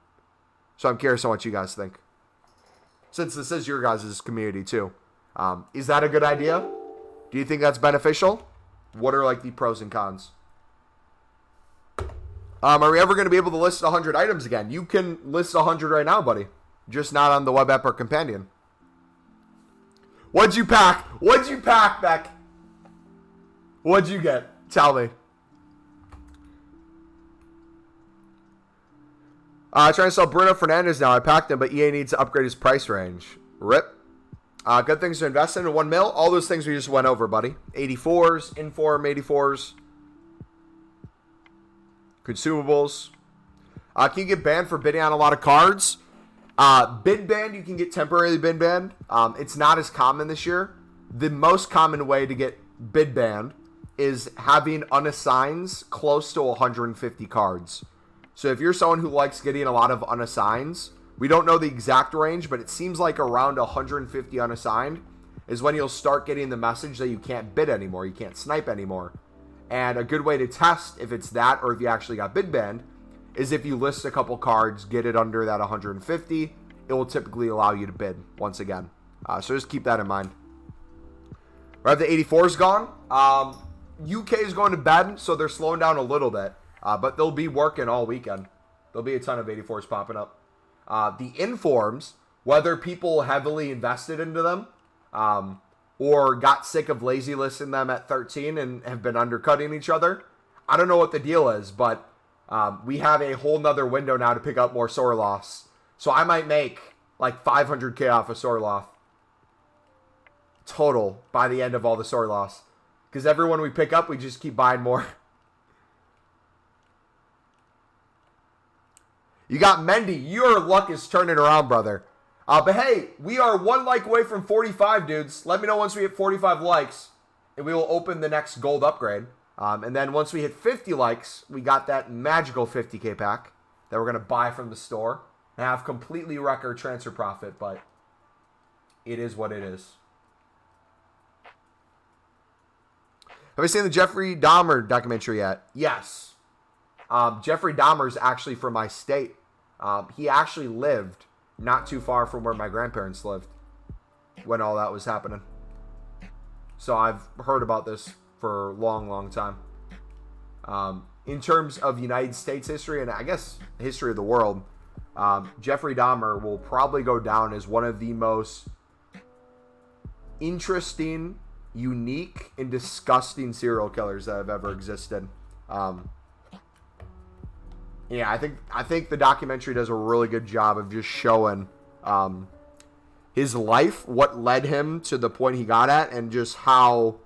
I'm curious on what you guys think. Since this is your guys' community too. Is that a good idea? Do you think that's beneficial? What are like the pros and cons? Are we ever going to be able to list 100 items again? You can list 100 right now, buddy. Just not on the web app or companion. What'd you pack? What'd you pack, Beck? What'd you get? Tell me. Trying to sell Bruno Fernandes now. I packed him, but EA needs to upgrade his price range. RIP. Good things to invest in 1 mil. All those things we just went over, buddy. 84s, Inform 84s. Consumables. Can you get banned for bidding on a lot of cards? Bid banned, you can get temporarily bid banned. It's not as common this year. The most common way to get bid banned is having unassigns close to 150 cards. So if you're someone who likes getting a lot of unassigns, we don't know the exact range, but it seems like around 150 unassigned is when you'll start getting the message that you can't bid anymore, you can't snipe anymore. And a good way to test if it's that or if you actually got bid banned is if you list a couple cards, get it under that 150, it will typically allow you to bid once again. So just keep that in mind. Right, the 84's gone. UK is going to bed, so they're slowing down a little bit. But they'll be working all weekend. There'll be a ton of 84s popping up. The informs, whether people heavily invested into them or got sick of lazy listing them at 13 and have been undercutting each other, I don't know what the deal is, but we have a whole nother window now to pick up more Sorloths. So I might make like 500k off of Sorloth total by the end of all the Sorloths. Because everyone we pick up, we just keep buying more. You got Mendy. Your luck is turning around, brother. But hey, we are 1 like away from 45, dudes. Let me know once we hit 45 likes, and we will open the next gold upgrade. And then once we hit 50 likes, we got that magical 50K pack that we're going to buy from the store and have completely wreck our transfer profit, but it is what it is. Have you seen the Jeffrey Dahmer documentary yet? Yes. Jeffrey Dahmer is actually from my state. He actually lived not too far from where my grandparents lived when all that was happening. So I've heard about this for a long, long time. In terms of United States history, and I guess history of the world, Jeffrey Dahmer will probably go down as one of the most interesting, unique, and disgusting serial killers that have ever existed. Yeah, I think the documentary does a really good job of just showing his life, what led him to the point he got at, and just how,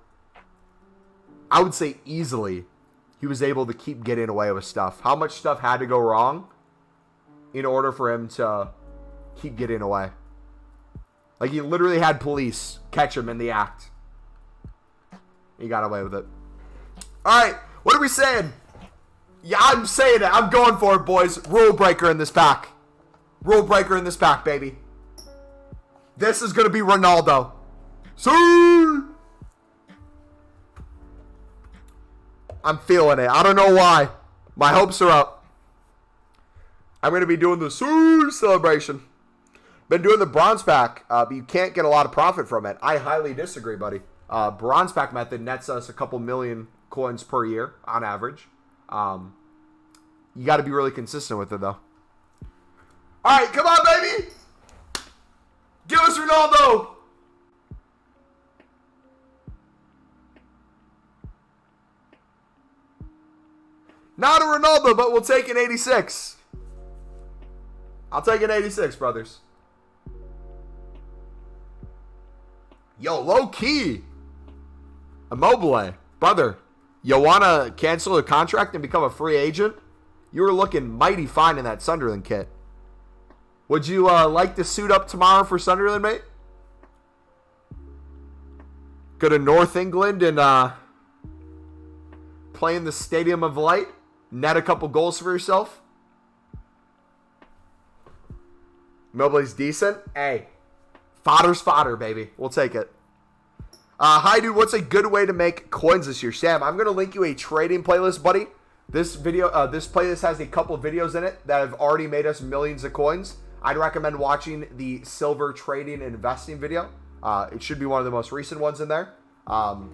I would say easily, he was able to keep getting away with stuff. How much stuff had to go wrong in order for him to keep getting away. Like, he literally had police catch him in the act. He got away with it. Alright, what are we saying? Yeah, I'm saying it. I'm going for it, boys. Rule breaker in this pack. Rule breaker in this pack, baby. This is going to be Ronaldo. See? I'm feeling it. I don't know why. My hopes are up. I'm going to be doing the celebration. Been doing the bronze pack, but you can't get a lot of profit from it. I highly disagree, buddy. Bronze pack method nets us a couple million coins per year on average. You got to be really consistent with it, though. All right, come on, baby. Give us Ronaldo. Not a Ronaldo, but we'll take an 86. I'll take an 86, brothers. Yo, low key. Immobile. Brother, you want to cancel the contract and become a free agent? You were looking mighty fine in that Sunderland kit. Would you like to suit up tomorrow for Sunderland, mate? Go to North England and play in the Stadium of Light? Net a couple goals for yourself? Immobile's decent? Hey, fodder's fodder, baby. We'll take it. Hi, dude. What's a good way to make coins this year? Sam, I'm going to link you a trading playlist, buddy. This playlist has a couple of videos in it that have already made us millions of coins. I'd recommend watching the silver trading and investing video. It should be one of the most recent ones in there.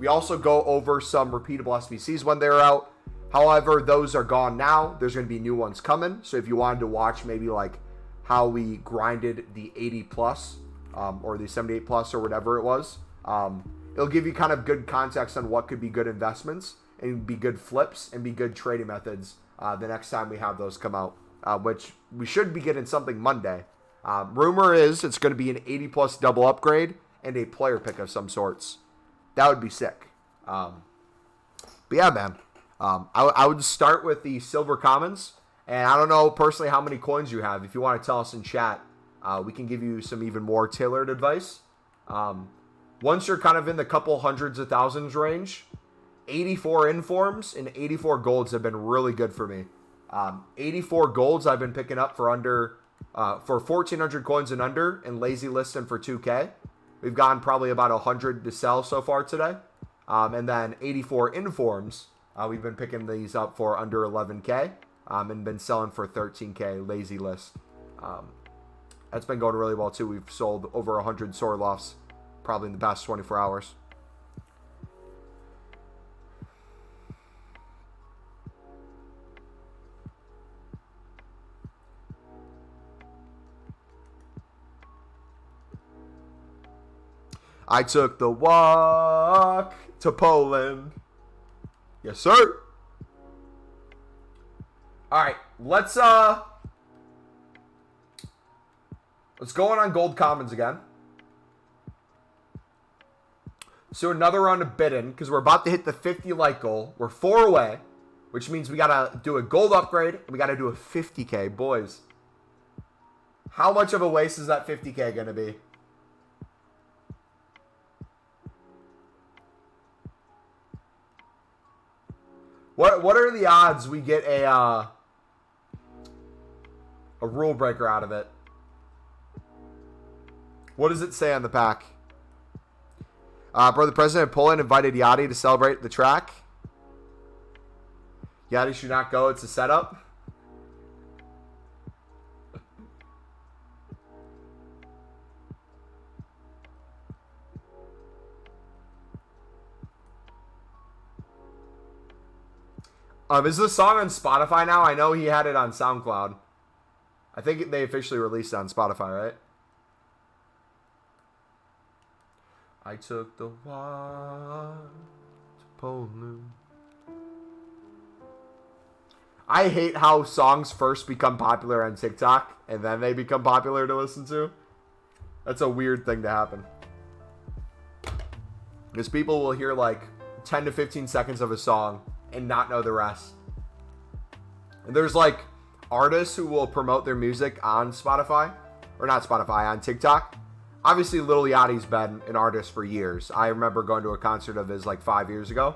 We also go over some repeatable SBCs when they're out. However, those are gone now. There's going to be new ones coming. So if you wanted to watch maybe like how we grinded the 80 plus or the 78 plus or whatever it was, it'll give you kind of good context on what could be good investments and be good flips and be good trading methods the next time we have those come out, which we should be getting something Monday. Rumor is it's going to be an 80 plus double upgrade and a player pick of some sorts. That would be sick. But yeah, man. I would start with the silver commons, and I don't know personally how many coins you have. If you want to tell us in chat, we can give you some even more tailored advice. Once you're kind of in the couple hundreds of thousands range, 84 informs and 84 golds have been really good for me. 84 golds I've been picking up for under for 1,400 coins and under, and lazy listing for 2K. We've gotten probably about 100 to sell so far today, and then 84 informs. We've been picking these up for under 11K and been selling for 13K lazy list. That's been going really well too. We've sold over 100 sword lofts probably in the past 24 hours. I took the walk to Poland. Yes, sir. All right, let's go on gold commons again. So another round of bidding because we're about to hit the 50 like goal. We're 4 away, which means we gotta do a gold upgrade and we gotta do a 50K, boys. How much of a waste is that 50K gonna be? What are the odds we get a rule breaker out of it? What does it say on the pack? Bro, the president of Poland invited Yachty to celebrate the track. Yachty should not go. It's a setup. Is this song on Spotify now? I know he had it on SoundCloud. I think they officially released it on Spotify, right? I took the walk to Poland. I hate how songs first become popular on TikTok and then they become popular to listen to. That's a weird thing to happen. Because people will hear like 10 to 15 seconds of a song and not know the rest. And there's like artists who will promote their music on Spotify, or not Spotify, on TikTok. Obviously, Lil Yachty's been an artist for years. I remember going to a concert of his like 5 years ago.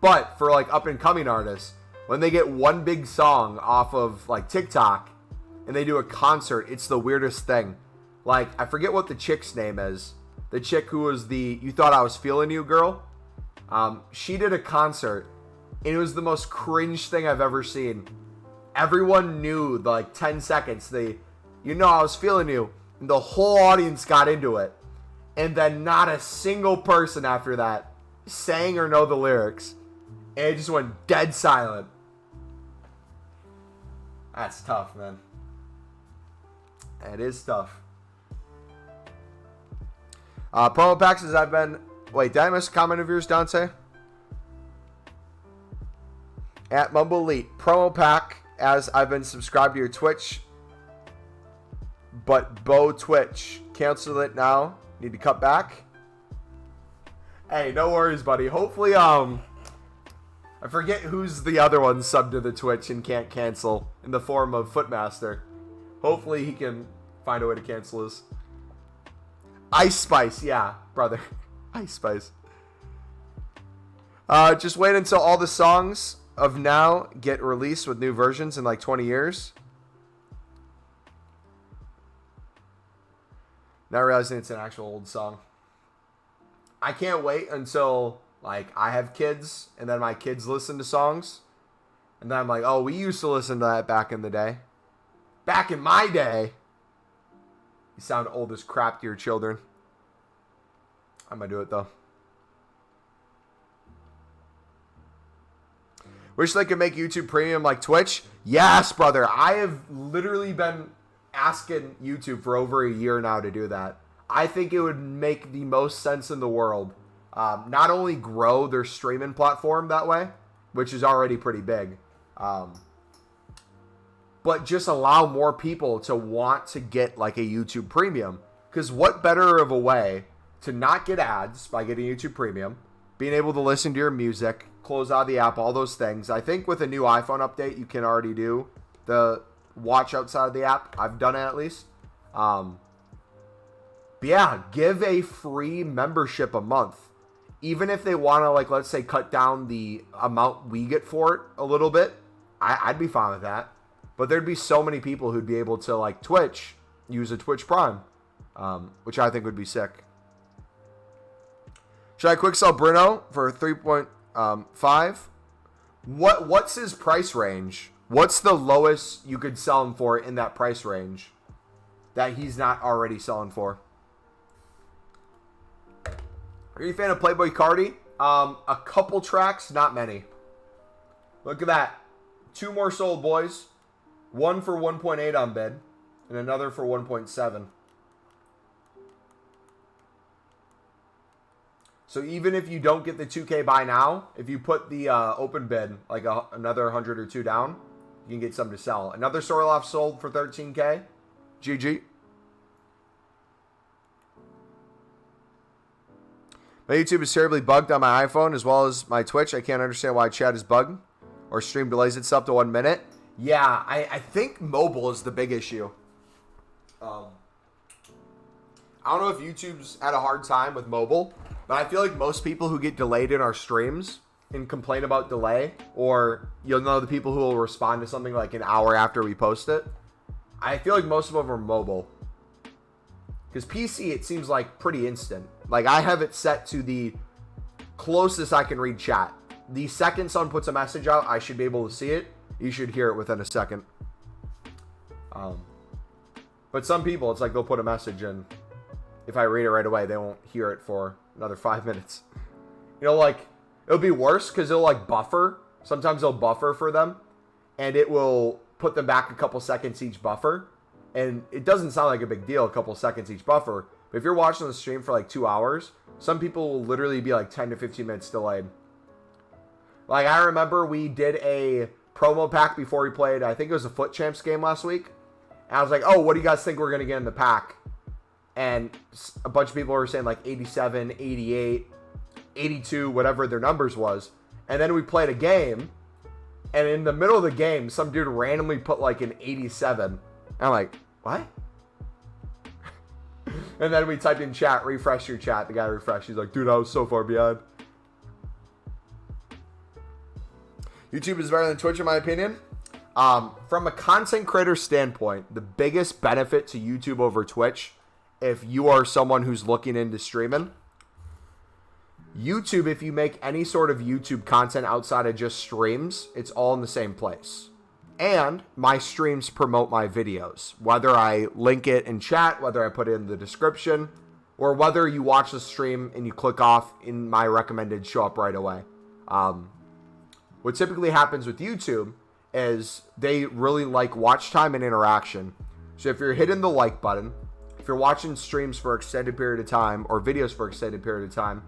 But for like up and coming artists, when they get one big song off of like TikTok and they do a concert, it's the weirdest thing. Like, I forget what the chick's name is. The chick who was the You Thought I Was Feeling You girl. She did a concert and it was the most cringe thing I've ever seen. Everyone knew like 10 seconds. You know I was feeling you. And the whole audience got into it. And then not a single person after that sang or know the lyrics. And it just went dead silent. That's tough, man. It is tough. Promo packs as I've been... Wait, did I miss a comment of yours, Dante? At Mumbo Elite. Promo pack as I've been subscribed to your Twitch. But Bo Twitch. Cancel it now. Need to cut back. Hey, no worries, buddy. Hopefully, I forget who's the other one subbed to the Twitch and can't cancel in the form of Footmaster. Hopefully he can find a way to cancel his. Ice Spice, yeah, brother. Ice Spice. Just wait until all the songs of now get released with new versions in like 20 years. Not realizing it's an actual old song. I can't wait until like I have kids and then my kids listen to songs. And then I'm like, oh, we used to listen to that back in the day. Back in my day. You sound old as crap to your children. I'm going to do it though. Wish they could make YouTube Premium like Twitch. Yes, brother. I have literally been asking YouTube for over a year now to do that. I think it would make the most sense in the world. Not only grow their streaming platform that way, which is already pretty big, but just allow more people to want to get like a YouTube Premium. Because what better of a way to not get ads by getting YouTube Premium, being able to listen to your music, close out the app, all those things. I think with a new iPhone update, you can already do the watch outside of the app. I've done it at least. But yeah, give a free membership a month. Even if they want to, like, let's say, cut down the amount we get for it a little bit, I'd be fine with that. But there'd be so many people who'd be able to, like, Twitch, use a Twitch Prime, which I think would be sick. Should I quick sell Bruno for 3.5? What's his price range? What's the lowest you could sell him for in that price range that he's not already selling for? Are you a fan of Playboy Cardi? A couple tracks, not many. Look at that. 2 more sold, boys. One for 1.8 on bid, and another for 1.7. So even if you don't get the 2K buy now, if you put the open bid, like another 100 or 2 down, you can get some to sell. Another Sorloff sold for 13K. GG. My YouTube is terribly bugged on my iPhone as well as my Twitch. I can't understand why chat is bugged or stream delays itself to 1 minute. Yeah, I think mobile is the big issue. I don't know if YouTube's had a hard time with mobile, but I feel like most people who get delayed in our streams and complain about delay, or you'll know the people who will respond to something like an hour after we post it. I feel like most of them are mobile. Because PC, it seems like pretty instant. Like, I have it set to the closest I can read chat. The second someone puts a message out, I should be able to see it. You should hear it within a second. But some people, it's like they'll put a message and if I read it right away, they won't hear it for another 5 minutes. You know, like, it'll be worse because it'll, like, buffer. Sometimes it'll buffer for them. And it will put them back a couple seconds each buffer. And it doesn't sound like a big deal, a couple seconds each buffer. But if you're watching the stream for, like, 2 hours, some people will literally be, like, 10 to 15 minutes delayed. Like, I remember we did a promo pack before we played, I think it was a Foot Champs game last week. And I was like, oh, what do you guys think we're going to get in the pack? And a bunch of people were saying like 87, 88, 82, whatever their numbers was. And then we played a game. And in the middle of the game, some dude randomly put like an 87. And I'm like, what? And then we typed in chat, refresh your chat. The guy refreshed. He's like, dude, I was so far behind. YouTube is better than Twitch in my opinion. From a content creator standpoint, the biggest benefit to YouTube over Twitch, if you are someone who's looking into streaming, YouTube, if you make any sort of YouTube content outside of just streams, it's all in the same place. And my streams promote my videos, whether I link it in chat, whether I put it in the description, or whether you watch the stream and you click off in my recommended show up right away. What typically happens with YouTube is they really like watch time and interaction. So if you're hitting the like button, if you're watching streams for an extended period of time or videos for an extended period of time,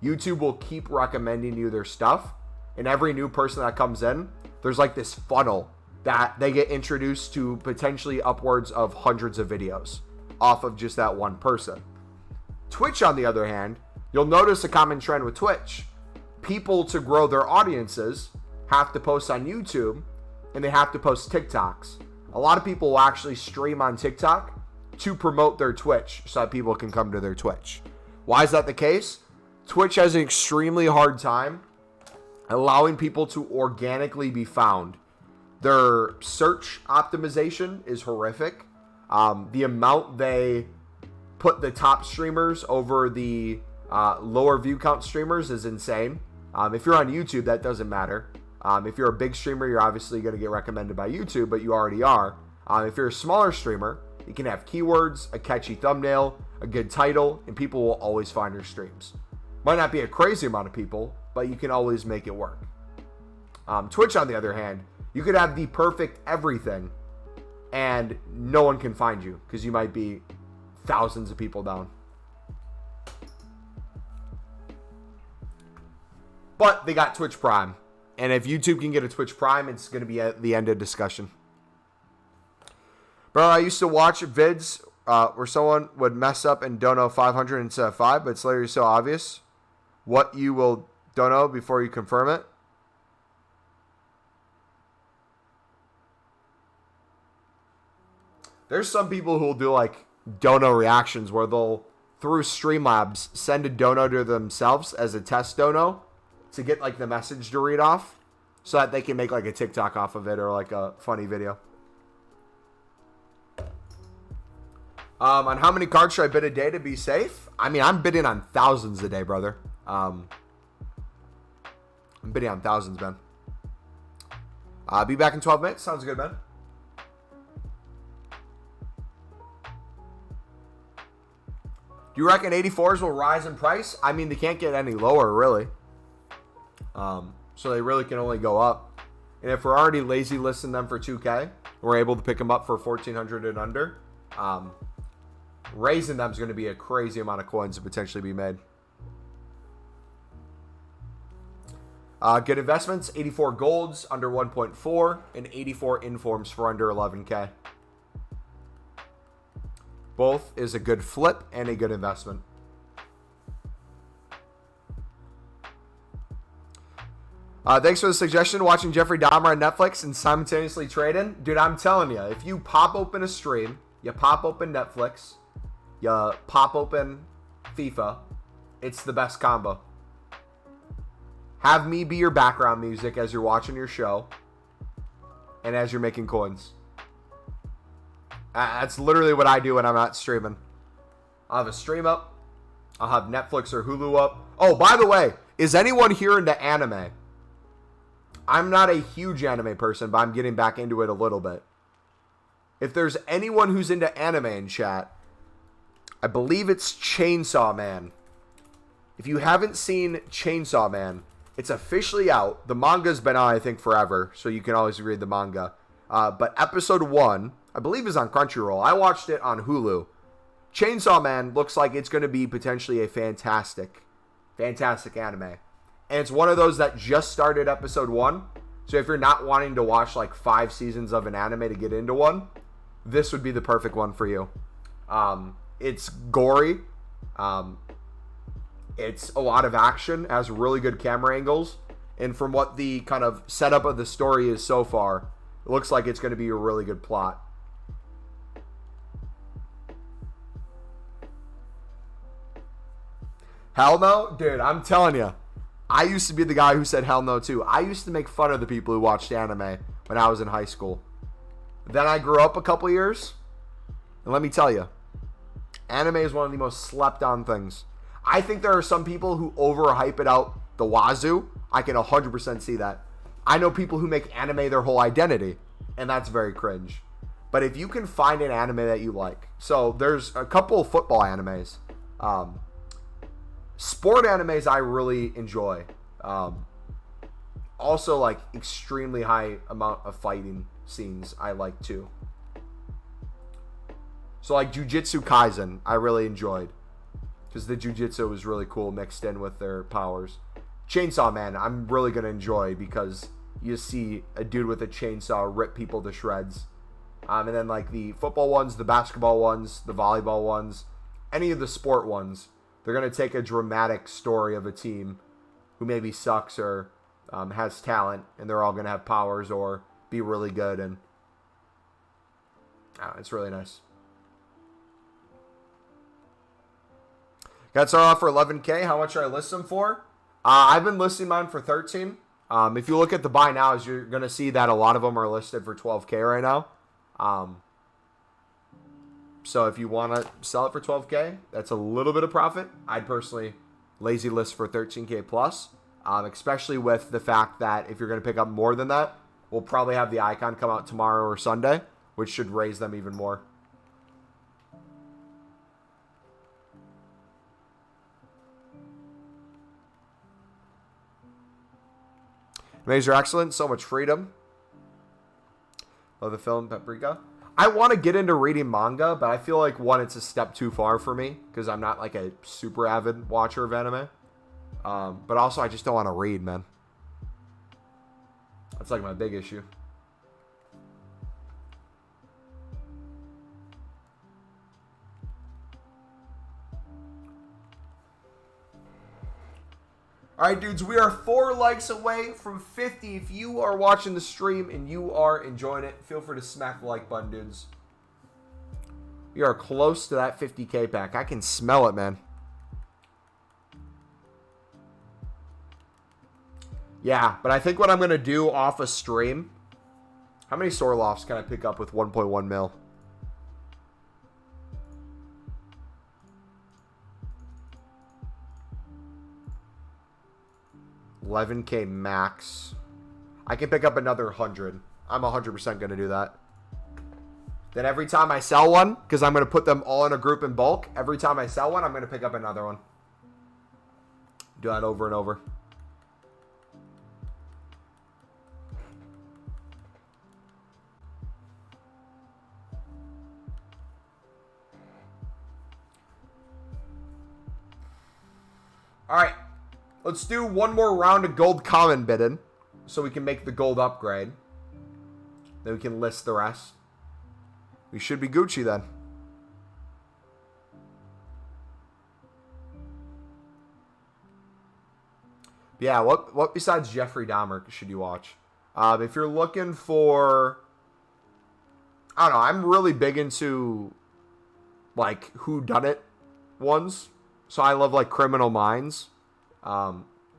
YouTube will keep recommending you their stuff. And every new person that comes in, there's like this funnel that they get introduced to potentially upwards of hundreds of videos off of just that one person. Twitch, on the other hand, you'll notice a common trend with Twitch. People, to grow their audiences, have to post on YouTube and they have to post TikToks. A lot of people will actually stream on TikTok to promote their Twitch so that people can come to their Twitch. Why is that the case? Twitch has an extremely hard time allowing people to organically be found. Their search optimization is horrific. The amount they put the top streamers over the lower view count streamers is insane. If you're on YouTube, that doesn't matter. If you're a big streamer, you're obviously going to get recommended by YouTube, but you already are. If you're a smaller streamer, you can have keywords, a catchy thumbnail, a good title, and people will always find your streams. Might not be a crazy amount of people, but you can always make it work. Twitch, on the other hand, you could have the perfect everything, and no one can find you because you might be thousands of people down. But they got Twitch Prime. And if YouTube can get a Twitch Prime, it's going to be at the end of discussion. Bro, I used to watch vids where someone would mess up and dono 500 instead of 5, but it's literally so obvious what you will dono before you confirm it. There's some people who will do like dono reactions where they'll, through Streamlabs, send a dono to themselves as a test dono to get like the message to read off so that they can make like a TikTok off of it or like a funny video. On how many cards should I bid a day to be safe? I mean, I'm bidding on thousands a day, brother. I'm bidding on thousands, man. Be back in 12 minutes. Sounds good, man. Do you reckon 84s will rise in price? I mean, they can't get any lower, really. So they really can only go up. And if we're already lazy listing them for 2K, we're able to pick them up for 1,400 and under. Raising them is going to be a crazy amount of coins to potentially be made. Good investments, 84 golds under 1.4 and 84 informs for under 11K. Both is a good flip and a good investment. Thanks for the suggestion. Watching Jeffrey Dahmer on Netflix and simultaneously trading. Dude, I'm telling you, if you pop open a stream, you pop open Netflix, you pop open FIFA, it's the best combo. have me be your background music as you're watching your show and as you're making coins. That's literally what I do when I'm not streaming. I'll have a stream up. I'll have Netflix or Hulu up. Oh, by the way, is anyone here into anime? I'm not a huge anime person, but I'm getting back into it a little bit. If there's anyone who's into anime in chat, I believe it's Chainsaw Man. If you haven't seen Chainsaw Man, it's officially out. The manga's been out, I think, forever, so you can always read the manga. But episode 1, I believe, is on Crunchyroll. I watched it on Hulu. Chainsaw Man looks like it's going to be potentially a fantastic anime. And it's one of those that just started episode 1. So if you're not wanting to watch like 5 seasons of an anime to get into one, this would be the perfect one for you. It's gory. It's a lot of action, has really good camera angles. And from what the kind of setup of the story is so far, it looks like it's going to be a really good plot. Hell no? Dude, I'm telling you. I used to be the guy who said hell no too. I used to make fun of the people who watched anime when I was in high school. Then I grew up a couple years. And let me tell you, anime is one of the most slept on things. I think there are some people who overhype it out the wazoo. I can 100% see that. I know people who make anime their whole identity. And that's very cringe. But if you can find an anime that you like. So there's a couple of football animes. Sport animes I really enjoy. Also, like, extremely high amount of fighting scenes I like too. So, like, Jujutsu Kaisen, I really enjoyed. Because the Jujutsu was really cool mixed in with their powers. Chainsaw Man, I'm really going to enjoy because you see a dude with a chainsaw rip people to shreds. And then, like, the football ones, the basketball ones, the volleyball ones, any of the sport ones, they're going to take a dramatic story of a team who maybe sucks or has talent, and they're all going to have powers or be really good. And it's really nice. Got to start off for 11K. How much should I list them for? I've been listing mine for 13. If you look at the buy nows, you're going to see that a lot of them are listed for 12K right now. So if you want to sell it for 12K, that's a little bit of profit. I'd personally lazy list for 13K plus, especially with the fact that if you're going to pick up more than that, we'll probably have the icon come out tomorrow or Sunday, which should raise them even more. Amazing, excellent. So much freedom. Love the film Paprika. I want to get into reading manga, but I feel like, one, it's a step too far for me because I'm not like a super avid watcher of anime. But also, I just don't want to read, man. That's like my big issue. Alright, dudes, we are 4 likes away from 50. If you are watching the stream and you are enjoying it, feel free to smack the like button, dudes. We are close to that 50K pack. I can smell it, man. Yeah, but I think what I'm going to do off a stream... How many Sorlofts can I pick up with 1.1 mil? $11K max. I can pick up another 100. I'm 100% going to do that. Then every time I sell one, because I'm going to put them all in a group in bulk, every time I sell one, I'm going to pick up another one. Do that over and over. All right. Let's do one more round of gold common bidding so we can make the gold upgrade. Then we can list the rest. We should be Gucci then. Yeah, what besides Jeffrey Dahmer should you watch? If you're looking for... I don't know, I'm really big into like whodunit ones. So I love like Criminal Minds.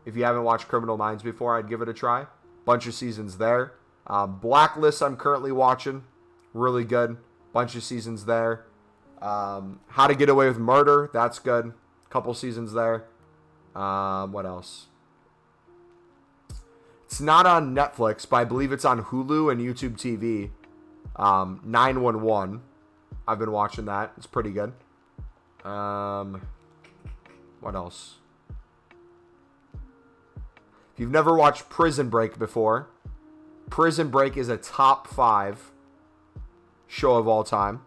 If you haven't watched Criminal Minds before, I'd give it a try. Bunch of seasons there. Blacklist I'm currently watching. Really good. Bunch of seasons there. How to Get Away with Murder. That's good. Couple seasons there. What else? It's not on Netflix, but I believe it's on Hulu and YouTube TV. 911. I've been watching that. It's pretty good. What else? If you've never watched Prison Break before, Prison Break is a top 5 show of all time.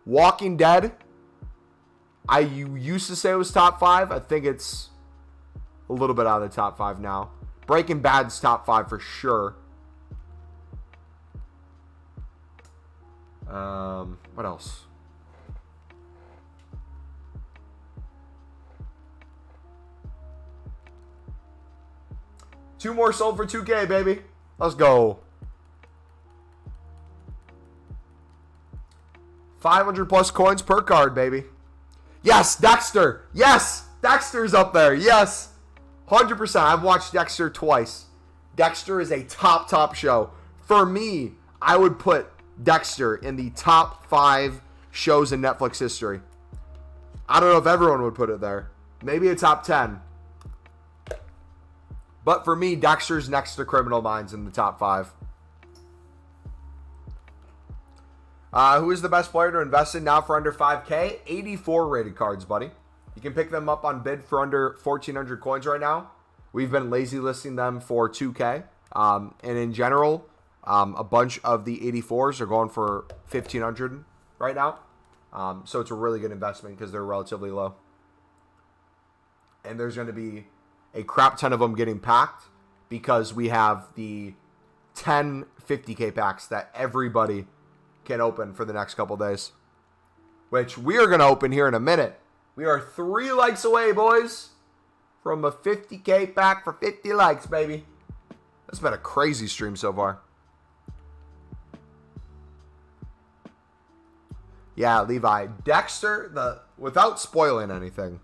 Walking Dead, you used to say it was top 5. I think it's a little bit out of the top 5 now. Breaking Bad's top 5 for sure. What else? Two more sold for 2K, baby. Let's go. 500 plus coins per card, baby. Yes, Dexter. Yes, Dexter's up there. Yes, 100%. I've watched Dexter twice. Dexter is a top show. For me, I would put Dexter in the top 5 shows in Netflix history. I don't know if everyone would put it there. Maybe a top 10. But for me, Dexter's next to Criminal Minds in the top 5. Who is the best player to invest in now for under 5K? 84 rated cards, buddy. You can pick them up on bid for under 1,400 coins right now. We've been lazy listing them for 2K. And in general, a bunch of the 84s are going for 1,500 right now. So it's a really good investment because they're relatively low. And there's going to be a crap ton of them getting packed because we have the 10 50K packs that everybody can open for the next couple days, which we are going to open here in a minute. We are 3 likes away, boys, from a 50K pack for 50 likes, baby. That's been a crazy stream so far. Yeah, Levi. Dexter, without spoiling anything,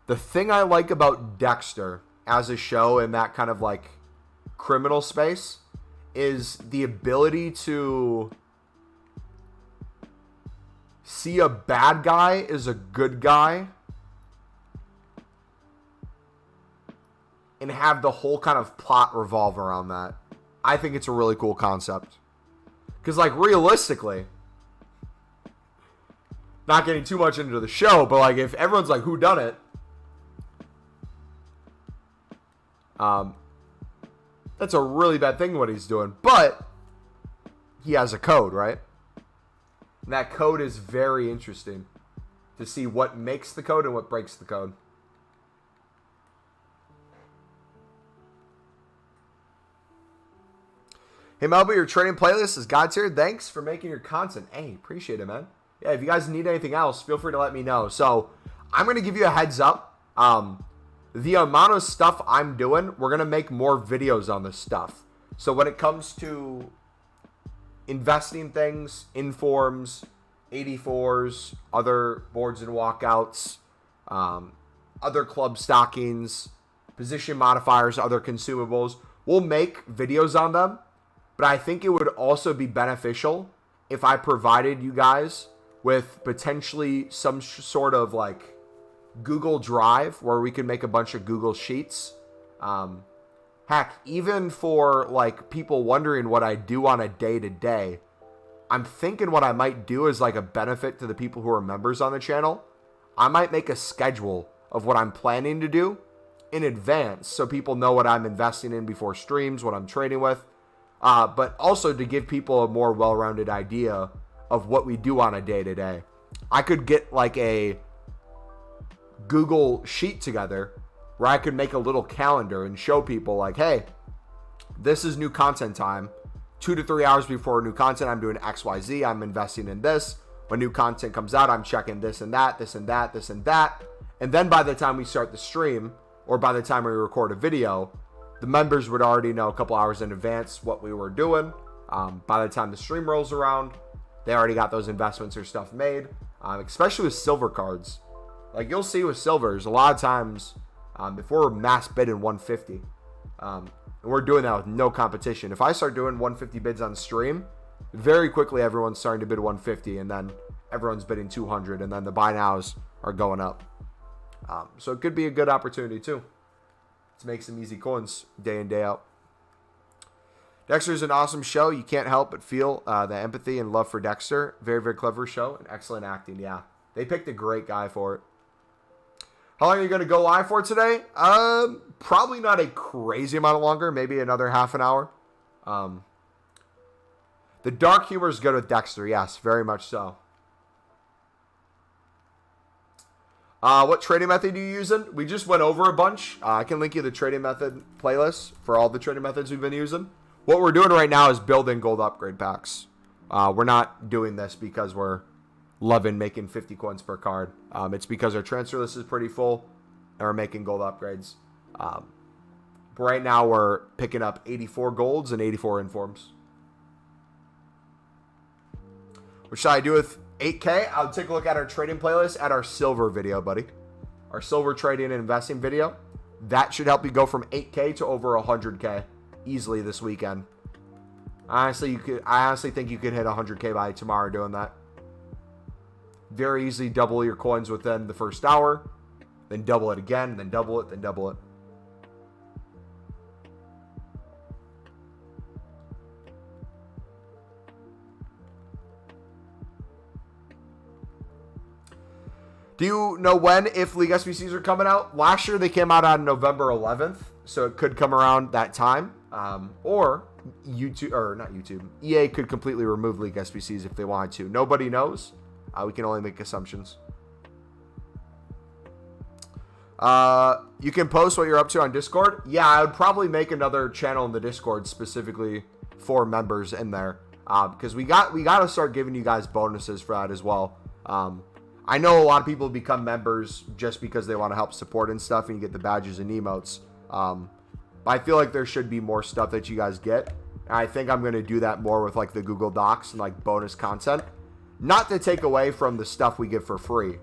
the thing I like about Dexter as a show in that kind of like criminal space is the ability to see a bad guy is a good guy and have the whole kind of plot revolve around that. I think it's a really cool concept. Because like realistically, not getting too much into the show, but like if everyone's like, who done it? That's a really bad thing what he's doing, but he has a code, right? And that code is very interesting to see what makes the code and what breaks the code. Hey, Melby, your trading playlist is God tier. Thanks for making your content. Hey, appreciate it, man. Yeah, if you guys need anything else, feel free to let me know. So I'm going to give you a heads up. The amount of stuff I'm doing, we're going to make more videos on this stuff. So when it comes to investing things, informs, 84s, other boards and walkouts, other club stockings, position modifiers, other consumables, we'll make videos on them. But I think it would also be beneficial if I provided you guys with potentially some sort of like Google Drive where we can make a bunch of Google Sheets. Heck, even for like people wondering what I do on a day-to-day, I'm thinking what I might do is like a benefit to the people who are members on the channel. I might make a schedule of what I'm planning to do in advance so people know what I'm investing in before streams, what I'm trading with, but also to give people a more well-rounded idea of what we do on a day-to-day. I could get like a Google Sheet together where I could make a little calendar and show people like, hey, this is new content time. 2 to 3 hours before new content, I'm doing XYZ. I'm investing in this. When new content comes out, I'm checking this and that, this and that, this and that. And then by the time we start the stream, or by the time we record a video, the members would already know a couple hours in advance what we were doing. By the time the stream rolls around, they already got those investments or stuff made, especially with silver cards. Like you'll see with silvers, a lot of times If we're mass bidding 150, and we're doing that with no competition. If I start doing 150 bids on stream, very quickly everyone's starting to bid 150, and then everyone's bidding 200, and then the buy nows are going up. So it could be a good opportunity too to make some easy coins day in, day out. Dexter's an awesome show. You can't help but feel the empathy and love for Dexter. Very, very clever show and excellent acting. Yeah, they picked a great guy for it. How long are you going to go live for today? Probably not a crazy amount longer. Maybe another half an hour. The dark humor is good with Dexter. Yes, very much so. What trading method are you using? We just went over a bunch. I can link you the trading method playlist for all the trading methods we've been using. What we're doing right now is building gold upgrade packs. We're not doing this because we're loving making 50 coins per card. It's because our transfer list is pretty full and we're making gold upgrades. But right now we're picking up 84 golds and 84 informs. What should I do with 8K? I'll take a look at our trading playlist at our silver video, buddy. Our silver trading and investing video. That should help you go from 8K to over 100K easily this weekend. I honestly think you could hit 100K by tomorrow doing that. Very easily double your coins within the first hour, then double it again, then double it, then double it. Do you know when, if League SBCs are coming out? Last year they came out on November 11th, so it could come around that time. Or YouTube, or not YouTube, EA could completely remove League SBCs if they wanted to. Nobody knows. We can only make assumptions. You can post what you're up to on Discord. Yeah, I would probably make another channel in the Discord specifically for members in there, because we got to start giving you guys bonuses for that as well. I know a lot of people become members just because they want to help support and stuff, and you get the badges and emotes. But I feel like there should be more stuff that you guys get. And I think I'm going to do that more with like the Google Docs and like bonus content. Not to take away from the stuff we give for free.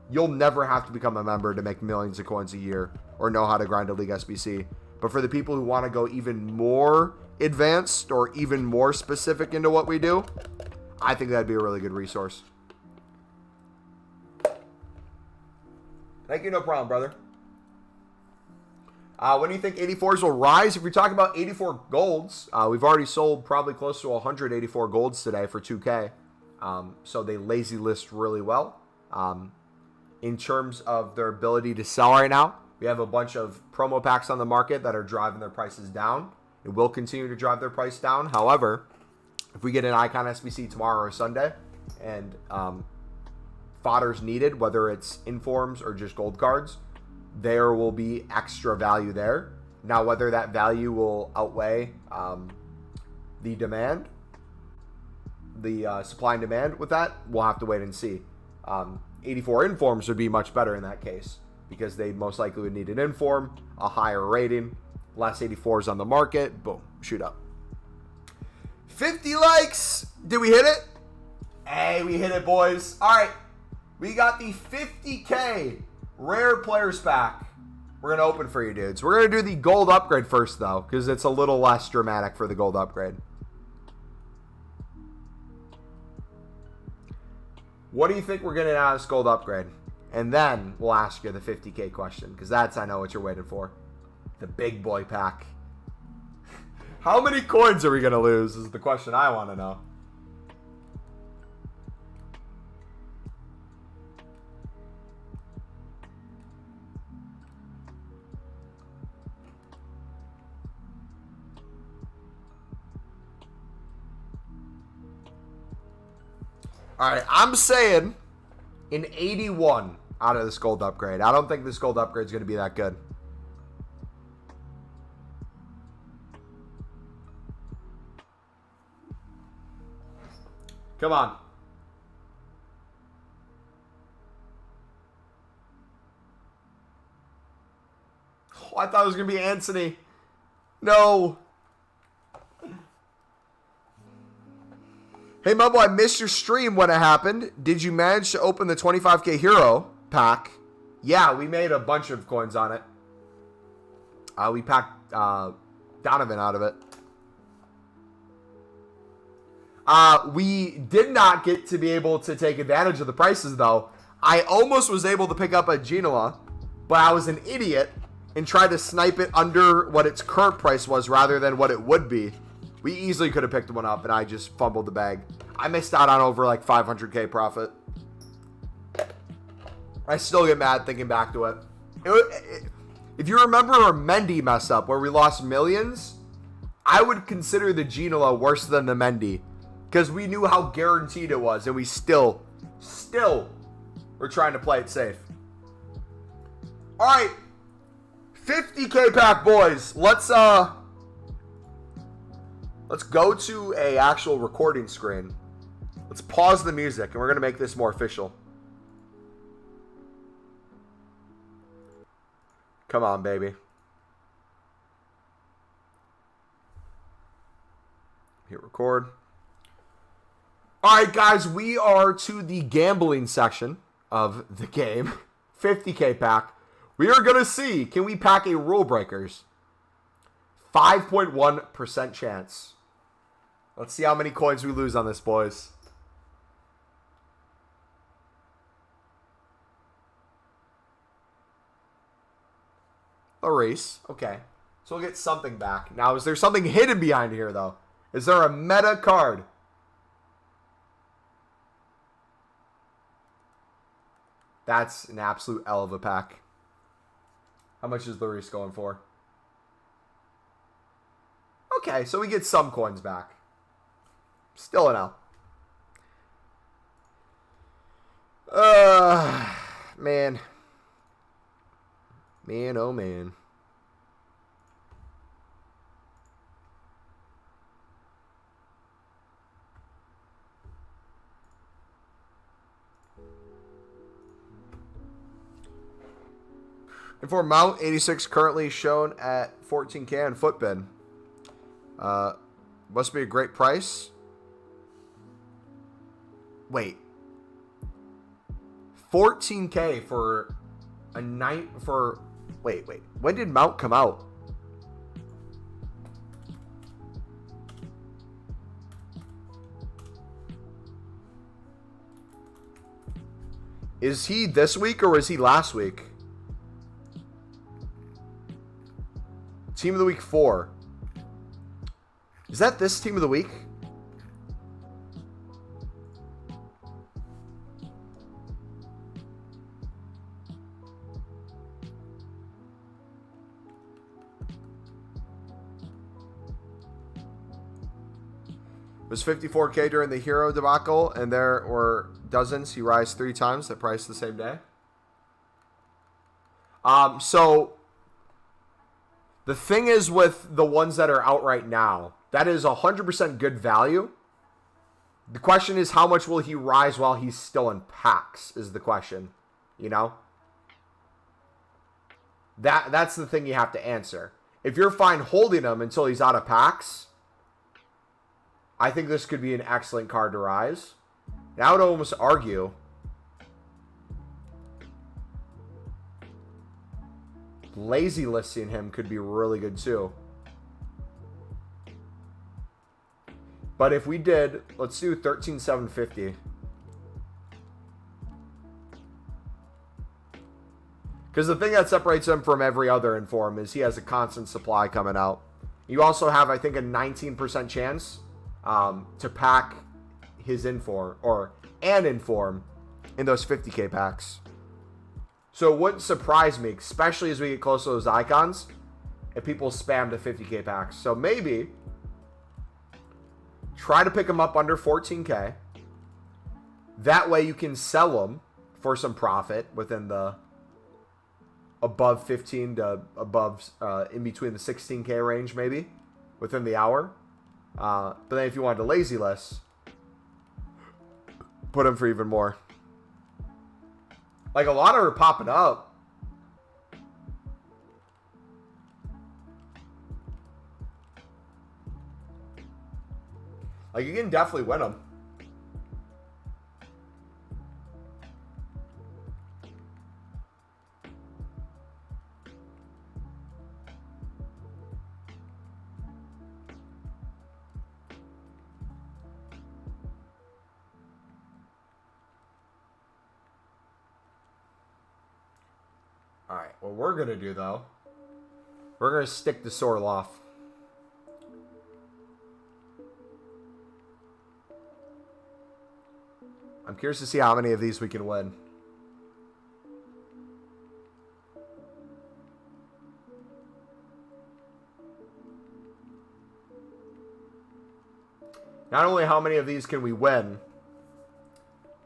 You'll never have to become a member to make millions of coins a year or know how to grind a League SBC. But for the people who want to go even more advanced or even more specific into what we do, I think that'd be a really good resource. Thank you, no problem, brother. When do you think 84s will rise? If you're talking about 84 golds, we've already sold probably close to 184 golds today for 2K. So they lazy list really well. In terms of their ability to sell right now, we have a bunch of promo packs on the market that are driving their prices down. It will continue to drive their price down. However, if we get an Icon SBC tomorrow or Sunday and fodder's needed, whether it's informs or just gold cards, there will be extra value there. Now, whether that value will outweigh the demand, the supply and demand with that, we'll have to wait and see. 84 informs would be much better in that case because they most likely would need an inform, a higher rating, less 84s on the market. Boom, shoot up. 50 likes. Did we hit it? Hey, we hit it, boys. All right, we got the 50K rare players pack. We're going to open for you, dudes. We're going to do the gold upgrade first, though, because it's a little less dramatic for the gold upgrade. What do you think we're getting out of this gold upgrade? And then we'll ask you the 50K question, because that's, I know what you're waiting for. The big boy pack. How many coins are we going to lose is the question I want to know. All right, I'm saying an 81 out of this gold upgrade. I don't think this gold upgrade is going to be that good. Come on. Oh, I thought it was going to be Anthony. No. Hey, Mumbo, I missed your stream when it happened. Did you manage to open the 25K hero pack? Yeah, we made a bunch of coins on it. We packed Donovan out of it. We did not get to be able to take advantage of the prices, though. I almost was able to pick up a Genoa, but I was an idiot and tried to snipe it under what its current price was rather than what it would be. We easily could have picked one up, and I just fumbled the bag. I missed out on over like 500K profit. I still get mad thinking back to it. If you remember our Mendy mess up where we lost millions, I would consider the Genoa worse than the Mendy because we knew how guaranteed it was, and we still were trying to play it safe. All right, 50K pack, boys. Let's go to a actual recording screen. Let's pause the music, and we're gonna make this more official. Come on, baby. Hit record. All right, guys, we are to the gambling section of the game. 50K pack. We are going to see, can we pack a Rulebreakers? 5.1% chance. Let's see how many coins we lose on this, boys. A race. Okay. So we'll get something back. Now, is there something hidden behind here, though? Is there a meta card? That's an absolute L of a pack. How much is Lloris going for? Okay, so we get some coins back. Still an L. Man. Man, oh man. And for Mount, 86 currently shown at 14K on Footbin. Must be a great price. Wait. 14K for a night for... Wait. When did Mount come out? Is he this week or was he last week? Team of the Week 4. Is that this Team of the Week? It was 54K during the Hero debacle, and there were dozens. He rise 3 times the price the same day. So the thing is with the ones that are out right now, that is 100% good value. The question is, how much will he rise while he's still in packs is the question, you know? That's the thing you have to answer. If you're fine holding him until he's out of packs, I think this could be an excellent card to rise. And I would almost argue lazy listing him could be really good too. But if we did, let's do 13,750. Because the thing that separates him from every other Inform is he has a constant supply coming out. You also have, I think, a 19% chance to pack his Inform in those 50K packs. So it wouldn't surprise me, especially as we get close to those icons, if people spam the 50K packs. So maybe try to pick them up under 14K. That way you can sell them for some profit within the above 15 to above, in between the 16K range maybe, within the hour. But then if you wanted to lazy list, put them for even more. Like, a lot of are popping up. Like, you can definitely win them. Alright, what we're going to do, though, we're going to stick to Sorloff. I'm curious to see how many of these we can win. Not only how many of these can we win,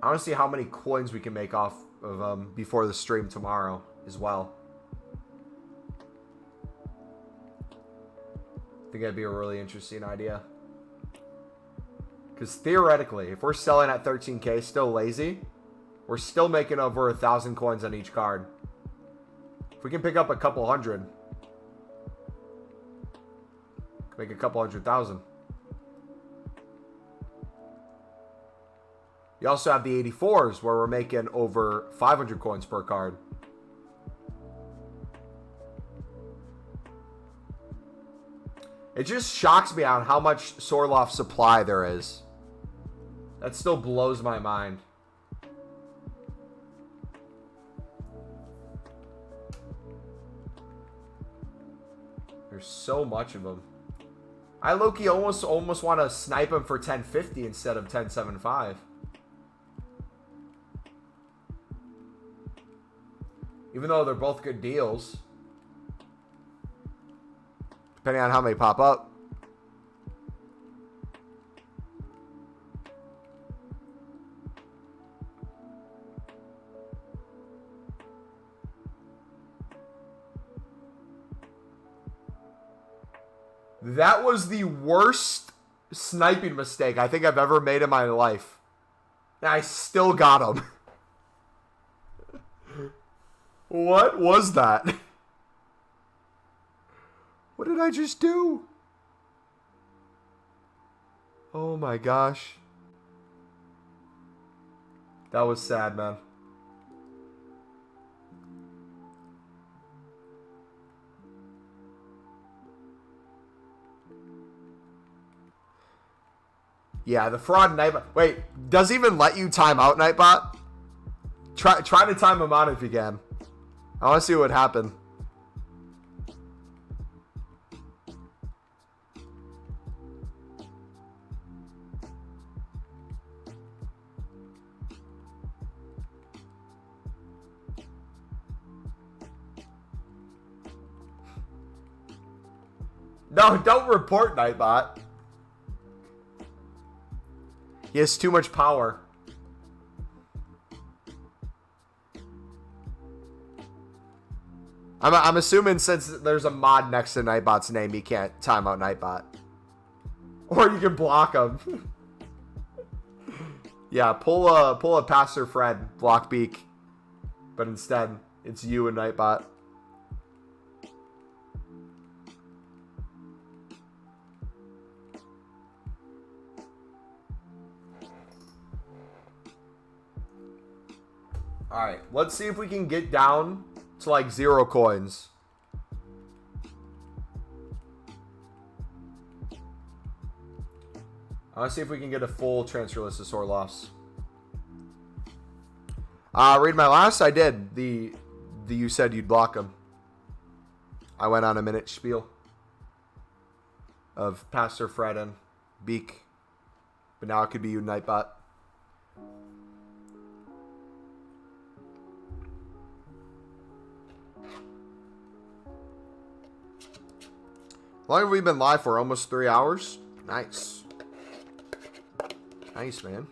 I want to see how many coins we can make off of them before the stream tomorrow as well. I think that'd be a really interesting idea. Because theoretically, if we're selling at 13K, still lazy, we're still making over 1,000 coins on each card. If we can pick up a couple hundred, make a couple 100,000. You also have the 84s where we're making over 500 coins per card. It just shocks me on how much Sorloff supply there is. That still blows my mind. There's so much of them. I low-key almost want to snipe him for 1050 instead of 1075. Even though they're both good deals. Depending on how many pop up. That was the worst sniping mistake I think I've ever made in my life. And I still got him. What was that? What did I just do? Oh my gosh. That was sad, man. Yeah, the fraud Nightbot. Wait, does it even let you time out Nightbot? Try to time him out if you can. I want to see what happened. No, don't report Nightbot. He has too much power. I'm assuming since there's a mod next to Nightbot's name, you can't time out Nightbot. Or you can block him. Yeah, pull a Pastor Fred, block Beak. But instead, it's you and Nightbot. Alright, let's see if we can get down to like 0 coins. I want to see if we can get a full transfer list of Sorloffs. Read my last? I did. You said you'd block them. I went on a minute spiel of Pastor Fred and Beak. But now it could be you, Nightbot. How long have we been live for? Almost 3 hours? Nice. Nice, man.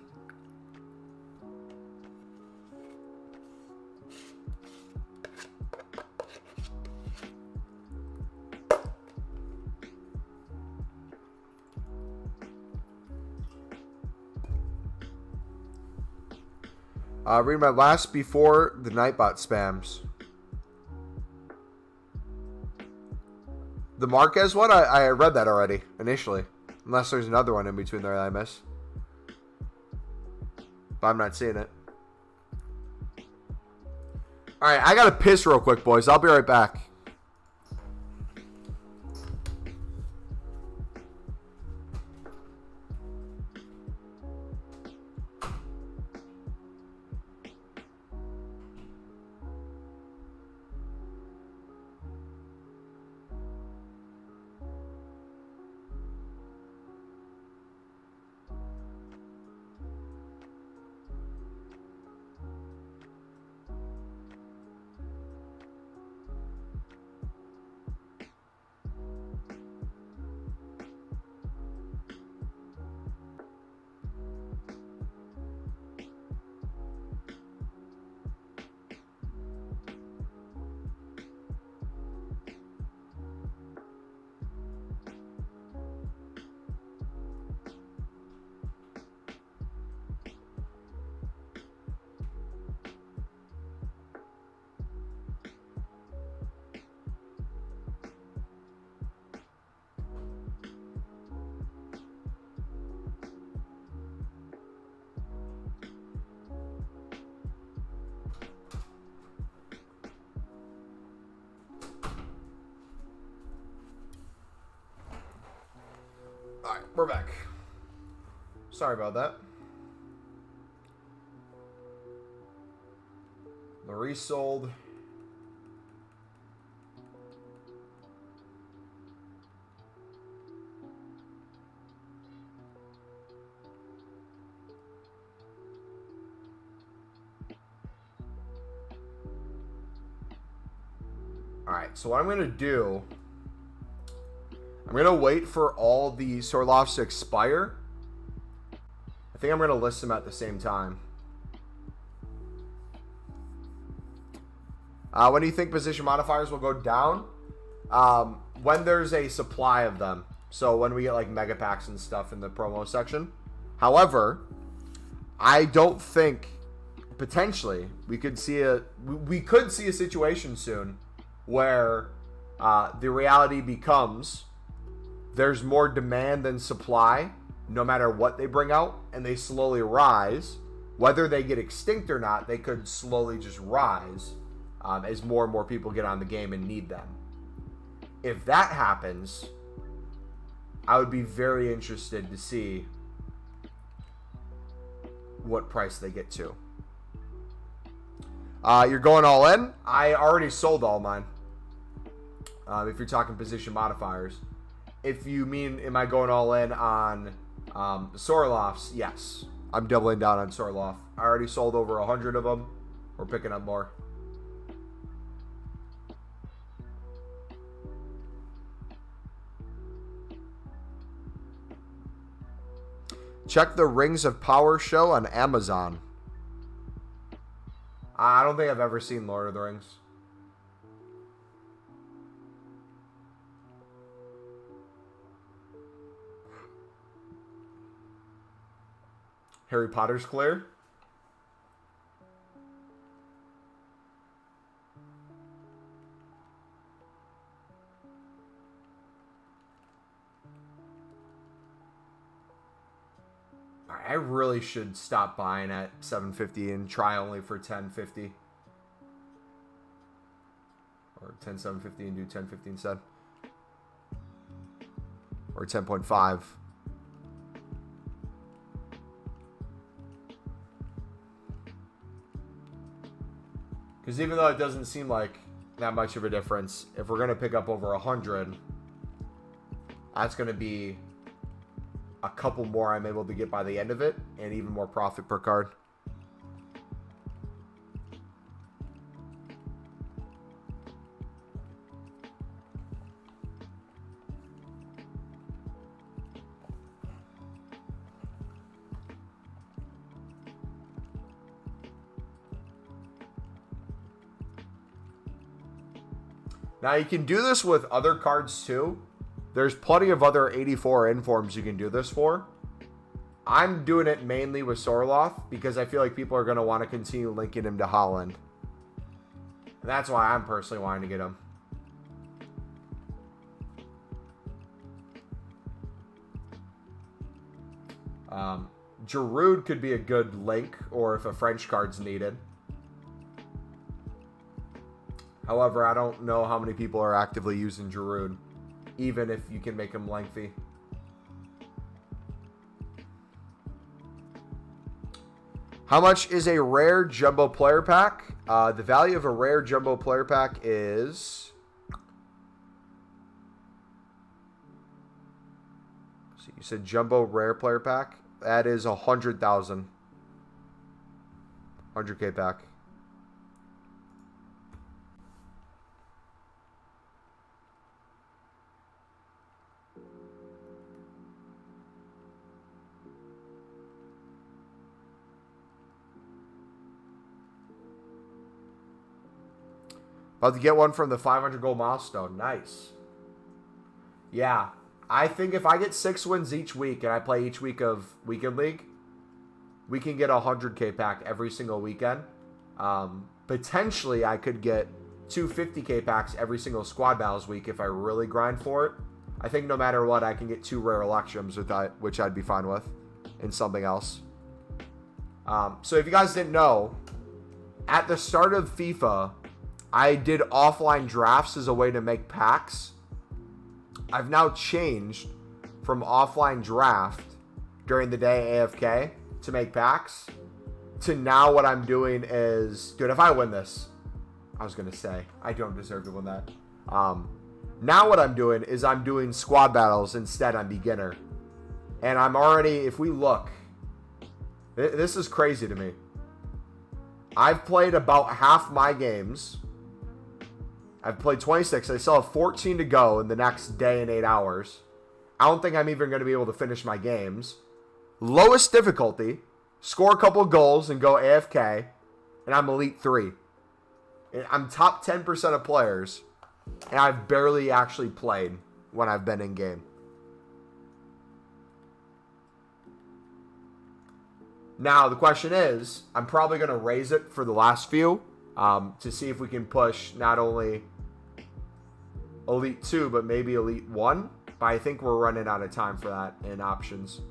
Read my last before the Nightbot spams. The Marquez one? I read that already, initially. Unless there's another one in between there that I miss. But I'm not seeing it. Alright, I gotta piss real quick, boys. I'll be right back. we're back. Sorry about that. The resold. Alright, so what I'm going to do, I'm going to wait for all the Sorlofs to expire. I think I'm going to list them at the same time. When do you think position modifiers will go down? When there's a supply of them. So when we get like mega packs and stuff in the promo section. However, I don't think potentially we could see a situation soon where the reality becomes there's more demand than supply no matter what they bring out, and they slowly rise. Whether they get extinct or not, they could slowly just rise as more and more people get on the game and need them. If that happens, I would be very interested to see what price they get to. You're going all in? I already sold all mine. If you're talking position modifiers. If you mean, am I going all in on Sorlofs? Yes. I'm doubling down on Sorlof. I already sold over 100 of them. We're picking up more. Check the Rings of Power show on Amazon. I don't think I've ever seen Lord of the Rings. Harry Potter's clear. I really should stop buying at $7.50 and try only for $10.50. Or $10.750 and do $10.50 instead. Or 10.5. Because even though it doesn't seem like that much of a difference, if we're going to pick up over 100, that's going to be a couple more I'm able to get by the end of it, and even more profit per card. Now you can do this with other cards too. There's plenty of other 84 informs you can do this for. I'm doing it mainly with Sorloth because I feel like people are going to want to continue linking him to Holland. And that's why I'm personally wanting to get him. Giroud could be a good link, or if a French card's needed. However, I don't know how many people are actively using Giroud, even if you can make him lengthy. How much is a rare jumbo player pack? The value of a rare jumbo player pack is... So you said jumbo rare player pack? That is 100,000. 100K pack. About to get one from the 500 goal milestone. Nice. Yeah. I think if I get 6 wins each week and I play each week of Weekend League, we can get a 100K pack every single weekend. Potentially, I could get 2 50K packs every single squad battles week if I really grind for it. I think no matter what, I can get 2 rare Electrums, which I'd be fine with, and something else. So if you guys didn't know, at the start of FIFA, I did offline drafts as a way to make packs. I've now changed from offline draft during the day AFK to make packs to now what I'm doing is, dude, if I win this, I was going to say, I don't deserve to win that. Now what I'm doing is I'm doing squad battles instead on beginner. And I'm already, if we look, this is crazy to me. I've played about half my games. I've played 26. I still have 14 to go in the next day and 8 hours. I don't think I'm even going to be able to finish my games. Lowest difficulty, score a couple goals and go AFK, and I'm Elite 3. And I'm top 10% of players, and I've barely actually played when I've been in game. Now, the question is, I'm probably going to raise it for the last few to see if we can push not only Elite 2, but maybe Elite 1. But I think we're running out of time for that in options.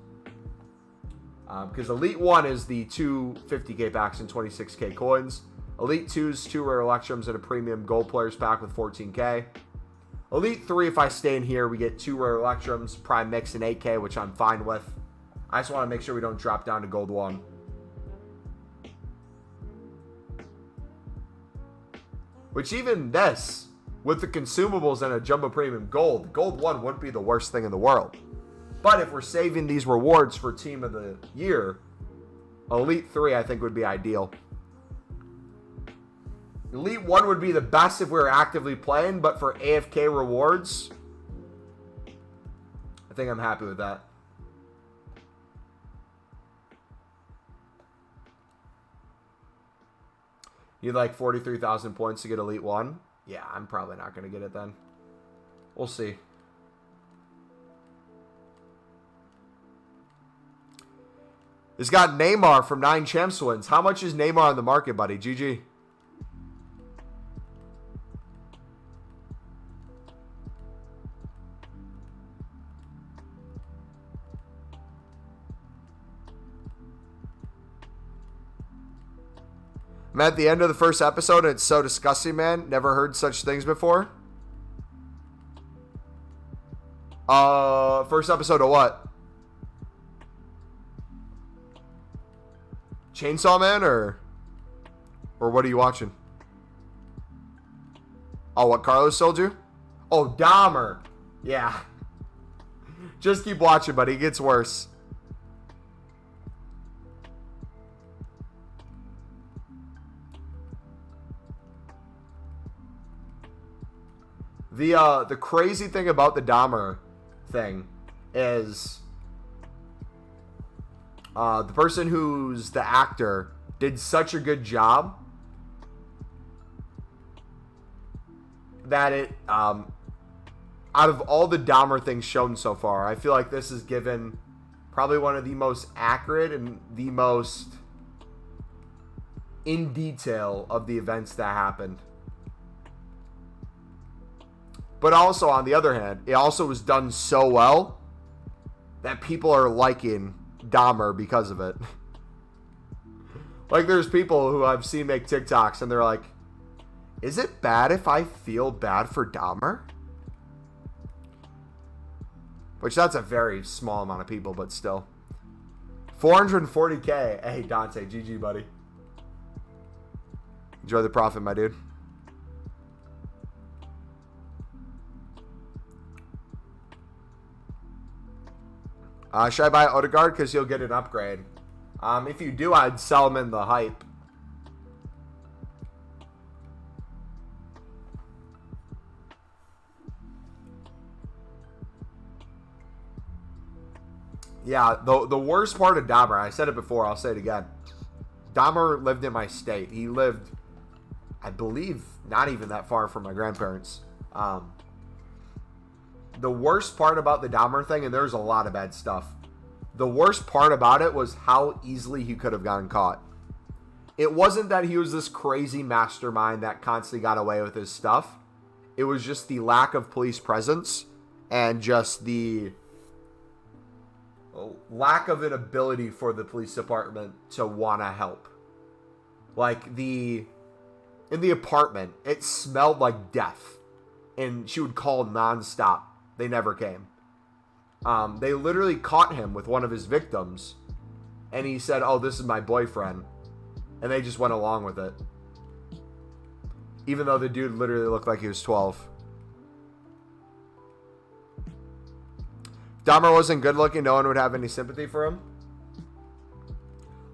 Because Elite 1 is the 2 50k packs and 26k coins. Elite 2 is 2 rare electrums and a premium gold players pack with 14k. Elite 3, if I stay in here, we get 2 rare electrums, prime mix, and 8k, which I'm fine with. I just want to make sure we don't drop down to gold 1. Which even this, with the consumables and a jumbo premium gold 1 wouldn't be the worst thing in the world. But if we're saving these rewards for team of the year, Elite 3 I think would be ideal. Elite 1 would be the best if we were actively playing, but for AFK rewards, I think I'm happy with that. You'd like 43,000 points to get Elite 1? Yeah, I'm probably not going to get it then. We'll see. It's got Neymar from 9 Champs wins. How much is Neymar on the market, buddy? GG. I'm at the end of the first episode, and it's so disgusting, man. Never heard such things before. First episode of what? Chainsaw Man, or what are you watching? Oh, what Carlos told you? Oh, Dahmer. Yeah. Just keep watching, buddy. It gets worse. The crazy thing about the Dahmer thing is the person who's the actor did such a good job that it out of all the Dahmer things shown so far, I feel like this is given probably one of the most accurate and the most in detail of the events that happened. But also, on the other hand, it also was done so well that people are liking Dahmer because of it. Like, there's people who I've seen make TikToks, and they're like, is it bad if I feel bad for Dahmer? Which, that's a very small amount of people, but still. 440k. Hey, Dante, GG, buddy. Enjoy the profit, my dude. Should I buy Odegaard? Because you'll get an upgrade. If you do, I'd sell him in the hype. Yeah, the worst part of Dahmer, I said it before, I'll say it again. Dahmer lived in my state. He lived, I believe, not even that far from my grandparents. The worst part about the Dahmer thing, and there's a lot of bad stuff, the worst part about it was how easily he could have gotten caught. It wasn't that he was this crazy mastermind that constantly got away with his stuff. It was just the lack of police presence and just the lack of an ability for the police department to want to help. Like, in the apartment, it smelled like death. And she would call nonstop. They never came. They literally caught him with one of his victims, and he said, "Oh, this is my boyfriend," and they just went along with it, even though the dude literally looked like he was 12. If Dahmer wasn't good looking, no one would have any sympathy for him.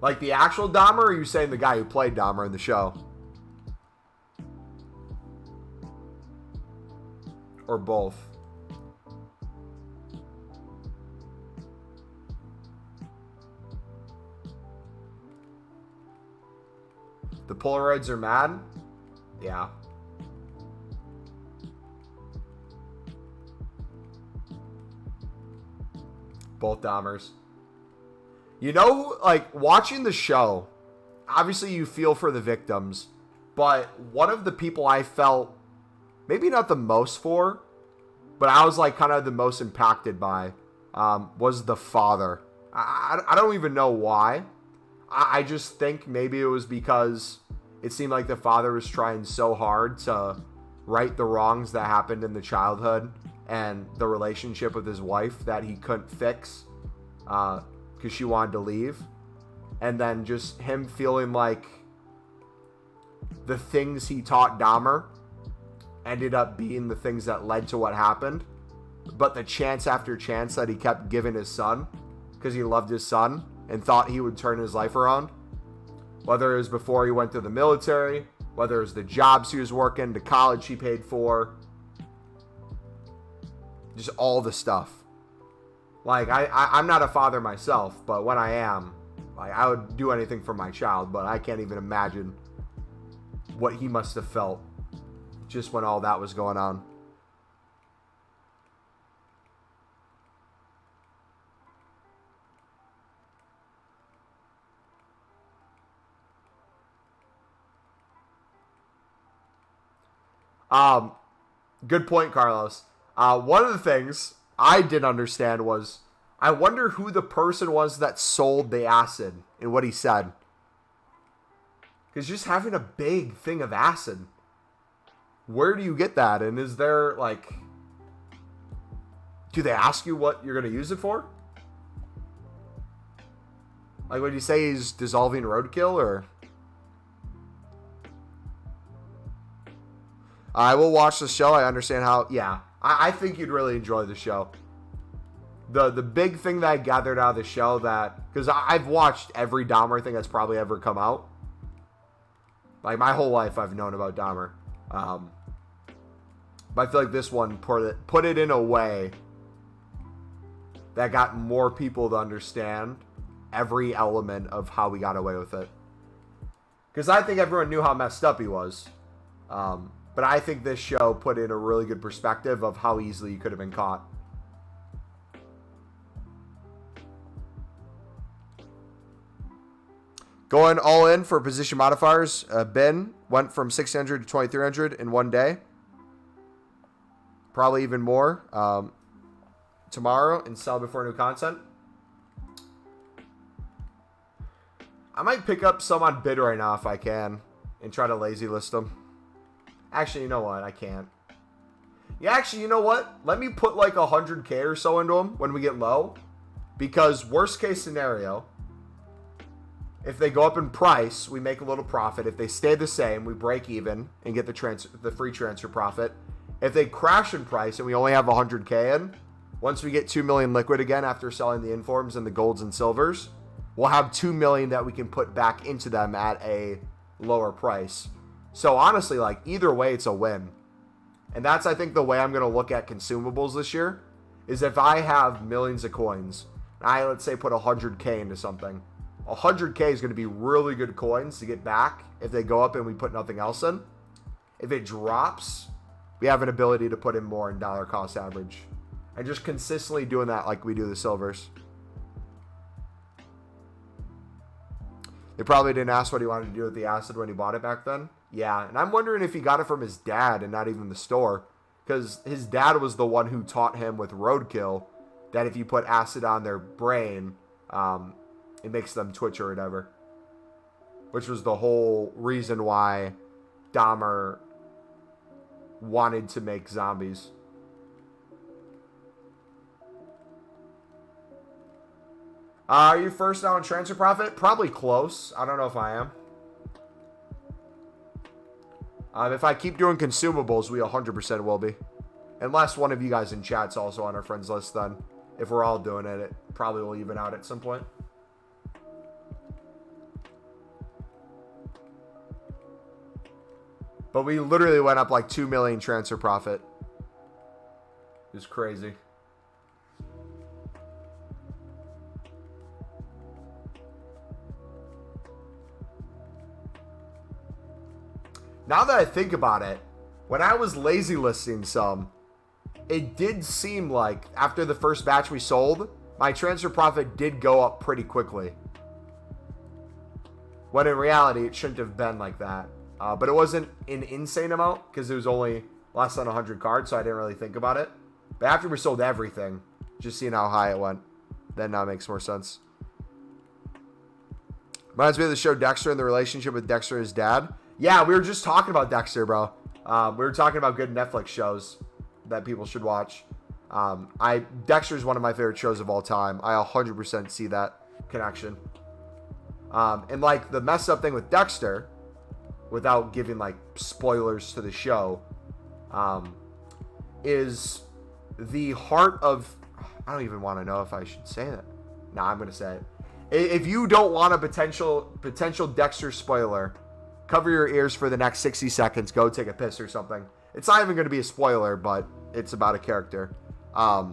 Like the actual Dahmer, or are you saying the guy who played Dahmer in the show? Or both? The Polaroids are mad? Yeah. Both Dahmers. You know, like, watching the show, obviously you feel for the victims, but one of the people I felt, maybe not the most for, but I was, like, kind of the most impacted by, was the father. I don't even know why. I just think maybe it was because it seemed like the father was trying so hard to right the wrongs that happened in the childhood and the relationship with his wife that he couldn't fix because she wanted to leave. And then just him feeling like the things he taught Dahmer ended up being the things that led to what happened. But the chance after chance that he kept giving his son because he loved his son and thought he would turn his life around. Whether it was before he went to the military, whether it was the jobs he was working, the college he paid for, just all the stuff. Like, I'm not a father myself, but when I am, like, I would do anything for my child, but I can't even imagine what he must have felt just when all that was going on. Good point, Carlos. One of the things I didn't understand was, I wonder who the person was that sold the acid and what he said. Because just having a big thing of acid, where do you get that? And is there, like, do they ask you what you're going to use it for? Like, would you say he's dissolving roadkill, or? I will watch the show. I understand how, yeah. I think you'd really enjoy the show. The big thing that I gathered out of the show, that, because I've watched every Dahmer thing that's probably ever come out. Like, my whole life I've known about Dahmer. But I feel like this one put it in a way that got more people to understand every element of how we got away with it. Because I think everyone knew how messed up he was. But I think this show put in a really good perspective of how easily you could have been caught. Going all in for position modifiers. Ben went from 600 to 2300 in one day. Probably even more tomorrow, and sell before new content. I might pick up some on bid right now if I can and try to lazy list them. Actually, you know what? I can't. Yeah, actually, you know what? Let me put like 100K or so into them when we get low. Because worst case scenario, if they go up in price, we make a little profit. If they stay the same, we break even and get the free transfer profit. If they crash in price and we only have 100K in, once we get 2 million liquid again after selling the informs and the golds and silvers, we'll have 2 million that we can put back into them at a lower price. So honestly, like, either way, it's a win. And that's, I think, the way I'm going to look at consumables this year, is if I have millions of coins, and I, let's say, put 100K into something, 100K is going to be really good coins to get back if they go up and we put nothing else in. If it drops, we have an ability to put in more in dollar cost average. And just consistently doing that like we do the silvers. They probably didn't ask what he wanted to do with the acid when he bought it back then. Yeah, and I'm wondering if he got it from his dad and not even the store. Because his dad was the one who taught him with roadkill that if you put acid on their brain, it makes them twitch or whatever. Which was the whole reason why Dahmer wanted to make zombies. Are you first now in transfer profit? Probably close. I don't know if I am. If I keep doing consumables, we 100% will be. Unless one of you guys in chat's also on our friends list, then. If we're all doing it, it probably will even out at some point. But we literally went up like 2 million transfer profit. It was crazy. Now that I think about it, when I was lazy listing some, it did seem like after the first batch we sold, my transfer profit did go up pretty quickly. When in reality, it shouldn't have been like that. But it wasn't an insane amount because it was only less than 100 cards, so I didn't really think about it. But after we sold everything, just seeing how high it went, then now makes more sense. Reminds me of the show Dexter and the relationship with Dexter and his dad. Yeah, we were just talking about Dexter, bro. We were talking about good Netflix shows that people should watch. Dexter is one of my favorite shows of all time. I 100% see that connection. And like the messed up thing with Dexter, without giving like spoilers to the show, is the heart of, I don't even want to know if I should say that. No, I'm going to say it. If you don't want a potential Dexter spoiler, cover your ears for the next 60 seconds. Go take a piss or something. It's not even going to be a spoiler, but it's about a character. I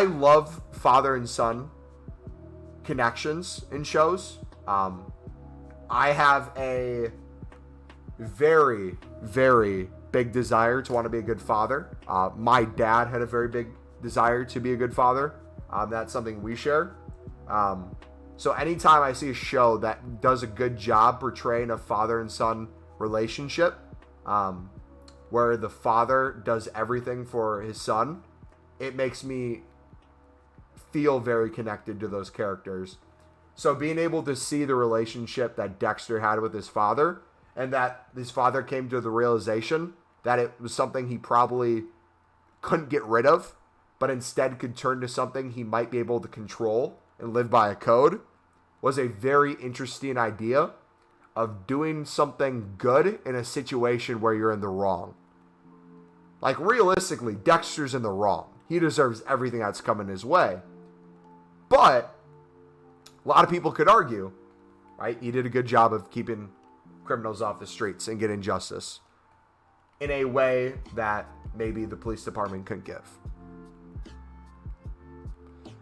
love father and son connections in shows. I have a very, very big desire to want to be a good father. My dad had a very big desire to be a good father. That's something we share. So anytime I see a show that does a good job portraying a father and son relationship, where the father does everything for his son, it makes me feel very connected to those characters. So being able to see the relationship that Dexter had with his father, and that his father came to the realization that it was something he probably couldn't get rid of, but instead could turn to something he might be able to control and live by a code, was a very interesting idea of doing something good in a situation where you're in the wrong. Like, realistically, Dexter's in the wrong. He deserves everything that's coming his way. But a lot of people could argue, right? He did a good job of keeping criminals off the streets and getting justice in a way that maybe the police department couldn't give.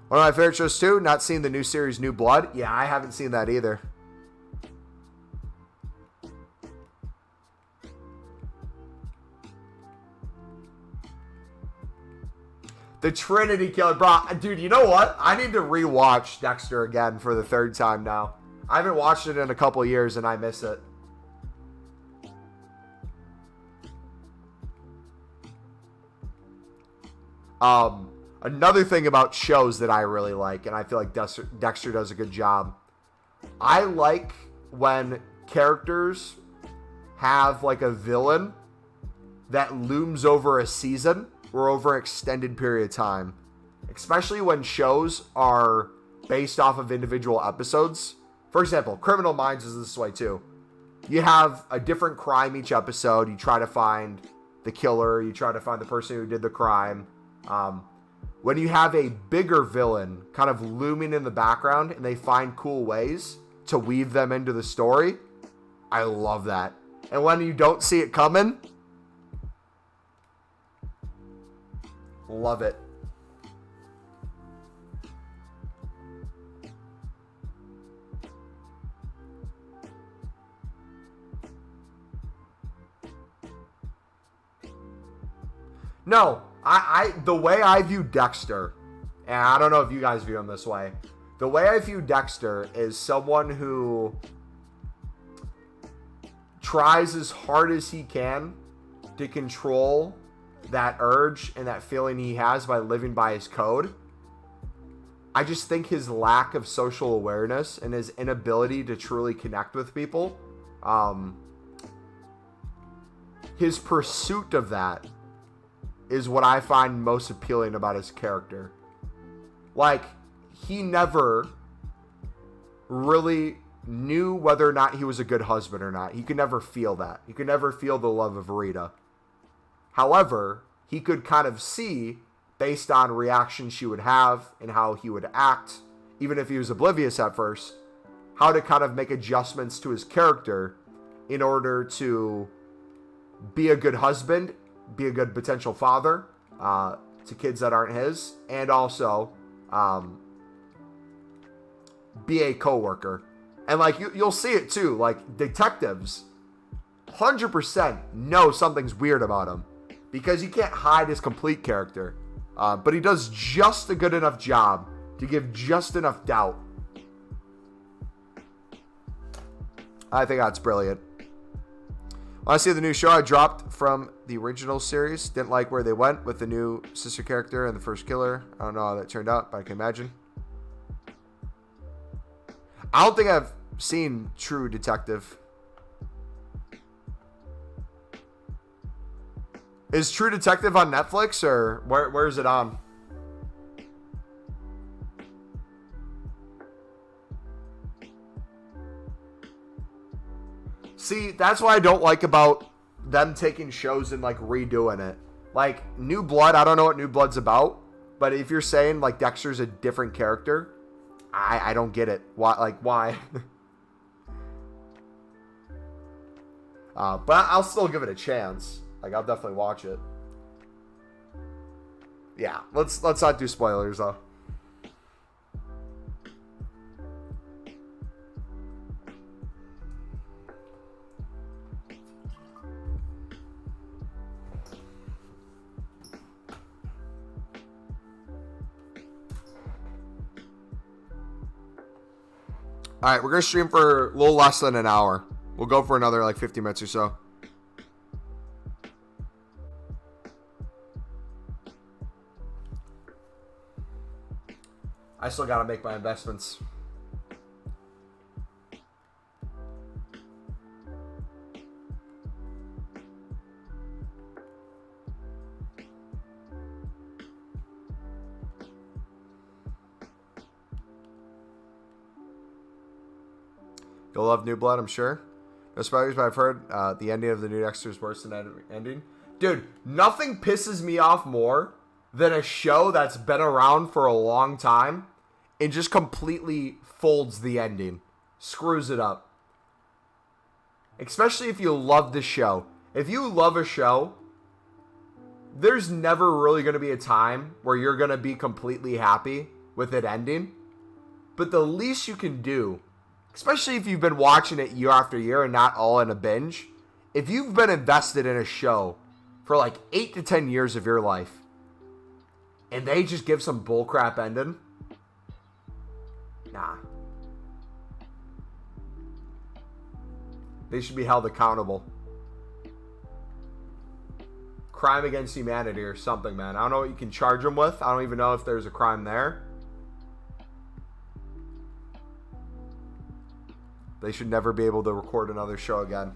One of my favorite shows too, not seeing the new series New Blood. Yeah, I haven't seen that either. The Trinity Killer, bro. Dude, you know what? I need to rewatch Dexter again for the third time now. I haven't watched it in a couple years and I miss it. Another thing about shows that I really like, and I feel like Dexter does a good job, I like when characters have like a villain that looms over a season or over an extended period of time, especially when shows are based off of individual episodes. For example, Criminal Minds is this way too. You have a different crime each episode. You try to find the killer. You try to find the person who did the crime. When you have a bigger villain kind of looming in the background and they find cool ways to weave them into the story, I love that. And when you don't see it coming, love it. No, the way I view Dexter, and I don't know if you guys view him this way, the way I view Dexter is someone who tries as hard as he can to control that urge and that feeling he has by living by his code. I just think his lack of social awareness and his inability to truly connect with people, his pursuit of that is what I find most appealing about his character. Like, he never really knew whether or not he was a good husband or not. He could never feel that. He could never feel the love of Rita. However, he could kind of see, based on reactions she would have and how he would act, even if he was oblivious at first, how to kind of make adjustments to his character in order to be a good husband, be a good potential father to kids that aren't his, and also be a coworker. And like you'll see it too, like detectives 100% know something's weird about him because he can't hide his complete character, but he does just a good enough job to give just enough doubt. I think that's brilliant. Want to see the new show I dropped from the original series? Didn't like where they went with the new sister character and the first killer. I don't know how that turned out, but I can imagine. I don't think I've seen True Detective. Is True Detective on Netflix or where is it on? See, that's what I don't like about them taking shows and like redoing it. Like New Blood, I don't know what New Blood's about, but if you're saying like Dexter's a different character, I don't get it. Why? Like why? But I'll still give it a chance. Like I'll definitely watch it. Yeah, let's not do spoilers though. All right, we're going to stream for a little less than an hour. We'll go for another like 50 minutes or so. I still got to make my investments. You'll love New Blood, I'm sure. No spoilers, but I've heard the ending of the new Dexter is worse than that ending. Dude, nothing pisses me off more than a show that's been around for a long time and just completely folds the ending. Screws it up. Especially if you love the show. If you love a show, there's never really going to be a time where you're going to be completely happy with it ending. But the least you can do, especially if you've been watching it year after year and not all in a binge, if you've been invested in a show for like 8 to 10 years of your life and they just give some bullcrap ending, nah. They should be held accountable. Crime against humanity or something, man. I don't know what you can charge them with. I don't even know if there's a crime there. They should never be able to record another show again.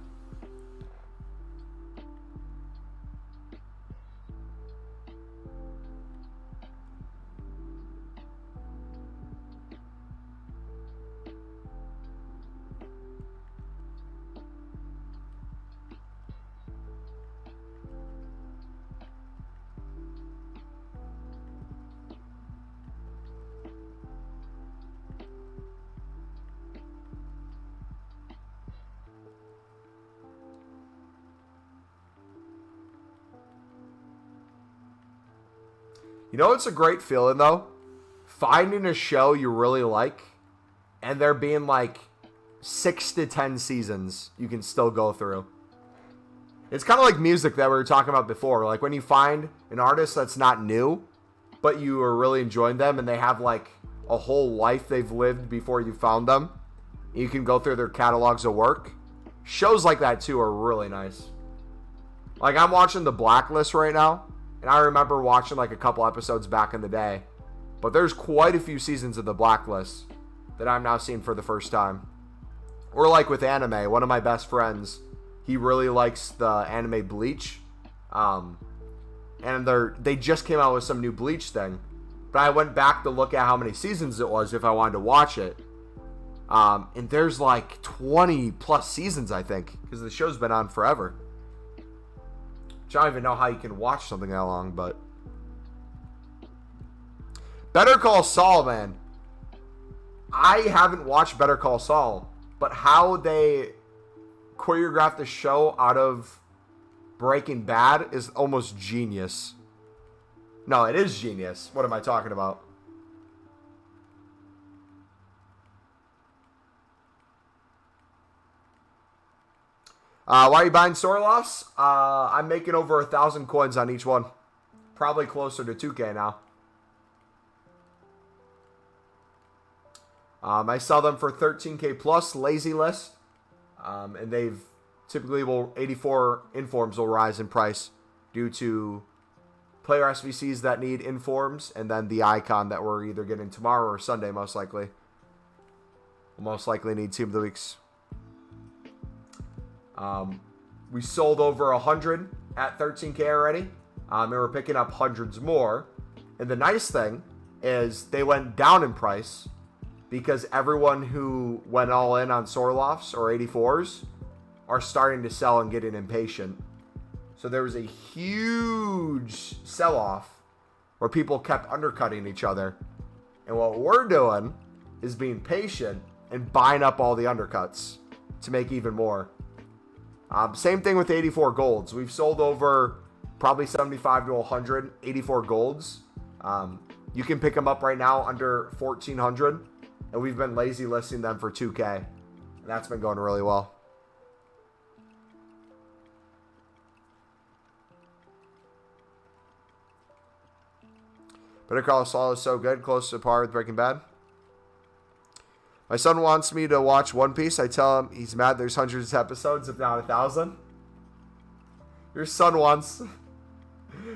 You know what's a great feeling, though? Finding a show you really like, and there being like 6 to 10 seasons you can still go through. It's kind of like music that we were talking about before. Like when you find an artist that's not new, but you are really enjoying them, and they have like a whole life they've lived before you found them. You can go through their catalogs of work. Shows like that, too, are really nice. Like I'm watching The Blacklist right now. And I remember watching like a couple episodes back in the day. But there's quite a few seasons of The Blacklist that I'm now seeing for the first time. Or like with anime, one of my best friends, he really likes the anime Bleach. And they just came out with some new Bleach thing. But I went back to look at how many seasons it was if I wanted to watch it. And there's like 20 plus seasons, I think, because the show's been on forever. Which I don't even know how you can watch something that long, but... Better Call Saul, man. I haven't watched Better Call Saul, but how they choreographed the show out of Breaking Bad is almost genius. No, it is genius. What am I talking about? Why are you buying Sorlofts? I'm making over 1,000 coins on each one. Probably closer to 2K now. I sell them for 13K plus, lazy list. And they've typically 84 informs will rise in price due to player SVCs that need informs, and then the icon that we're either getting tomorrow or Sunday, most likely. We'll most likely need Team of the Weeks. We sold over 100 at 13K already. And we're picking up hundreds more. And the nice thing is they went down in price because everyone who went all in on Sorlofts or 84s are starting to sell and getting impatient. So there was a huge sell-off where people kept undercutting each other. And what we're doing is being patient and buying up all the undercuts to make even more. Same thing with 84 golds. We've sold over probably 75 to 100 84 golds. You can pick them up right now under 1,400. And we've been lazy listing them for 2K. And that's been going really well. Better Call Saul is so good, close to par with Breaking Bad. My son wants me to watch One Piece. I tell him he's mad there's hundreds of episodes, if not 1,000. Your son wants...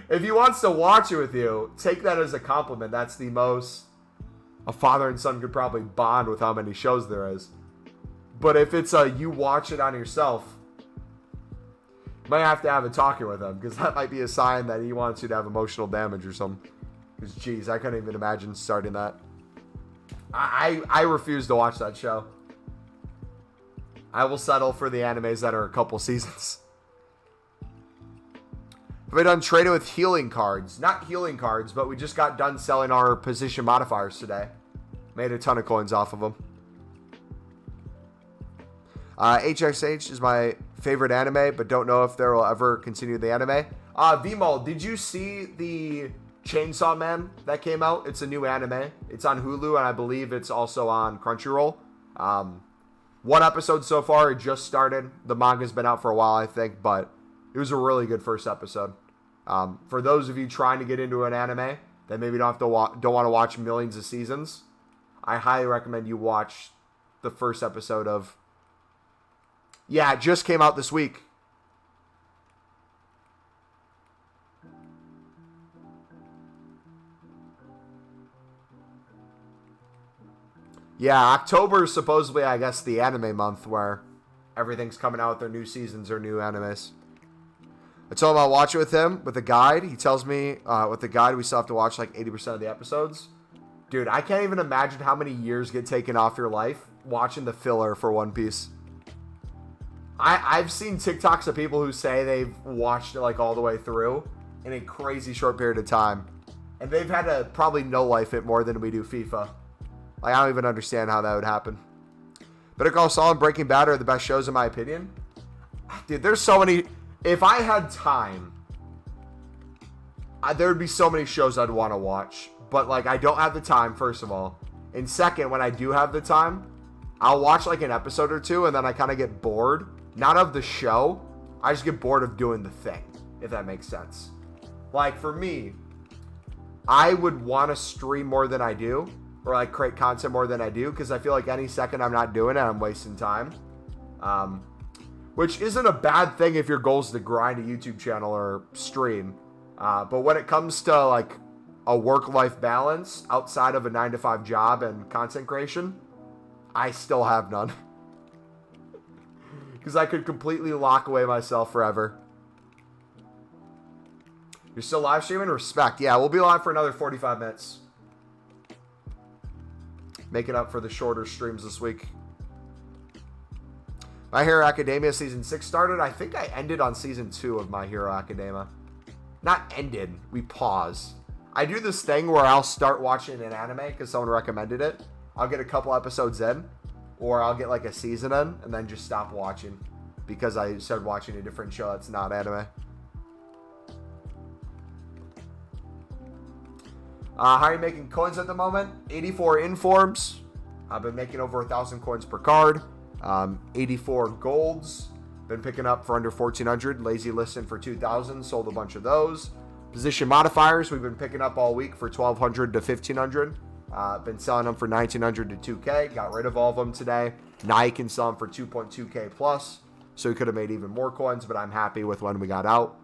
If he wants to watch it with you, take that as a compliment. That's the most a father and son could probably bond with how many shows there is. But if it's a you watch it on yourself, you might have to have a talking with him, because that might be a sign that he wants you to have emotional damage or something. Because, geez, I couldn't even imagine starting that. I refuse to watch that show. I will settle for the animes that are a couple seasons. Have I done traded with healing cards? Not healing cards, but we just got done selling our position modifiers today. Made a ton of coins off of them. HXH is my favorite anime, but don't know if there will ever continue the anime. Vmal, did you see the Chainsaw Man that came out? It's a new anime. It's on Hulu, and I believe it's also on Crunchyroll. One episode so far. It just started. The manga's been out for a while, I think, but it was a really good first episode. For those of you trying to get into an anime that maybe don't want to watch millions of seasons, I highly recommend you watch the first episode of... Yeah, it just came out this week. Yeah, October is supposedly, I guess, the anime month where everything's coming out with their new seasons or new animes. I told him I'll watch it with him, with a guide. He tells me with the guide we still have to watch like 80% of the episodes. Dude, I can't even imagine how many years get taken off your life watching the filler for One Piece. I've seen TikToks of people who say they've watched it like all the way through in a crazy short period of time. And they've had to probably no-life it more than we do FIFA. Like, I don't even understand how that would happen. Better Call Saul and Breaking Bad are the best shows in my opinion. Dude, there's so many... If I had time, there would be so many shows I'd want to watch. But, like, I don't have the time, first of all. And second, when I do have the time, I'll watch, like, an episode or two, and then I kind of get bored. Not of the show. I just get bored of doing the thing, if that makes sense. Like, for me, I would want to stream more than I do. Or, like, create content more than I do. Because I feel like any second I'm not doing it, I'm wasting time. Which isn't a bad thing if your goal is to grind a YouTube channel or stream. But when it comes to like a work-life balance outside of a 9-to-5 job and content creation, I still have none. Because I could completely lock away myself forever. You're still live streaming? Respect. Yeah, we'll be live for another 45 minutes. Making up for the shorter streams this week. My Hero Academia Season 6 started. I think I ended on Season 2 of My Hero Academia. Not ended. We pause. I do this thing where I'll start watching an anime because someone recommended it. I'll get a couple episodes in. Or I'll get like a season in and then just stop watching. Because I started watching a different show that's not anime. How are you making coins at the moment? 84 informs. I've been making over 1,000 coins per card. 84 golds. Been picking up for under 1,400. Lazy Listen for 2,000. Sold a bunch of those. Position modifiers we've been picking up all week for 1,200 to 1,500. Been selling them for 1,900 to 2K. Got rid of all of them today. Now you can sell them for 2.2K plus. So we could have made even more coins, but I'm happy with when we got out.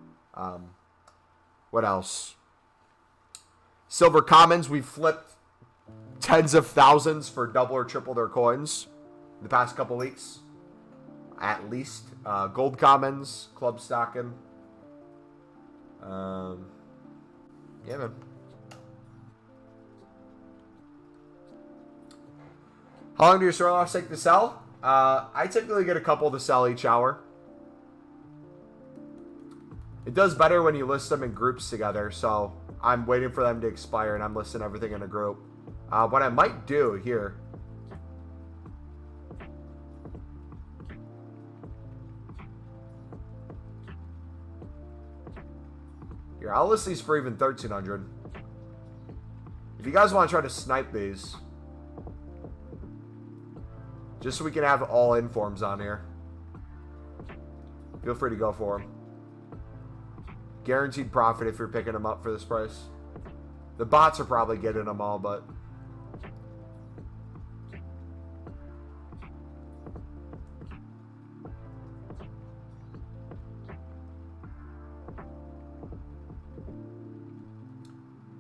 What else? Silver Commons, we flipped tens of thousands for double or triple their coins the past couple weeks. At least. Gold Commons, Club Stocking. Yeah, man. How long do your store lots take to sell? I typically get a couple to sell each hour. It does better when you list them in groups together, so I'm waiting for them to expire and I'm listing everything in a group. What I might do here. Here, I'll list these for even 1,300. If you guys want to try to snipe these, just so we can have all informs on here, feel free to go for them. Guaranteed profit if you're picking them up for this price. The bots are probably getting them all, but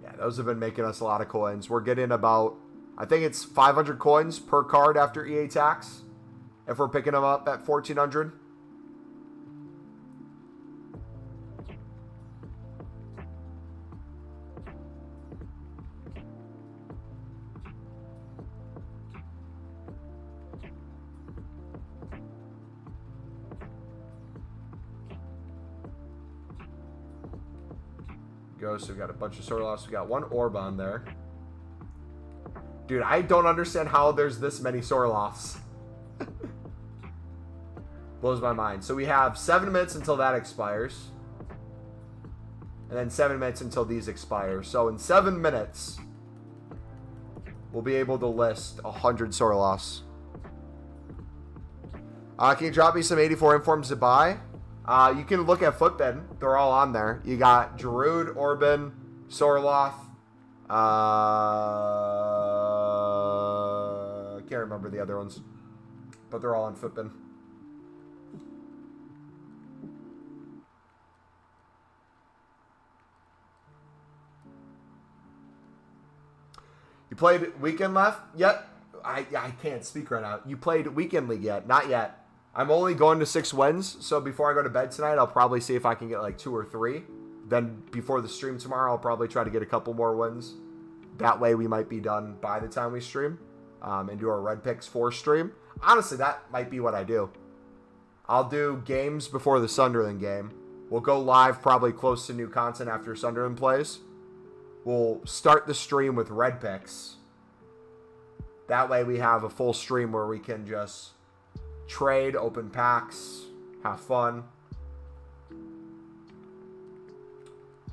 yeah, those have been making us a lot of coins. We're getting about, I think it's 500 coins per card after EA tax if we're picking them up at 1,400. So we got a bunch of Sorloffs. We got one orb on there. Dude, I don't understand how there's this many Sorloffs. Blows my mind. So we have 7 minutes until that expires. And then 7 minutes until these expire. So in 7 minutes, we'll be able to list 100 Sorloffs. Can you drop me some 84 informs to buy? You can look at Footbin. They're all on there. You got Giroud, Orban, Sorloth. Can't remember the other ones. But they're all on Footbin. You played Weekend Left yet? I can't speak right now. You played Weekend League yet? Not yet. I'm only going to 6 wins, so before I go to bed tonight, I'll probably see if I can get like 2 or 3. Then before the stream tomorrow, I'll probably try to get a couple more wins. That way we might be done by the time we stream and do our Red Picks 4 stream. Honestly, that might be what I do. I'll do games before the Sunderland game. We'll go live probably close to new content after Sunderland plays. We'll start the stream with Red Picks. That way we have a full stream where we can just trade, open packs, have fun.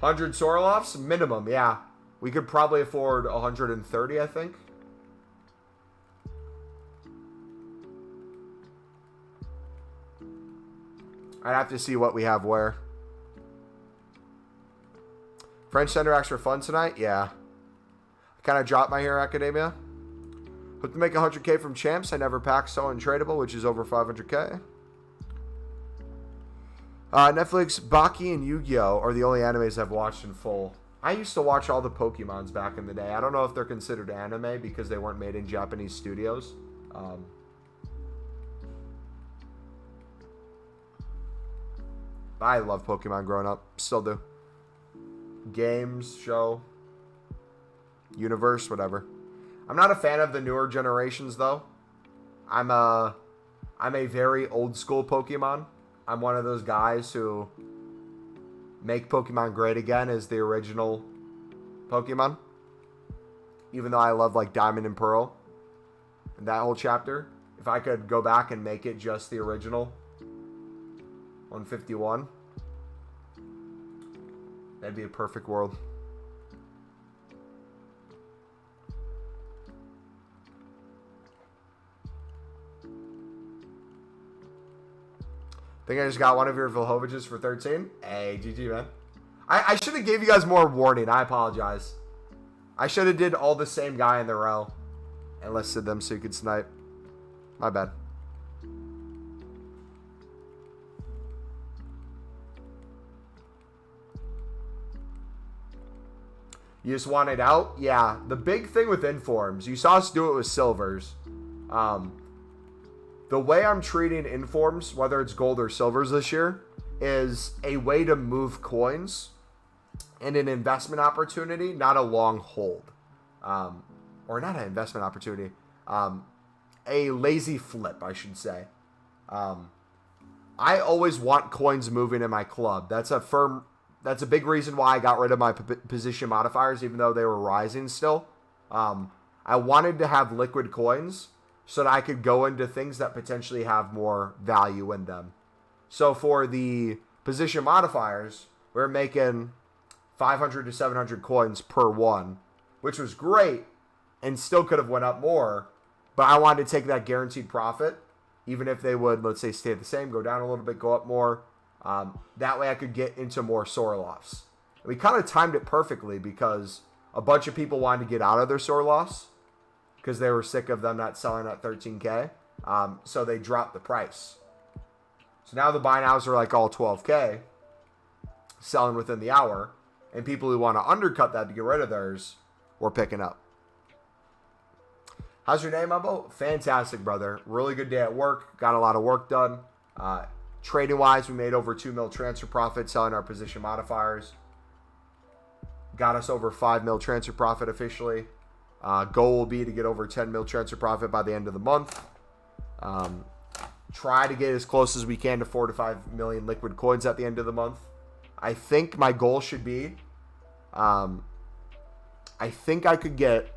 100 Sorloffs? Minimum, yeah. We could probably afford 130, I think. I'd have to see what we have where. French Center acts for fun tonight? Yeah. I kind of dropped My Hero Academia. Hope to make 100K from champs. I never packed so untradeable, which is over 500K. Netflix, Baki, and Yu-Gi-Oh! Are the only animes I've watched in full. I used to watch all the Pokemons back in the day. I don't know if they're considered anime because they weren't made in Japanese studios. I love Pokemon growing up. Still do. Games, show, universe, whatever. I'm not a fan of the newer generations, though. I'm a very old school Pokemon. I'm one of those guys who make Pokemon great again as the original Pokemon. Even though I love like Diamond and Pearl and that whole chapter. If I could go back and make it just the original 151, that'd be a perfect world. I think I just got one of your Vilhoviches for 13. Hey, GG, man. I should have gave you guys more warning. I apologize. I should have did all the same guy in the row and listed them so you could snipe. My bad. You just want it out? Yeah. The big thing with informs, you saw us do it with silvers. The way I'm treating informs, whether it's gold or silvers this year, is a way to move coins and an investment opportunity, not a long hold. Or not an investment opportunity. A lazy flip, I should say. I always want coins moving in my club. That's a big reason why I got rid of my position modifiers, even though they were rising still. I wanted to have liquid coins so that I could go into things that potentially have more value in them. So for the position modifiers, we're making 500 to 700 coins per one, which was great and still could have went up more. But I wanted to take that guaranteed profit, even if they would, let's say, stay the same, go down a little bit, go up more. That way I could get into more Sorlofs. And we kind of timed it perfectly because a bunch of people wanted to get out of their Sorlofs because they were sick of them not selling at 13K. So they dropped the price. So now the buy nows are like all 12K, selling within the hour. And people who want to undercut that to get rid of theirs, we're picking up. How's your day, Mumbo? Fantastic, brother. Really good day at work. Got a lot of work done. Trading-wise, we made over 2 mil transfer profit selling our position modifiers. Got us over 5 mil transfer profit officially. Goal will be to get over 10 mil transfer profit by the end of the month. Try to get as close as we can to 4 to 5 million liquid coins at the end of the month. I think my goal should be, I think I could get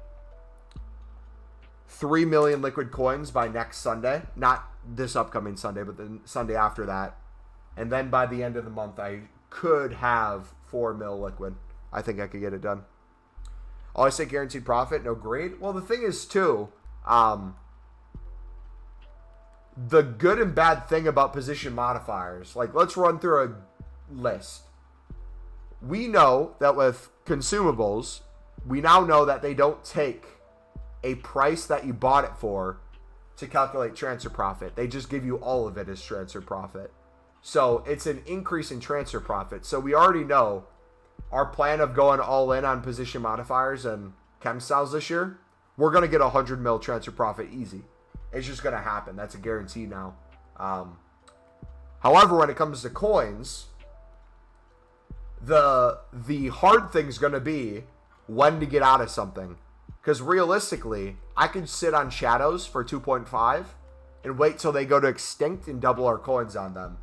3 million liquid coins by next Sunday. Not this upcoming Sunday, but the Sunday after that. And then by the end of the month, I could have 4 mil liquid. I think I could get it done. Always say guaranteed profit. No, great. Well, the thing is, too, the good and bad thing about position modifiers, like let's run through a list. We know that with consumables, we now know that they don't take a price that you bought it for to calculate transfer profit. They just give you all of it as transfer profit. So it's an increase in transfer profit. So we already know our plan of going all in on position modifiers and chem styles this year, we're going to get 100 mil transfer profit easy. It's just going to happen. That's a guarantee now. However, when it comes to coins, the hard thing's going to be when to get out of something. Because realistically, I could sit on shadows for 2.5 and wait till they go to extinct and double our coins on them.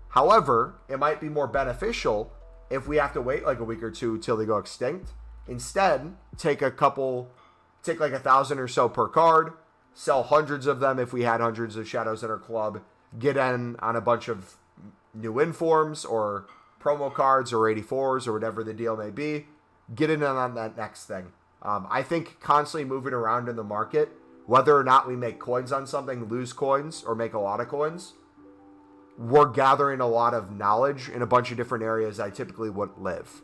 However, it might be more beneficial if we have to wait like a week or two till they go extinct. Instead, take like 1,000 or so per card, sell hundreds of them if we had hundreds of shadows in our club, get in on a bunch of new informs or promo cards or 84s or whatever the deal may be, get in on that next thing. I think constantly moving around in the market, whether or not we make coins on something, lose coins, or make a lot of coins, we're gathering a lot of knowledge in a bunch of different areas I typically wouldn't live.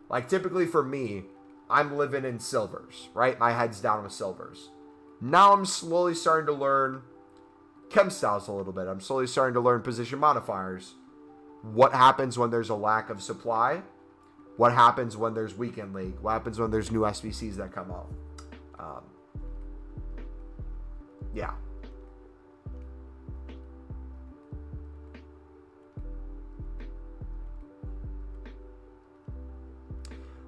Like typically for me, I'm living in silvers, right? My head's down with silvers. Now I'm slowly starting to learn chem styles a little bit. I'm slowly starting to learn position modifiers. What happens when there's a lack of supply? What happens when there's weekend league? What happens when there's new SBCs that come out? Yeah.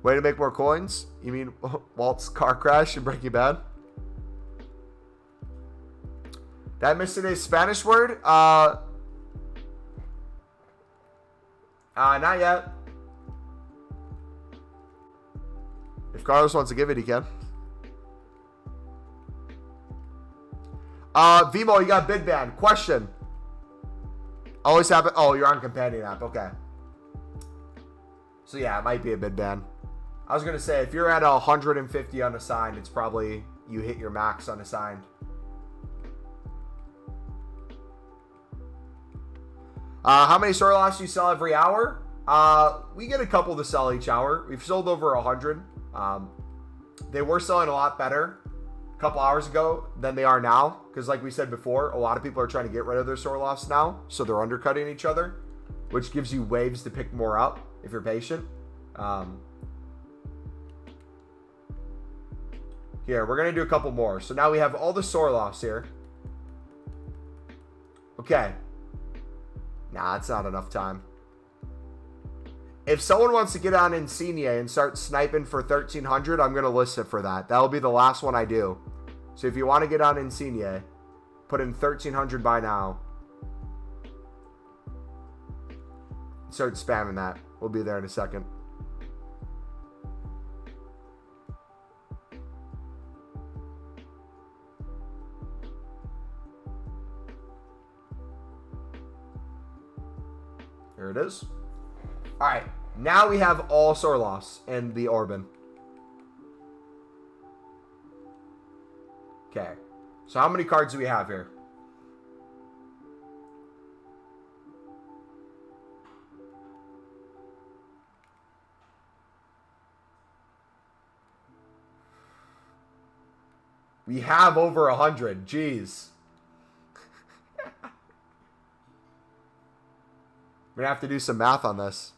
Way to make more coins? You mean Walt's car crash in Breaking Bad? Did I miss today's Spanish word? Not yet. If Carlos wants to give it, he can. Vimo, you got bid ban. Question. Always happen. Oh, you're on companion app. Okay. So yeah, it might be a bid ban. I was gonna say if you're at 150 unassigned, it's probably you hit your max unassigned. How many story lots do you sell every hour? We get a couple to sell each hour. We've sold over 100. They were selling a lot better a couple hours ago than they are now. Because like we said before, a lot of people are trying to get rid of their story lots now. So they're undercutting each other, which gives you waves to pick more up if you're patient. Here, we're going to do a couple more. So now we have all the Sorloths here. Okay. Nah, that's not enough time. If someone wants to get on Insigne and start sniping for 1,300, I'm going to list it for that. That'll be the last one I do. So if you want to get on Insigne, put in 1,300 by now. Start spamming that. We'll be there in a second. There it is. All right, now we have all Sorloths and the Orban. Okay, so how many cards do we have here? We have over 100. Jeez. We're going to have to do some math on this.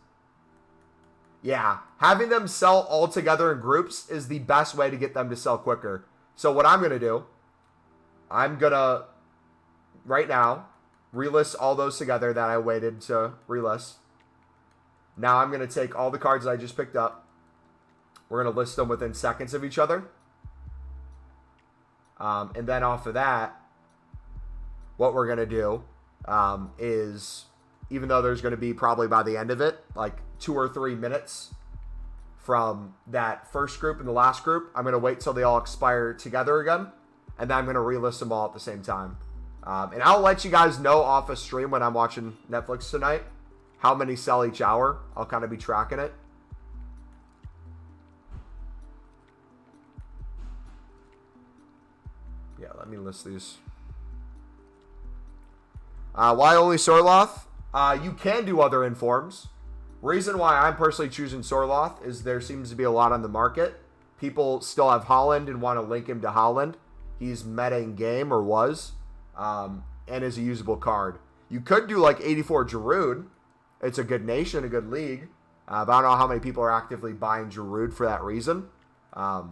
Yeah, having them sell all together in groups is the best way to get them to sell quicker. So what I'm going to do, I'm going to, right now, relist all those together that I waited to relist. Now I'm going to take all the cards that I just picked up. We're going to list them within seconds of each other. And then off of that, what we're going to do is, even though there's going to be probably by the end of it, like 2 or 3 minutes from that first group and the last group, I'm going to wait till they all expire together again. And then I'm going to relist them all at the same time. And I'll let you guys know off a stream when I'm watching Netflix tonight how many sell each hour. I'll kind of be tracking it. Yeah, let me list these. Why only Sorloth? You can do other informs. Reason why I'm personally choosing Sorloth is there seems to be a lot on the market. People still have Holland and want to link him to Holland. He's meta in game, or was, and is a usable card. You could do like 84 Giroud. It's a good nation, a good league. But I don't know how many people are actively buying Giroud for that reason. So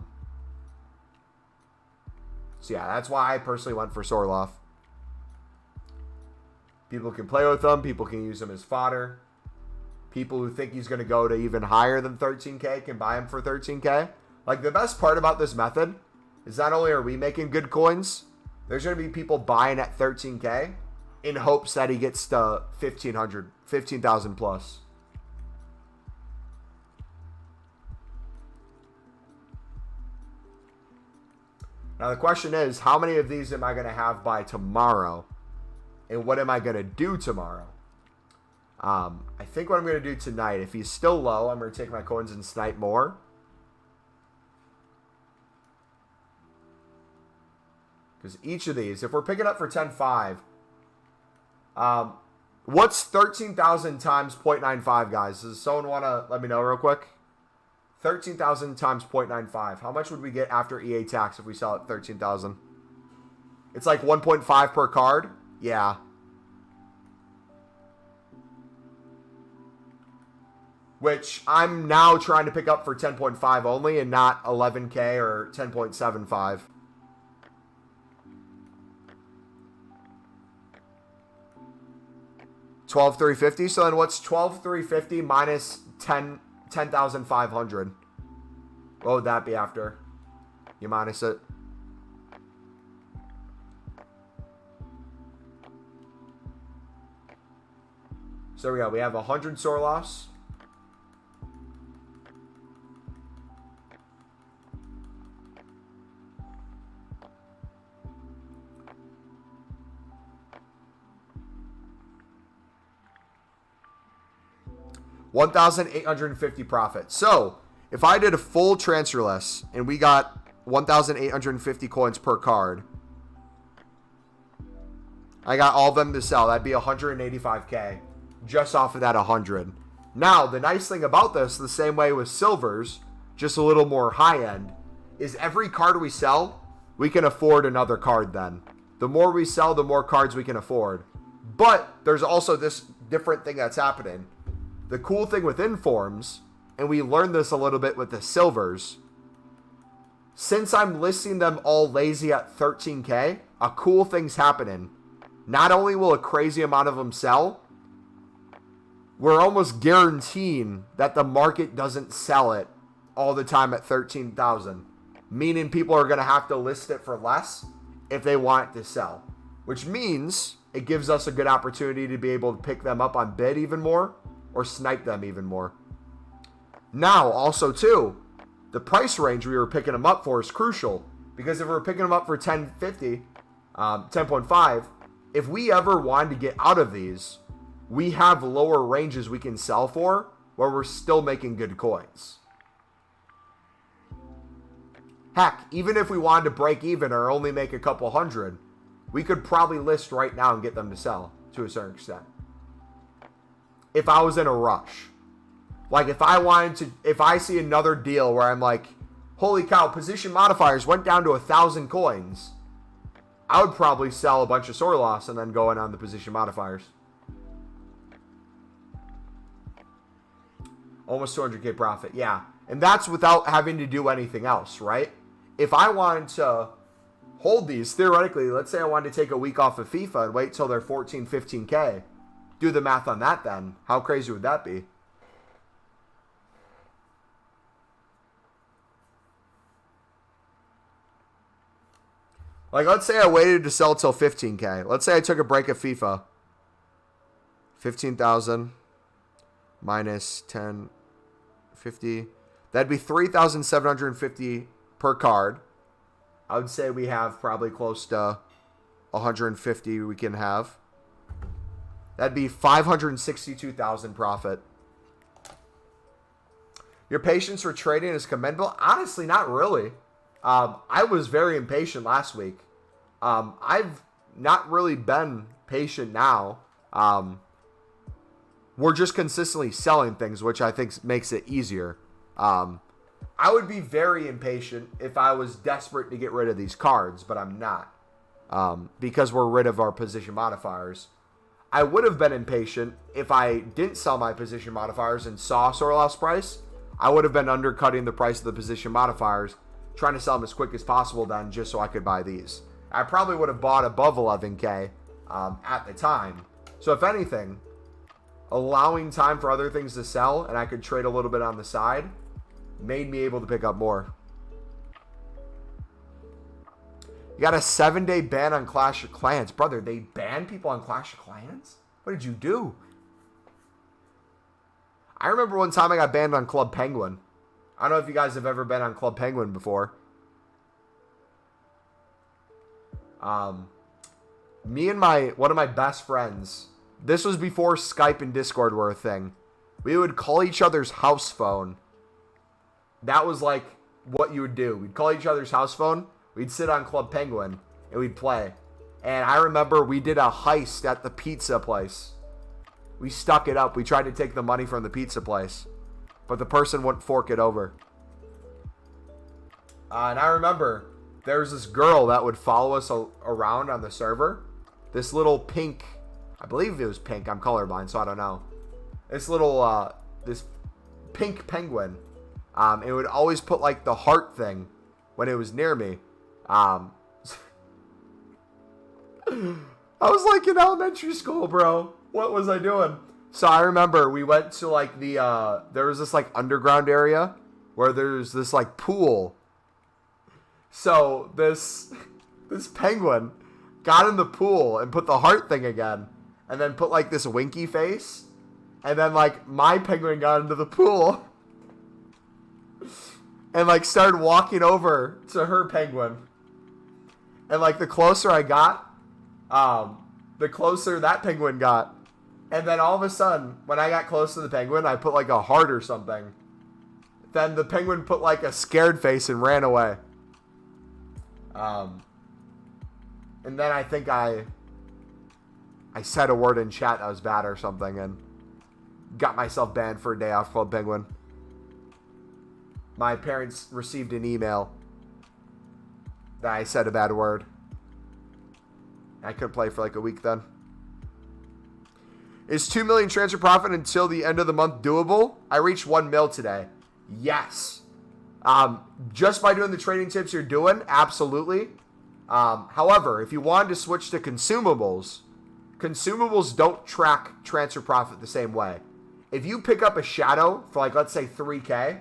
yeah, that's why I personally went for Sorloth. People can play with him. People can use him as fodder. People who think he's going to go to even higher than 13K can buy him for 13K. Like, the best part about this method is not only are we making good coins, there's going to be people buying at 13K in hopes that he gets to 1,500, 15,000 plus. Now, the question is, how many of these am I going to have by tomorrow? And what am I going to do tomorrow? I think what I'm going to do tonight, if he's still low, I'm going to take my coins and snipe more. Because each of these, if we're picking up for 10.5, what's 13,000 times 0.95, guys? Does someone want to let me know real quick? 13,000 times 0.95. How much would we get after EA tax if we sell at 13,000? It's like 1.5 per card. Yeah. Which I'm now trying to pick up for 10.5 only and not 11K or 10.75. $12,350. So then what's $12,350 minus 10,500? What would that be after you minus it? So there we go. We have 100 Sorloths. $1,850 profit. So if I did a full transfer list and we got 1,850 coins per card, I got all of them to sell. That'd be 185K just off of that 100. Now, the nice thing about this, the same way with silvers, just a little more high end, is every card we sell, we can afford another card then. The more we sell, the more cards we can afford. But there's also this different thing that's happening. The cool thing with informs, and we learned this a little bit with the silvers, since I'm listing them all lazy at 13K, a cool thing's happening. Not only will a crazy amount of them sell, we're almost guaranteeing that the market doesn't sell it all the time at 13,000. Meaning people are going to have to list it for less if they want it to sell. Which means it gives us a good opportunity to be able to pick them up on bid even more or snipe them even more. Now, also too, the price range we were picking them up for is crucial. Because if we're picking them up for 10.50, 10.5, if we ever wanted to get out of these, we have lower ranges we can sell for where we're still making good coins. Heck, even if we wanted to break even or only make a couple hundred, we could probably list right now and get them to sell to a certain extent. If I was in a rush. Like if I see another deal where I'm like, holy cow, position modifiers went down to 1,000 coins, I would probably sell a bunch of Sorloths and then go in on the position modifiers. Almost 200K profit, yeah. And that's without having to do anything else, right? If I wanted to hold these, theoretically, let's say I wanted to take a week off of FIFA and wait till they're 14, 15K. Do the math on that then. How crazy would that be? Like, let's say I waited to sell till 15K. Let's say I took a break of FIFA. 15,000 minus 1050. That'd be 3,750 per card. I would say we have probably close to 150 we can have. That'd be 562,000 profit. Your patience for trading is commendable. Honestly, not really. I was very impatient last week. I've not really been patient now. We're just consistently selling things, which I think makes it easier. I would be very impatient if I was desperate to get rid of these cards, but I'm not. Because we're rid of our position modifiers. I would have been impatient if I didn't sell my position modifiers and saw Sorloth's price. I would have been undercutting the price of the position modifiers, trying to sell them as quick as possible then, just so I could buy these. I probably would have bought above 11K at the time. So if anything, allowing time for other things to sell and I could trade a little bit on the side made me able to pick up more. You got a 7-day ban on Clash of Clans. Brother, they ban people on Clash of Clans? What did you do? I remember one time I got banned on Club Penguin. I don't know if you guys have ever been on Club Penguin before. Me and one of my best friends, this was before Skype and Discord were a thing. We would call each other's house phone. That was like what you would do. We'd call each other's house phone. We'd sit on Club Penguin and we'd play. And I remember we did a heist at the pizza place. We stuck it up. We tried to take the money from the pizza place, but the person wouldn't fork it over. And I remember there was this girl that would follow us around on the server. This little pink, I believe it was pink. I'm colorblind, so I don't know. This little, this pink penguin. It would always put like the heart thing when it was near me. I was like in elementary school, bro. What was I doing? So I remember we went to like there was this like underground area where there's this like pool. So this penguin got in the pool and put the heart thing again and then put like this winky face. And then, like, my penguin got into the pool. And, like, started walking over to her penguin. And, like, the closer I got, the closer that penguin got. And then all of a sudden, when I got close to the penguin, I put, like, a heart or something. Then the penguin put, like, a scared face and ran away. And then I think I said a word in chat that was bad or something and got myself banned for a day off Club Penguin. My parents received an email that I said a bad word. I couldn't play for like a week then. Is 2 million transfer profit until the end of the month doable? I reached 1 mil today. Yes. Just by doing the trading tips you're doing, absolutely. However, if you wanted to switch to consumables don't track transfer profit the same way. If you pick up a shadow for like, let's say 3K,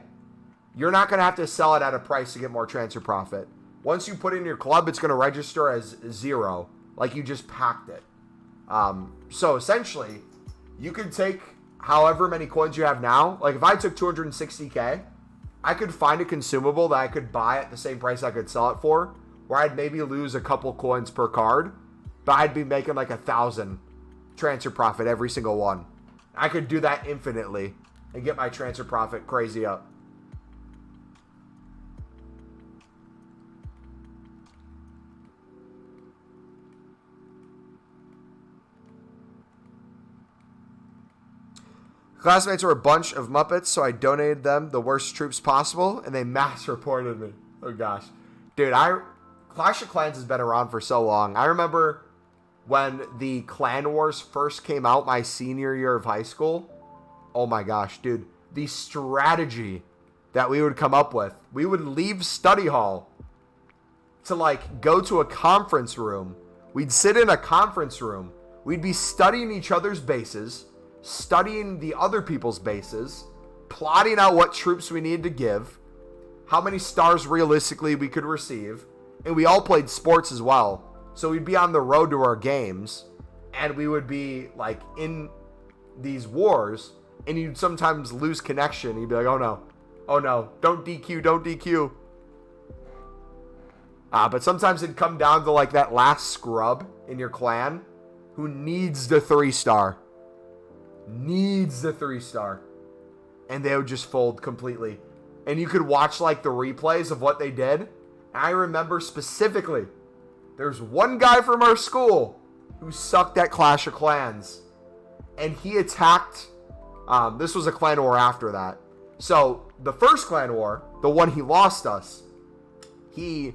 you're not going to have to sell it at a price to get more transfer profit. Once you put it in your club, it's going to register as 0, like you just packed it. So essentially, you could take however many coins you have now. Like if I took 260K, I could find a consumable that I could buy at the same price I could sell it for, where I'd maybe lose a couple coins per card, but I'd be making like 1,000 transfer profit every single one. I could do that infinitely and get my transfer profit crazy up. Classmates were a bunch of Muppets, so I donated them the worst troops possible, and they mass reported me. Oh gosh. Dude, Clash of Clans has been around for so long. I remember when the Clan Wars first came out my senior year of high school. Oh my gosh, dude. The strategy that we would come up with. We would leave study hall to like go to a conference room. We'd sit in a conference room. We'd be studying each other's bases, studying the other people's bases, plotting out what troops we needed to give, how many stars realistically we could receive, and we all played sports as well. So we'd be on the road to our games, and we would be like in these wars, and you'd sometimes lose connection. You'd be like, oh no, don't DQ. But sometimes it'd come down to like that last scrub in your clan who needs the 3-star. And they would just fold completely. And you could watch like the replays of what they did. I remember specifically, there's one guy from our school who sucked at Clash of Clans. And he attacked, this was a clan war after that. So the first clan war, the one he lost us, he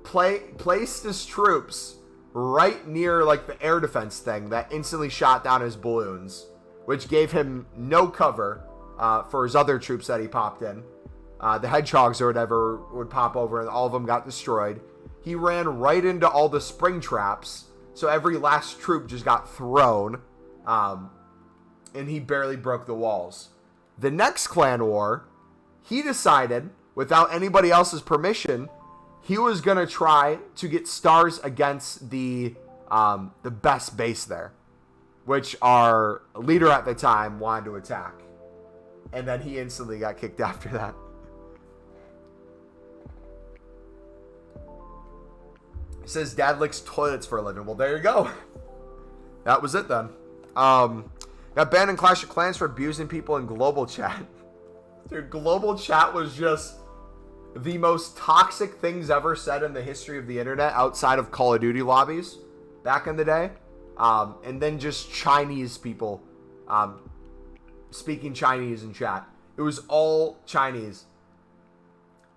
placed his troops right near like the air defense thing that instantly shot down his balloons, which gave him no cover for his other troops that he popped in. The hedgehogs or whatever would pop over and all of them got destroyed. He ran right into all the spring traps, so every last troop just got thrown, and he barely broke the walls. The next clan war, he decided, without anybody else's permission, he was going to try to get stars against the best base there, which our leader at the time wanted to attack. And then he instantly got kicked after that. He says, Dad licks toilets for a living. Well, there you go. That was it then. Got banned in Clash of Clans for abusing people in global chat. Dude, global chat was just the most toxic things ever said in the history of the internet outside of Call of Duty lobbies back in the day. And then just Chinese people speaking Chinese in chat. It was all Chinese.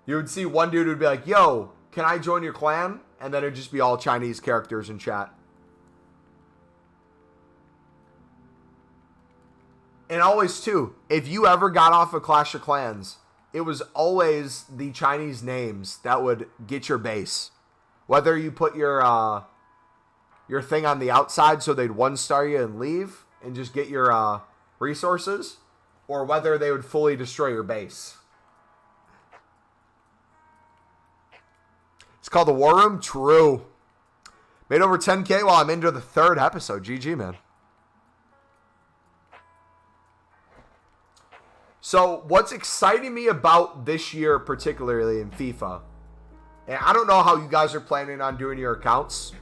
You would see one dude who'd be like, yo, can I join your clan? And then it'd just be all Chinese characters in chat. And always, too, if you ever got off of Clash of Clans, it was always the Chinese names that would get your base. Whether you put your thing on the outside so they'd 1-star you and leave and just get your resources, or whether they would fully destroy your base. It's called the War Room? True. Made over 10K while I'm into the 3rd episode. GG, man. So what's exciting me about this year, particularly in FIFA, and I don't know how you guys are planning on doing your accounts.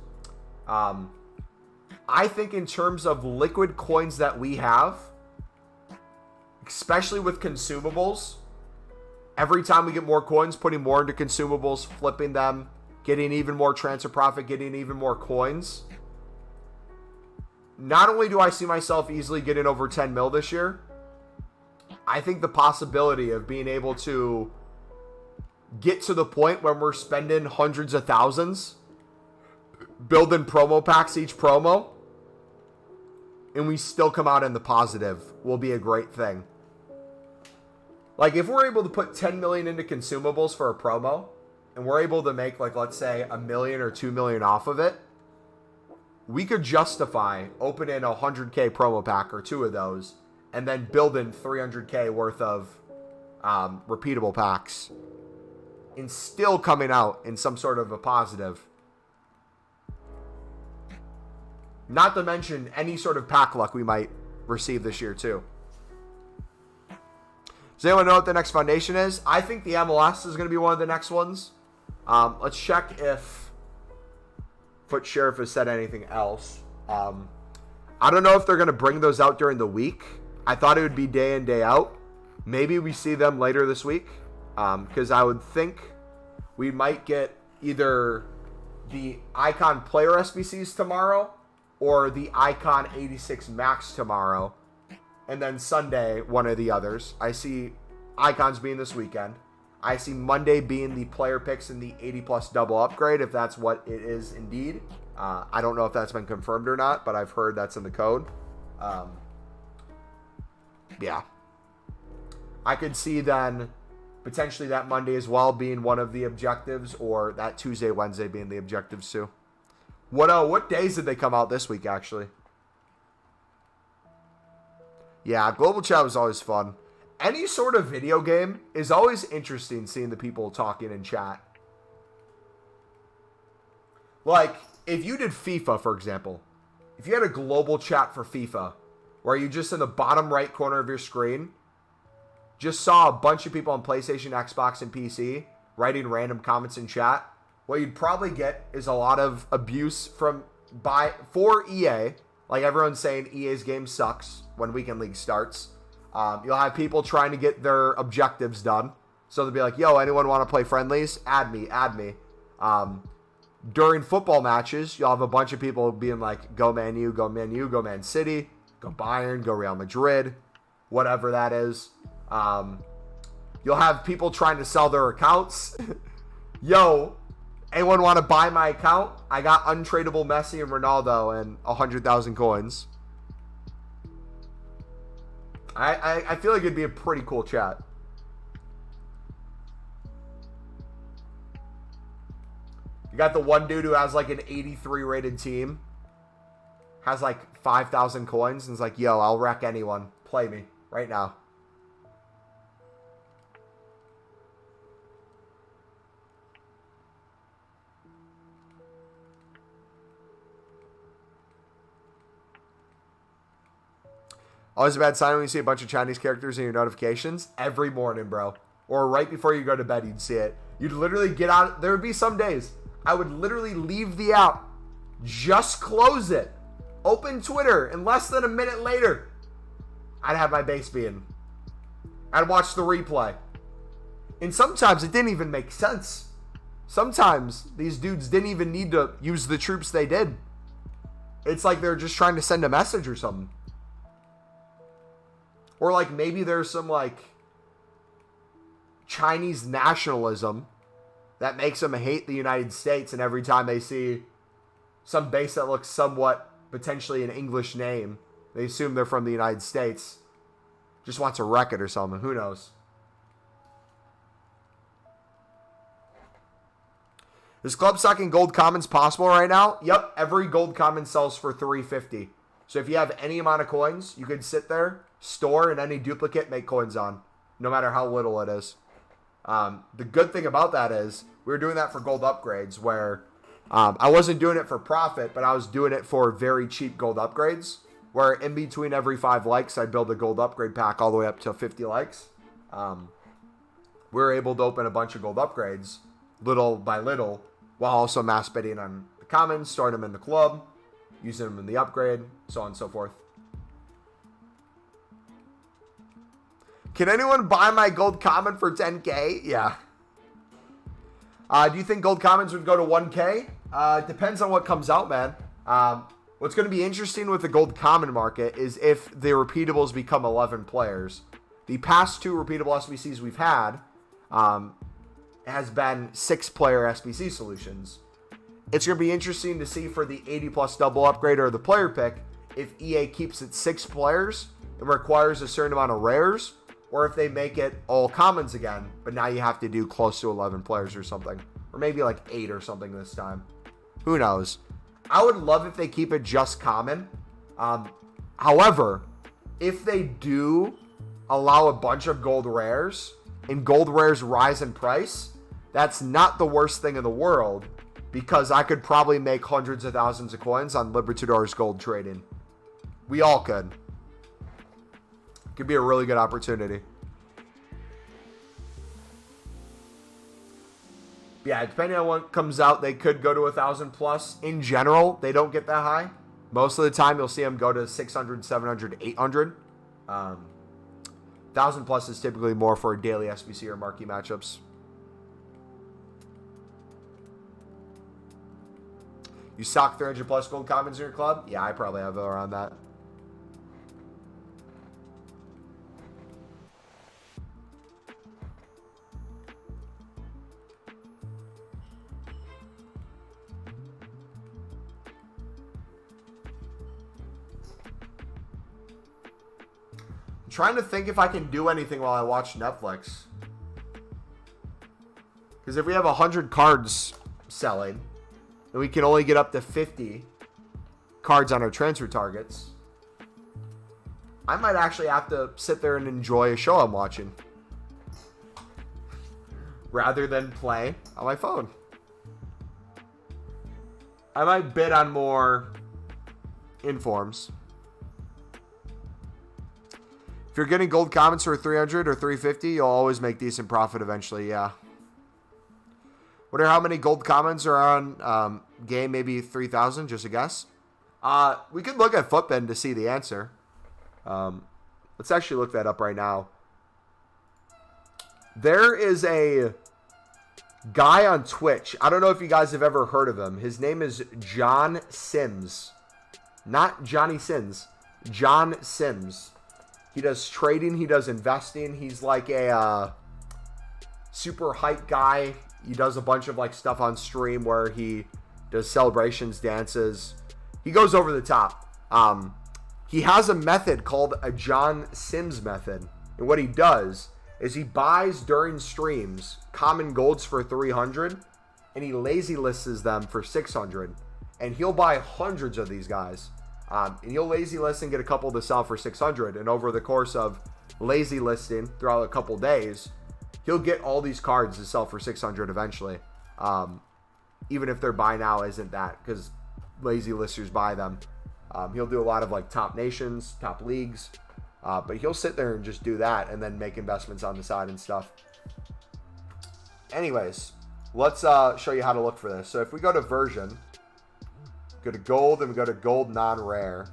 I think in terms of liquid coins that we have, especially with consumables, every time we get more coins, putting more into consumables, flipping them, getting even more transfer profit, getting even more coins. Not only do I see myself easily getting over 10 mil this year, I think the possibility of being able to get to the point when we're spending hundreds of thousands building promo packs each promo and we still come out in the positive will be a great thing. Like if we're able to put 10 million into consumables for a promo and we're able to make like, let's say $1 million or $2 million off of it, we could justify opening a 100K promo pack or two of those and then building 300K worth of repeatable packs and still coming out in some sort of a positive. Not to mention any sort of pack luck we might receive this year too. Does anyone know what the next foundation is? I think the MLS is going to be one of the next ones. Let's check if Foot Sheriff has said anything else. I don't know if they're going to bring those out during the week. I thought it would be day in, day out. Maybe we see them later this week. Because I would think we might get either the Icon Player SBCs tomorrow or the Icon 86 Max tomorrow. And then Sunday, one of the others. I see Icons being this weekend. I see Monday being the player picks in the 80 plus double upgrade, if that's what it is indeed. I don't know if that's been confirmed or not, but I've heard that's in the code. Yeah. I could see then potentially that Monday as well being one of the objectives, or that Tuesday, Wednesday being the objectives too. What days did they come out this week, actually? Yeah, Global Chat was always fun. Any sort of video game is always interesting, seeing the people talking in chat. Like, if you did FIFA, for example, if you had a global chat for FIFA, where you just in the bottom right corner of your screen just saw a bunch of people on PlayStation, Xbox, and PC writing random comments in chat, what you'd probably get is a lot of abuse for EA. Like everyone's saying EA's game sucks when Weekend League starts. You'll have people trying to get their objectives done. So they'll be like, yo, anyone want to play friendlies? Add me. During football matches, you'll have a bunch of people being like, go Man U, go Man U, go Man City, go Bayern, go Real Madrid, whatever that is. You'll have people trying to sell their accounts. Yo, anyone want to buy my account? I got untradeable Messi and Ronaldo and 100,000 coins. I feel like it'd be a pretty cool chat. You got the one dude who has like an 83 rated team, has like 5,000 coins, and is like, yo, I'll wreck anyone. Play me right now. Always a bad sign when you see a bunch of Chinese characters in your notifications. Every morning, bro. Or right before you go to bed, you'd see it. You'd literally get out. There would be some days I would literally leave the app, just close it, open Twitter, and less than a minute later, I'd have my base being. I'd watch the replay. And sometimes it didn't even make sense. Sometimes these dudes didn't even need to use the troops they did. It's like they're just trying to send a message or something. Or like maybe there's some like Chinese nationalism that makes them hate the United States, and every time they see some base that looks somewhat potentially an English name, they assume they're from the United States. Just wants to wreck it or something. Who knows? Is club stocking gold commons possible right now? Yep, every gold common sells for $350. So if you have any amount of coins, you could sit there, store, and any duplicate make coins on, no matter how little it is. The good thing about that is we were doing that for gold upgrades, where I wasn't doing it for profit, but I was doing it for very cheap gold upgrades, where in between every 5 likes, I build a gold upgrade pack all the way up to 50 likes. We were able to open a bunch of gold upgrades, little by little, while also mass bidding on the commons, storing them in the club, using them in the upgrade, so on and so forth. Can anyone buy my gold common for 10K? Yeah. Do you think gold commons would go to 1K? It depends on what comes out, man. What's going to be interesting with the gold common market is if the repeatables become 11 players. The past 2 repeatable SBCs we've had has been 6-player SBC solutions. It's going to be interesting to see for the 80+ double upgrade or the player pick if EA keeps it 6 players and requires a certain amount of rares, or if they make it all commons again, but now you have to do close to 11 players or something. Or maybe like 8 or something this time. Who knows? I would love if they keep it just common. However, if they do allow a bunch of gold rares, and gold rares rise in price, that's not the worst thing in the world, because I could probably make hundreds of thousands of coins on Libertadores gold trading. We all could. Could be a really good opportunity. Yeah, depending on what comes out, they could go to 1,000+. In general, they don't get that high. Most of the time, you'll see them go to 600, 700, 800. 1,000+ is typically more for daily SBC or marquee matchups. You stock 300+ gold commons in your club? Yeah, I probably have around that. Trying to think if I can do anything while I watch Netflix. Because if we have 100 cards selling, and we can only get up to 50 cards on our transfer targets, I might actually have to sit there and enjoy a show I'm watching, rather than play on my phone. I might bid on more informs. If you're getting gold commons for 300 or 350, you'll always make decent profit eventually, yeah. Wonder how many gold commons are on game, maybe 3,000, just a guess. We could look at Footbin to see the answer. Let's actually look that up right now. There is a guy on Twitch. I don't know if you guys have ever heard of him. His name is John Sims. Not Johnny Sins. John Sims. He does trading. He does investing. He's like a super hype guy. He does a bunch of like stuff on stream where he does celebrations, dances. He goes over the top. He has a method called a John Sims method. And what he does is he buys during streams common golds for 300 and he lazy lists them for 600. And he'll buy hundreds of these guys. And you'll lazy list and get a couple to sell for 600. And over the course of lazy listing throughout a couple days, he'll get all these cards to sell for 600 eventually. Even if their buy now isn't that, because lazy listers buy them. He'll do a lot of like top nations, top leagues. But he'll sit there and just do that and then make investments on the side and stuff. Anyways, let's show you how to look for this. So if we go to version, go to gold, and we go to gold non-rare.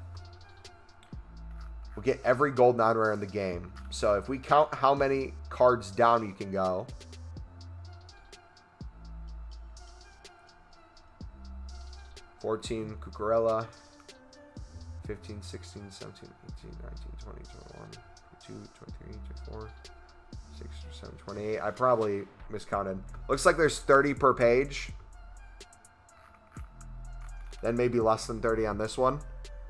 We'll get every gold non-rare in the game. So if we count how many cards down you can go, $14 Cucurella, 15, 16, 17, 18, 19, 20, 21, 22, 23, 24, 6, 7, 28. I probably miscounted. Looks like there's 30 per page. Then maybe less than 30 on this one.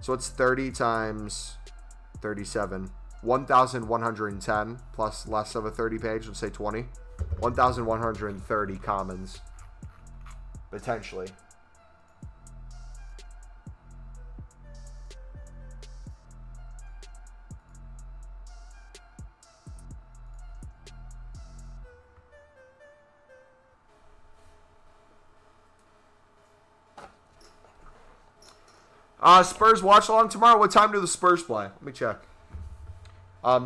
So it's 30 times 37. 1,110 plus less of a 30 page. Let's say 20. 1,130 commons. Potentially. Spurs watch along tomorrow. What time do the Spurs play? Let me check.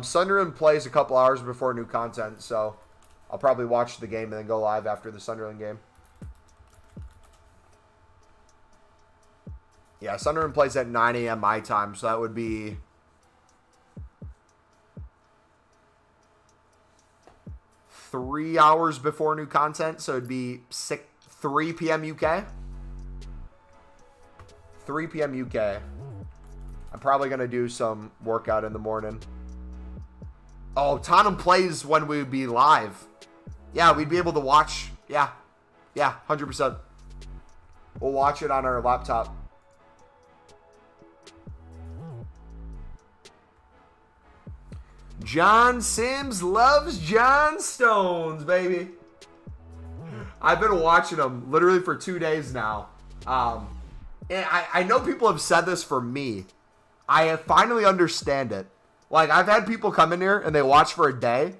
Sunderland plays a couple hours before new content, so I'll probably watch the game and then go live after the Sunderland game. Yeah, Sunderland plays at 9 a.m. my time, so that would be 3 hours before new content, so it'd be 3 p.m. UK. 3 p.m. UK. I'm probably going to do some workout in the morning. Oh, Tottenham plays when we'd be live. Yeah, we'd be able to watch. Yeah, 100%. We'll watch it on our laptop. John Sims loves John Stones, baby. I've been watching them literally for 2 days now. And I know people have said this for me. I finally understand it. Like, I've had people come in here and they watch for a day,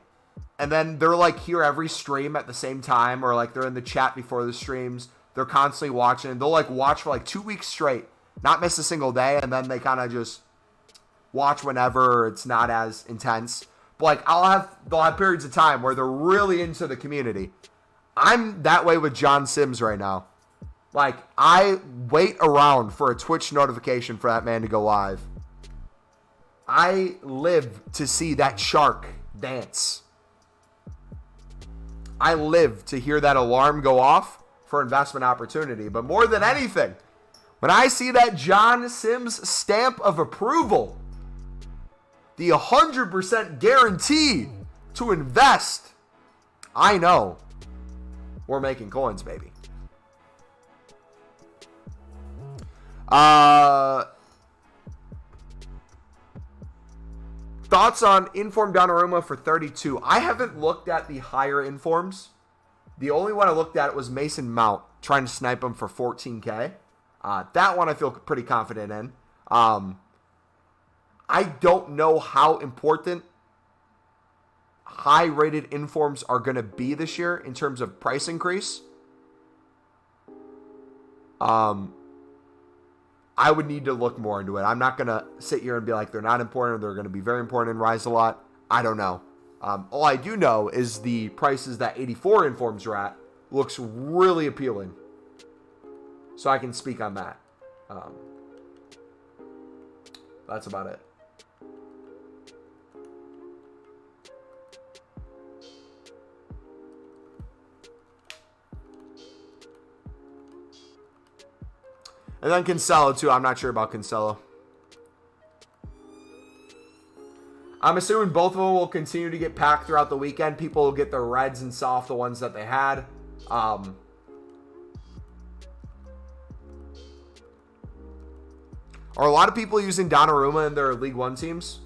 and then they're like here every stream at the same time, or like they're in the chat before the streams. They're constantly watching. They'll like watch for like 2 weeks straight, not miss a single day, and then they kind of just watch whenever it's not as intense. But like they'll have periods of time where they're really into the community. I'm that way with John Sims right now. Like, I wait around for a Twitch notification for that man to go live. I live to see that shark dance. I live to hear that alarm go off for investment opportunity. But more than anything, when I see that John Sims stamp of approval, the 100% guarantee to invest, I know we're making coins, baby. Thoughts on Inform Donnarumma for 32. I haven't looked at the higher informs. The only one I looked at was Mason Mount, trying to snipe him for 14K. That one I feel pretty confident in. I don't know how important high-rated informs are going to be this year in terms of price increase. I would need to look more into it. I'm not going to sit here and be like they're not important or they're going to be very important and rise a lot. I don't know. All I do know is the prices that 84 informs are at looks really appealing. So I can speak on that. That's about it. And then Cancelo, too. I'm not sure about Cancelo. I'm assuming both of them will continue to get packed throughout the weekend. People will get their reds and sell off the ones that they had. Are a lot of people using Donnarumma in their League One teams?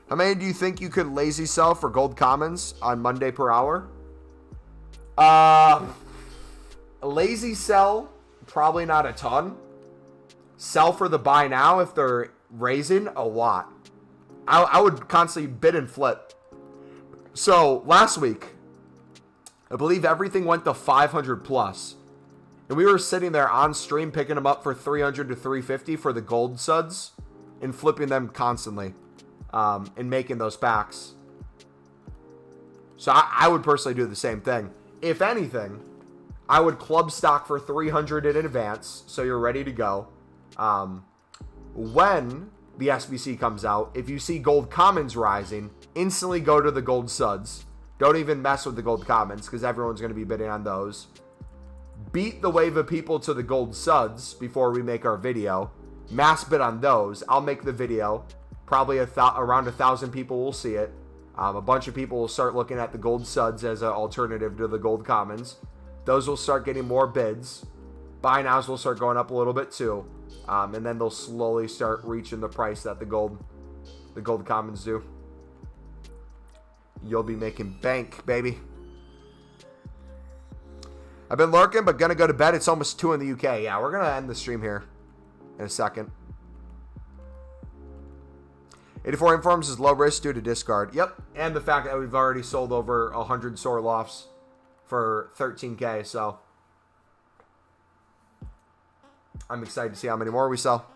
How many do you think you could lazy sell for gold commons on Monday per hour? Lazy sell, probably not a ton. Sell for the buy now if they're raising a lot. I would constantly bid and flip. So last week, I believe everything went to 500 plus. And we were sitting there on stream picking them up for 300 to 350 for the gold suds and flipping them constantly. And making those packs. So I would personally do the same thing. If anything, I would club stock for 300 in advance, so you're ready to go. When the SBC comes out, if you see gold commons rising, instantly go to the gold suds. Don't even mess with the gold commons, because everyone's going to be bidding on those. Beat the wave of people to the gold suds before we make our video. Mass bid on those. I'll make the video. Probably around 1,000 people will see it. A bunch of people will start looking at the gold suds as an alternative to the gold commons. Those will start getting more bids. Buy nows will start going up a little bit too. And then they'll slowly start reaching the price that the gold commons do. You'll be making bank, baby. I've been lurking, but gonna go to bed. It's almost 2 in the UK. Yeah, we're gonna end the stream here in a second. 84 informs is low risk due to discard. Yep, and the fact that we've already sold over 100 Sorlofts for 13K, so. I'm excited to see how many more we sell.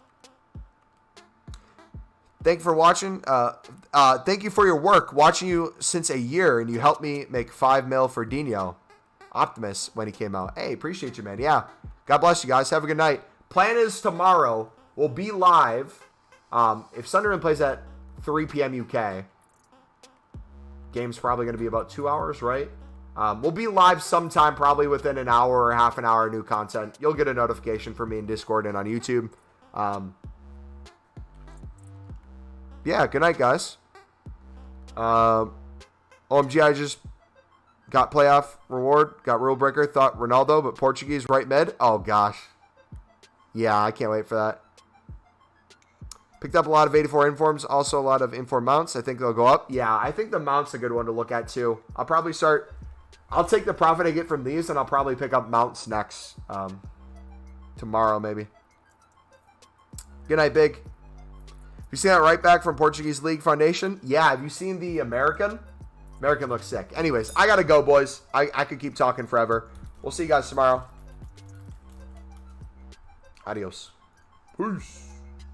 Thank you for watching. Thank you for your work. Watching you since a year, and you helped me make 5 mil for Dino Optimus when he came out. Hey, appreciate you, man. Yeah. God bless you guys. Have a good night. Plan is tomorrow we'll be live. If Sunderland plays at 3 p.m. UK, game's probably going to be about 2 hours, right? We'll be live sometime, probably within an hour or half an hour of new content. You'll get a notification from me in Discord and on YouTube. Yeah, good night, guys. OMG, I just got playoff reward, got rule breaker, thought Ronaldo, but Portuguese right mid. Oh, gosh. Yeah, I can't wait for that. Picked up a lot of 84 informs, also a lot of inform mounts. I think they'll go up. Yeah, I think the mount's a good one to look at, too. I'll probably start... I'll take the profit I get from these, and I'll probably pick up mounts next. Tomorrow, maybe. Good night, Big. Have you seen that right back from Portuguese League Foundation? Yeah, have you seen the American? American looks sick. Anyways, I gotta go, boys. I could keep talking forever. We'll see you guys tomorrow. Adios. Peace.